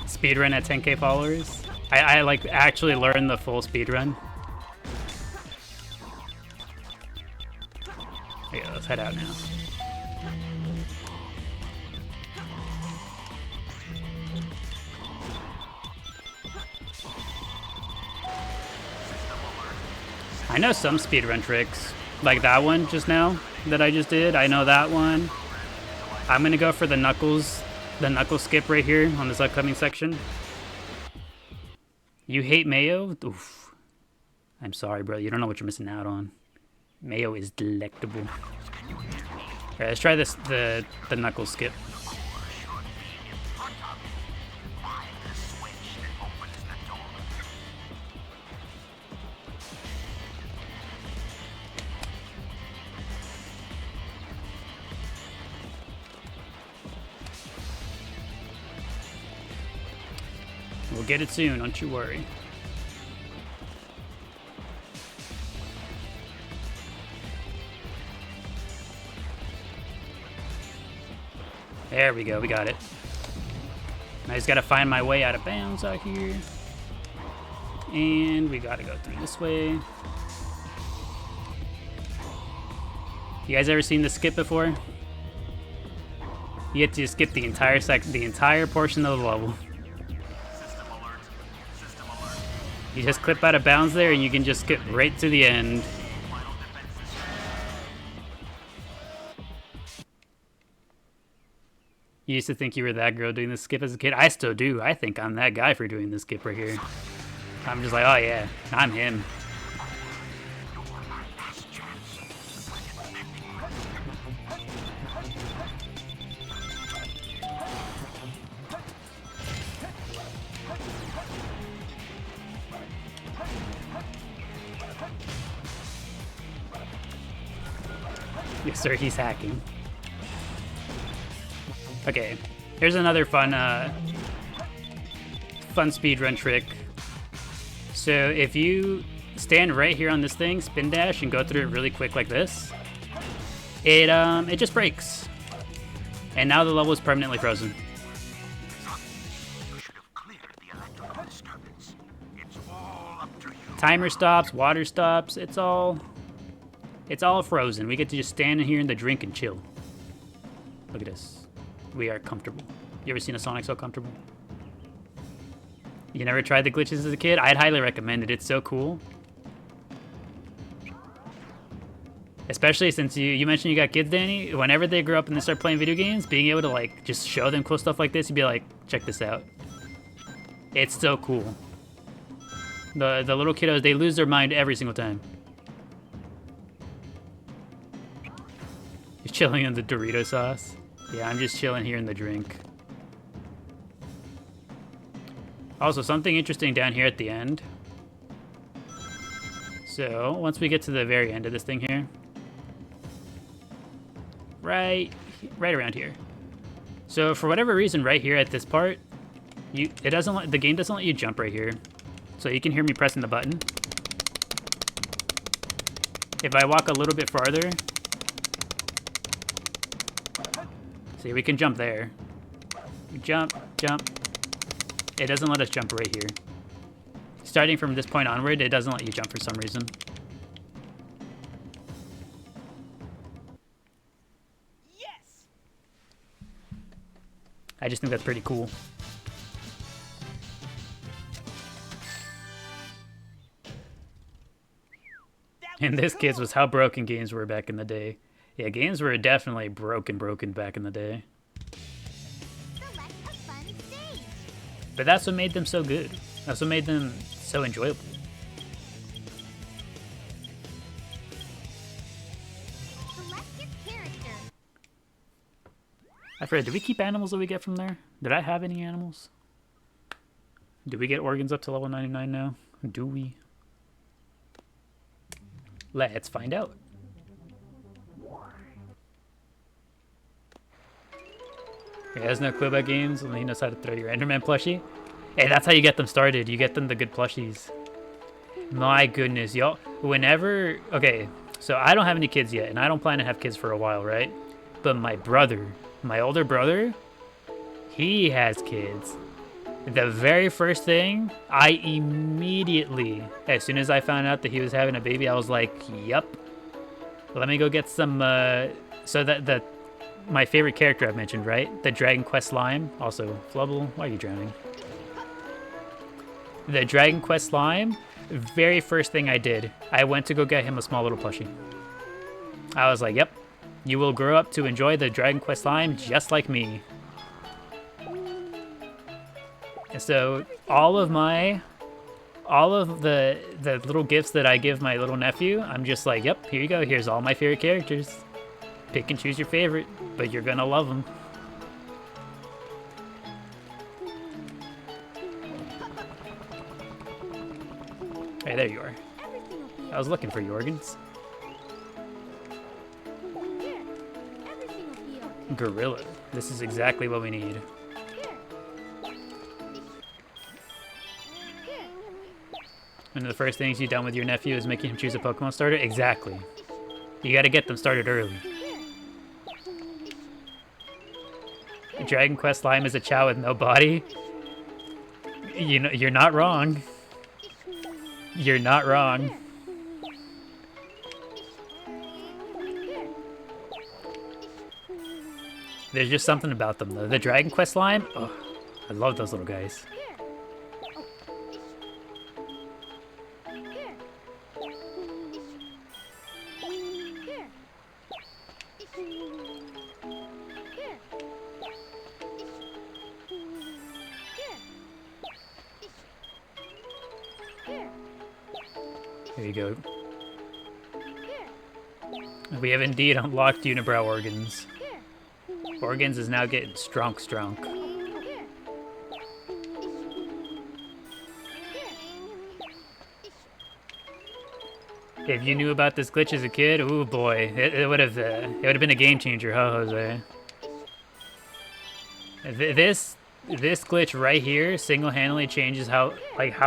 Speedrun at 10K followers. I like actually learned the full speedrun. Yeah, let's head out now. I know some speedrun tricks, like that one just now that I just did. I know that one. I'm gonna go for the knuckle skip right here on this upcoming section. You hate mayo? Oof. I'm sorry, bro. You don't know what you're missing out on. Mayo is delectable. Alright, let's try this the knuckle skip. We'll get it soon, don't you worry. There we go, we got it. I just gotta find my way out of bounds out here. And we gotta go through this way. You guys ever seen the skip before? You get to skip the entire portion of the level. You just clip out of bounds there and you can just skip right to the end. You used to think you were that girl doing this skip as a kid? I still do. I think I'm that guy for doing this skip right here. I'm just like, oh yeah, I'm him. Yes, sir, he's hacking. Okay, here's another fun speedrun trick. So if you stand right here on this thing, spin dash, and go through it really quick like this, it just breaks. And now the level is permanently frozen. You should have cleared the electrical disturbance. It's all up to you. Timer stops, water stops, it's all frozen. We get to just stand in here in the drink and chill. Look at this. We are comfortable. You ever seen a Sonic so comfortable? You never tried the glitches as a kid? I'd highly recommend it. It's so cool. Especially since you mentioned you got kids, Danny. Whenever they grow up and they start playing video games, being able to like just show them cool stuff like this, you'd be like, check this out. It's so cool. The little kiddos, they lose their mind every single time. You're chilling in the Dorito sauce. Yeah, I'm just chilling here in the drink. Also, something interesting down here at the end. So, once we get to the very end of this thing here. Right around here. So, for whatever reason, right here at this part, the game doesn't let you jump right here. So you can hear me pressing the button. If I walk a little bit farther, see, we can jump there. Jump, jump. It doesn't let us jump right here. Starting from this point onward, it doesn't let you jump for some reason. Yes! I just think that's pretty cool. And this, kids, was how broken games were back in the day. Yeah, games were definitely broken back in the day. Select a fun stage. But that's what made them so good. That's what made them so enjoyable. Select your character. I forget, did we keep animals that we get from there? Did I have any animals? Do we get organs up to level 99 now? Do we? Let's find out. He has no clue about games, only he knows how to throw your Enderman plushie. Hey, that's how you get them started. You get them the good plushies. My goodness, y'all. Whenever... Okay, so I don't have any kids yet, and I don't plan to have kids for a while, right? But my brother, my older brother, he has kids. The very first thing, I immediately, as soon as I found out that he was having a baby, I was like, yup. Let me go get some, so that my favorite character I've mentioned, right? The Dragon Quest slime. Also, Flubble, why are you drowning? The Dragon Quest slime, very first thing I did, I went to go get him a small little plushie. I was like, yep, you will grow up to enjoy the Dragon Quest slime just like me. So all of the little gifts that I give my little nephew, I'm just like, yep, here you go. Here's all my favorite characters. Pick and choose your favorite, but you're gonna love them. Hey, there you are. Everything will be I was looking for you, organs. here. Everything will be okay. Gorilla. This is exactly what we need. Here. Here. One of the first things you've done with your nephew is making him choose a Pokemon starter? Exactly. You gotta get them started early. Dragon Quest slime is a Chao with no body? You know, you're not wrong. You're not wrong. There's just something about them, though. The Dragon Quest slime? Oh, I love those little guys. Here you go. We have indeed unlocked Unibrow Organs. Organs is now getting strong. If you knew about this glitch as a kid, ooh boy, it would have been a game changer, huh, Jose? This glitch right here single-handedly changes how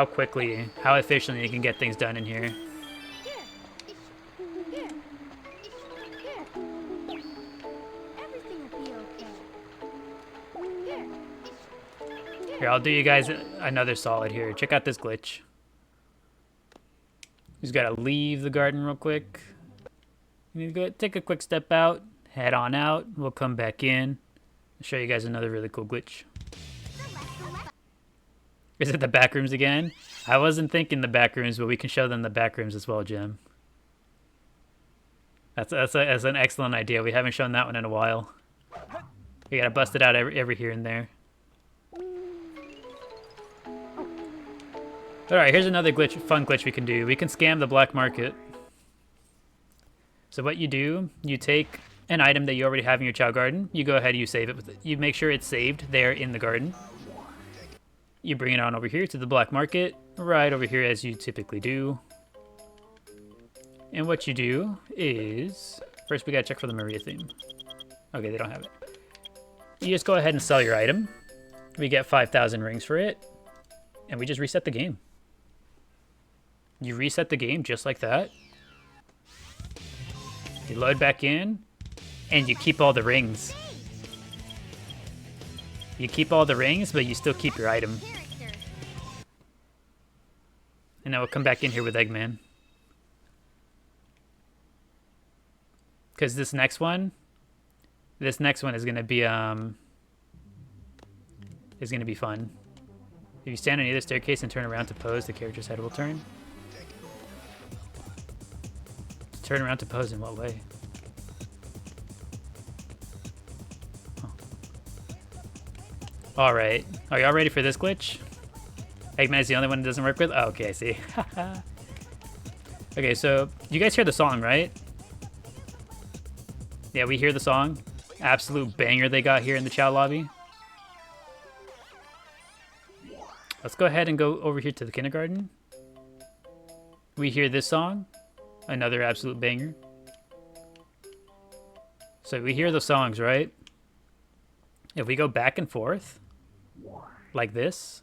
quickly, how efficiently you can get things done in here. Everything will be okay. Here, I'll do you guys another solid here. Check out this glitch. Just gotta leave the garden real quick. You need to go take a quick step out, head on out. We'll come back in. I'll show you guys another really cool glitch. Is it the back rooms again? I wasn't thinking the back rooms, but we can show them the back rooms as well, Jim. That's an excellent idea. We haven't shown that one in a while. We gotta bust it out every here and there. Alright, here's another fun glitch we can do. We can scam the black market. So what you do, you take an item that you already have in your Chao garden, you go ahead and you save it. You make sure it's saved there in the garden. You bring it on over here to the black market, right over here as you typically do. And what you do is, first we gotta check for the Maria theme. Okay, they don't have it. You just go ahead and sell your item. We get 5,000 rings for it, and we just reset the game. You reset the game just like that. You load back in, and you keep all the rings. You keep all the rings, but you still keep your item. And now we'll come back in here with Eggman. Because this next one is gonna be fun. If you stand on either staircase and turn around to pose, the character's head will turn. Turn around to pose in what way? Oh. Alright. Are y'all ready for this glitch? Eggman is the only one it doesn't work with? Oh, okay, I see. Okay, so you guys hear the song, right? Yeah, we hear the song. Absolute banger they got here in the Chao lobby. Let's go ahead and go over here to the kindergarten. We hear this song. Another absolute banger. So we hear the songs, right? If we go back and forth, like this,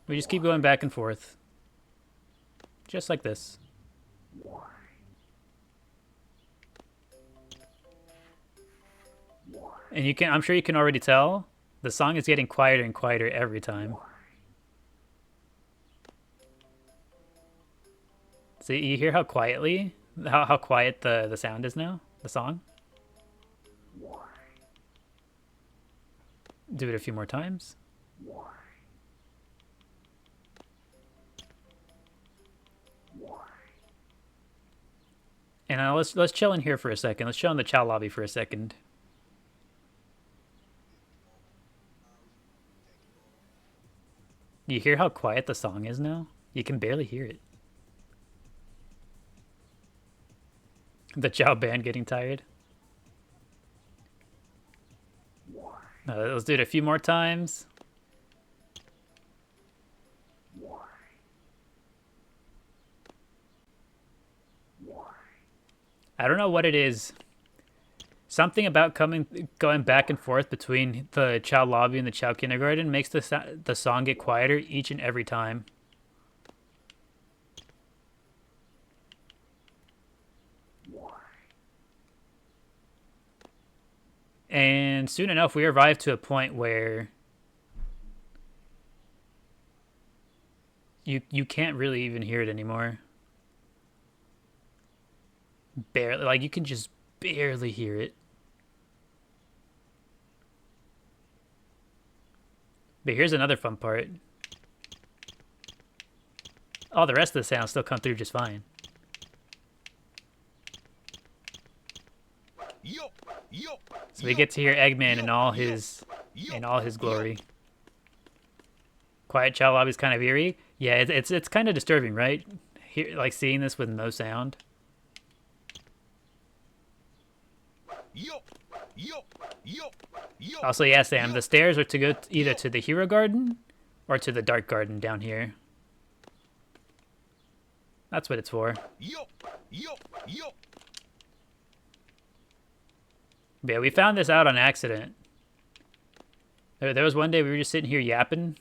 we just keep going back and forth. Just like this. And you can, I'm sure you can already tell, the song is getting quieter and quieter every time. So you hear how quietly, how quiet the sound is now, the song? Do it a few more times. And now let's chill in here for a second. Let's chill in the Chao lobby for a second. You hear how quiet the song is now? You can barely hear it. The Chao band getting tired. Let's do it a few more times. I don't know what it is. Something about going back and forth between the Chao lobby and the Chao kindergarten makes the song get quieter each and every time. And soon enough, we arrive to a point where you can't really even hear it anymore. Barely, like you can just barely hear it. But here's another fun part. All the rest of the sounds still come through just fine. So we get to hear Eggman in all his glory. Quiet Chao lobby is kind of eerie. Yeah, it's kind of disturbing, right? Here, like seeing this with no sound. Also, yeah, Sam, the stairs are to go either to the Hero Garden or to the Dark Garden down here. That's what it's for. But yeah, we found this out on accident. There was one day we were just sitting here yapping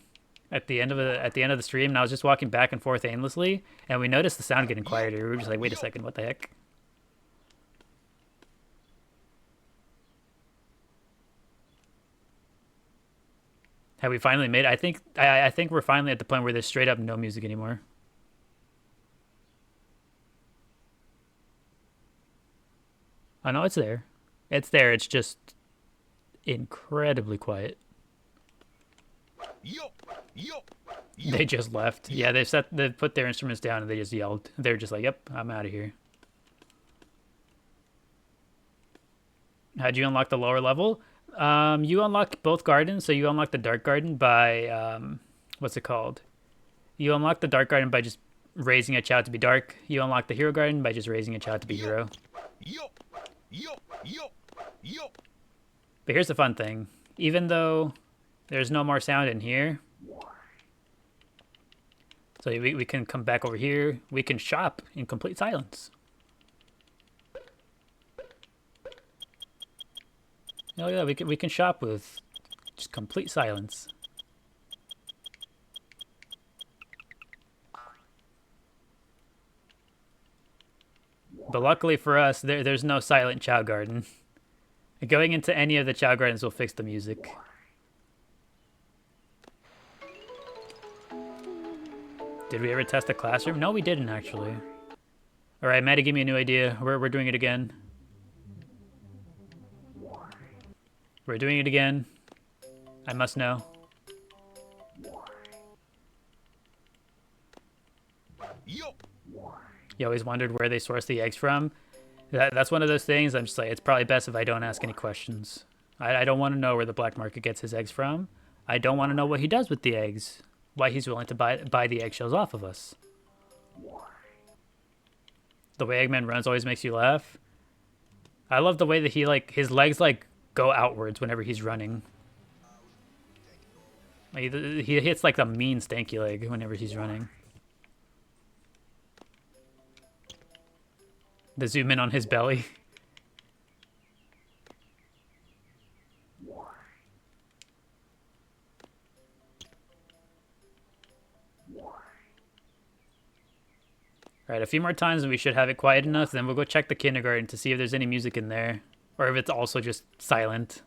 at the end of the stream, and I was just walking back and forth aimlessly, and we noticed the sound getting quieter. We were just like, wait a second, what the heck? Have we finally made it? I think we're finally at the point where there's straight up no music anymore. I know it's there. It's there. It's just incredibly quiet. They just left. Yeah, they put their instruments down and they just yelled. They're just like, "Yep, I'm out of here." How'd you unlock the lower level? You unlock both gardens. So you unlock the dark garden by what's it called? You unlock the dark garden by just raising a Chao to be dark. You unlock the hero garden by just raising a Chao to be hero. But here's the fun thing. Even though there's no more sound in here, so we can come back over here. We can shop in complete silence. Oh yeah, we can shop with just complete silence. But luckily for us, there's no silent Chao garden. Going into any of the Chao gardens will fix the music. Did we ever test the classroom? No, we didn't actually. All right, Maddie, give me a new idea. We're doing it again. We're doing it again. I must know. You always wondered where they source the eggs from. That's one of those things I'm just like, it's probably best if I don't ask any questions. I don't want to know where the black market gets his eggs from. I don't want to know what he does with the eggs. Why he's willing to buy the eggshells off of us. The way Eggman runs always makes you laugh. I love the way that his legs go outwards whenever he's running. He hits like a mean stanky leg whenever he's running. The zoom in on his belly. Alright, a few more times and we should have it quiet enough, then we'll go check the kindergarten to see if there's any music in there. Or if it's also just silent.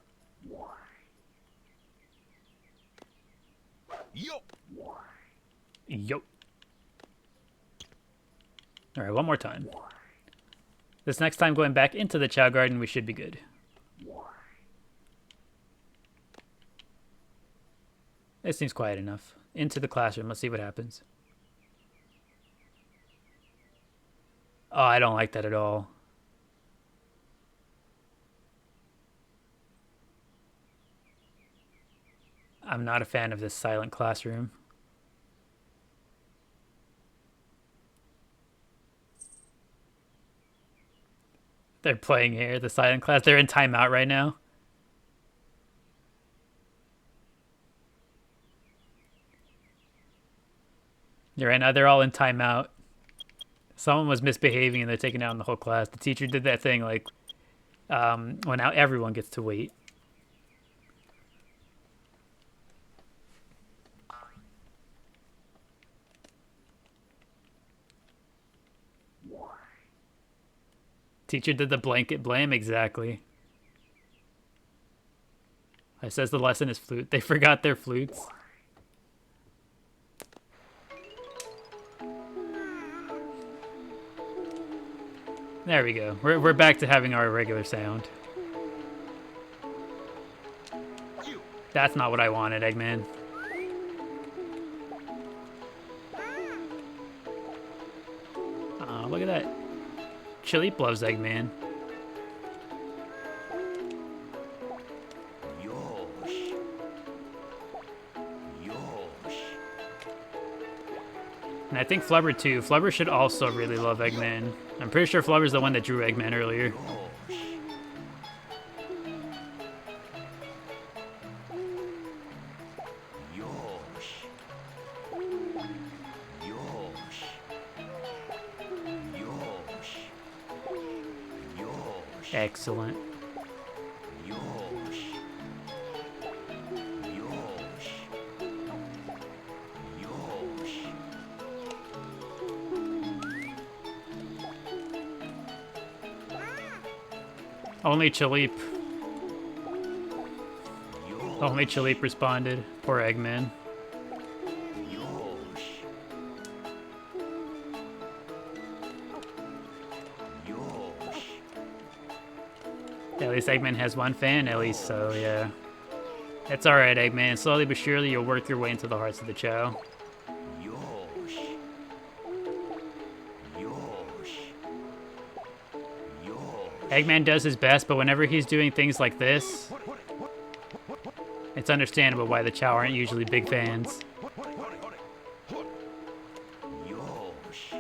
Yo. Alright, one more time. This next time going back into the Chao garden, we should be good. It seems quiet enough. Into the classroom, let's see what happens. Oh, I don't like that at all. I'm not a fan of this silent classroom. They're playing here, the silent class. They're in timeout right now. Yeah, right now they're all in timeout. Someone was misbehaving and they're taking out the whole class. The teacher did that thing like, well, now everyone gets to wait. Teacher did the blanket blame, exactly. It says the lesson is flute. They forgot their flutes. There we go. We're back to having our regular sound. That's not what I wanted, Eggman. Oh, look at that. Chilip loves Eggman. And I think Flubber too. Flubber should also really love Eggman. I'm pretty sure Flubber's the one that drew Eggman earlier. Excellent. Only Chilip. Only Chilip responded. Poor Eggman. At least Eggman has one fan, at least, so yeah. It's alright, Eggman. Slowly but surely, you'll work your way into the hearts of the Chao. Yosh. Yosh. Yosh. Eggman does his best, but whenever he's doing things like this, it's understandable why the Chao aren't usually big fans. Yosh.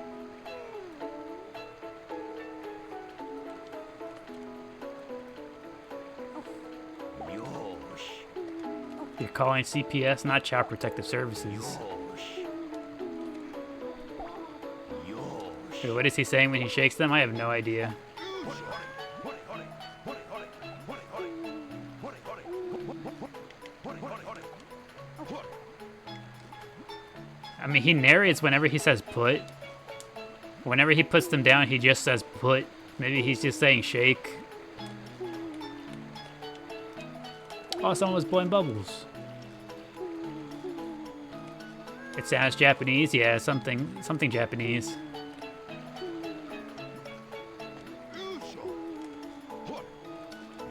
Yosh. You're calling CPS, not Chao Protective Services. Yosh. Yosh. Wait, what is he saying when he shakes them? I have no idea. I mean, he narrates whenever he says put. Whenever he puts them down, he just says put. Maybe he's just saying shake. Oh, someone was blowing bubbles. It sounds Japanese, yeah, something Japanese.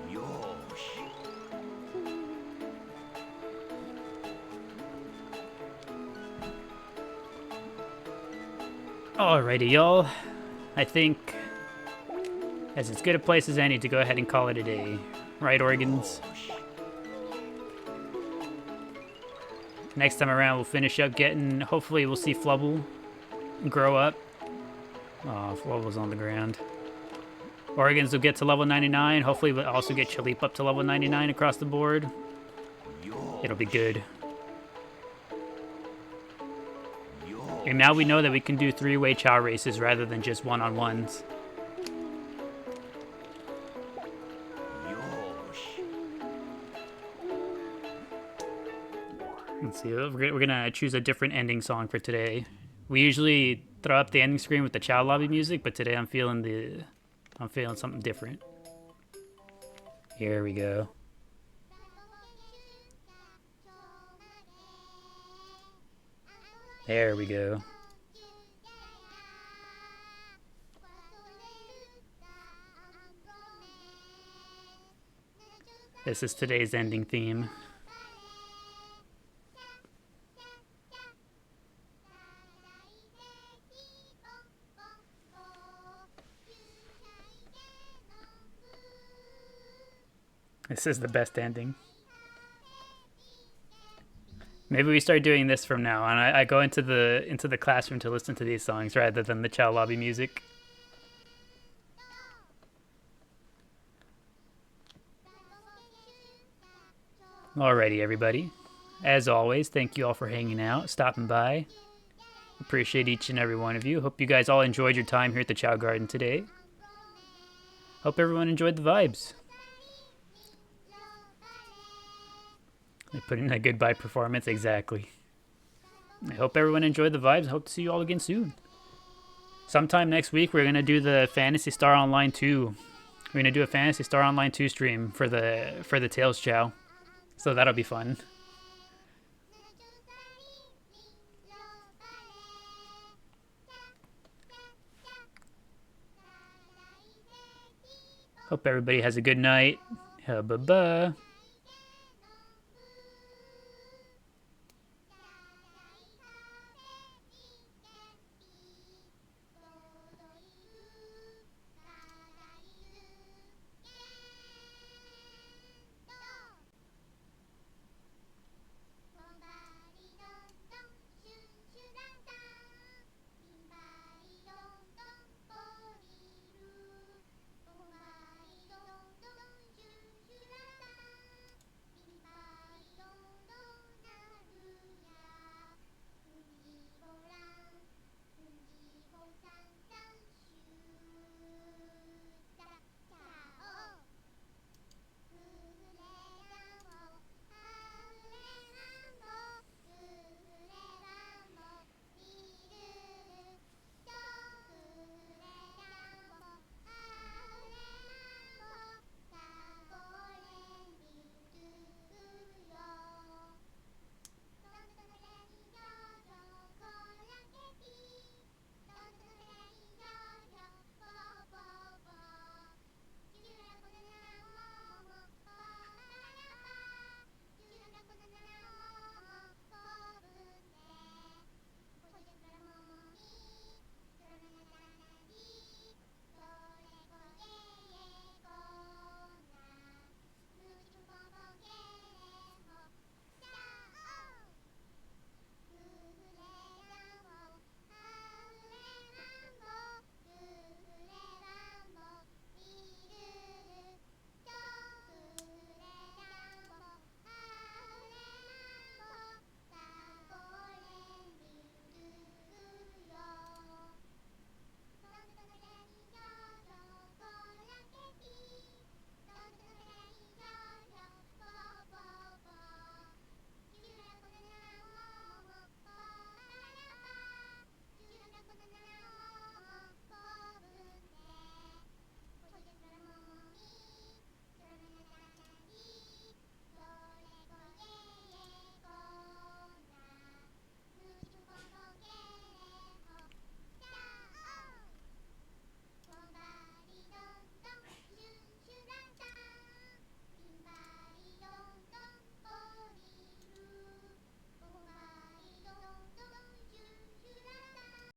Yosh. Alrighty, y'all. I think as as good a place as any to go ahead and call it a day. Right, Organs? Next time around, we'll finish up getting... Hopefully, we'll see Flubble grow up. Oh, Flubble's on the ground. Organs will get to level 99. Hopefully, we'll also get Chaleep up to level 99 across the board. It'll be good. And now we know that we can do three-way Chao races rather than just one-on-ones. Let's see, we're gonna choose a different ending song for today. We usually throw up the ending screen with the Chao lobby music, but today I'm feeling something different. Here we go. There we go. This is today's ending theme. This is the best ending. Maybe we start doing this from now on. I go into the classroom to listen to these songs rather than the Chao lobby music. Alrighty, everybody. As always, thank you all for hanging out, stopping by. Appreciate each and every one of you. Hope you guys all enjoyed your time here at the Chao Garden today. Hope everyone enjoyed the vibes. They put in a goodbye performance, exactly. I hope everyone enjoyed the vibes. I hope to see you all again soon. Sometime next week, we're going to do the Phantasy Star Online 2. We're going to do a Phantasy Star Online 2 stream for the Tails Chao. So that'll be fun. Hope everybody has a good night. Bye-bye.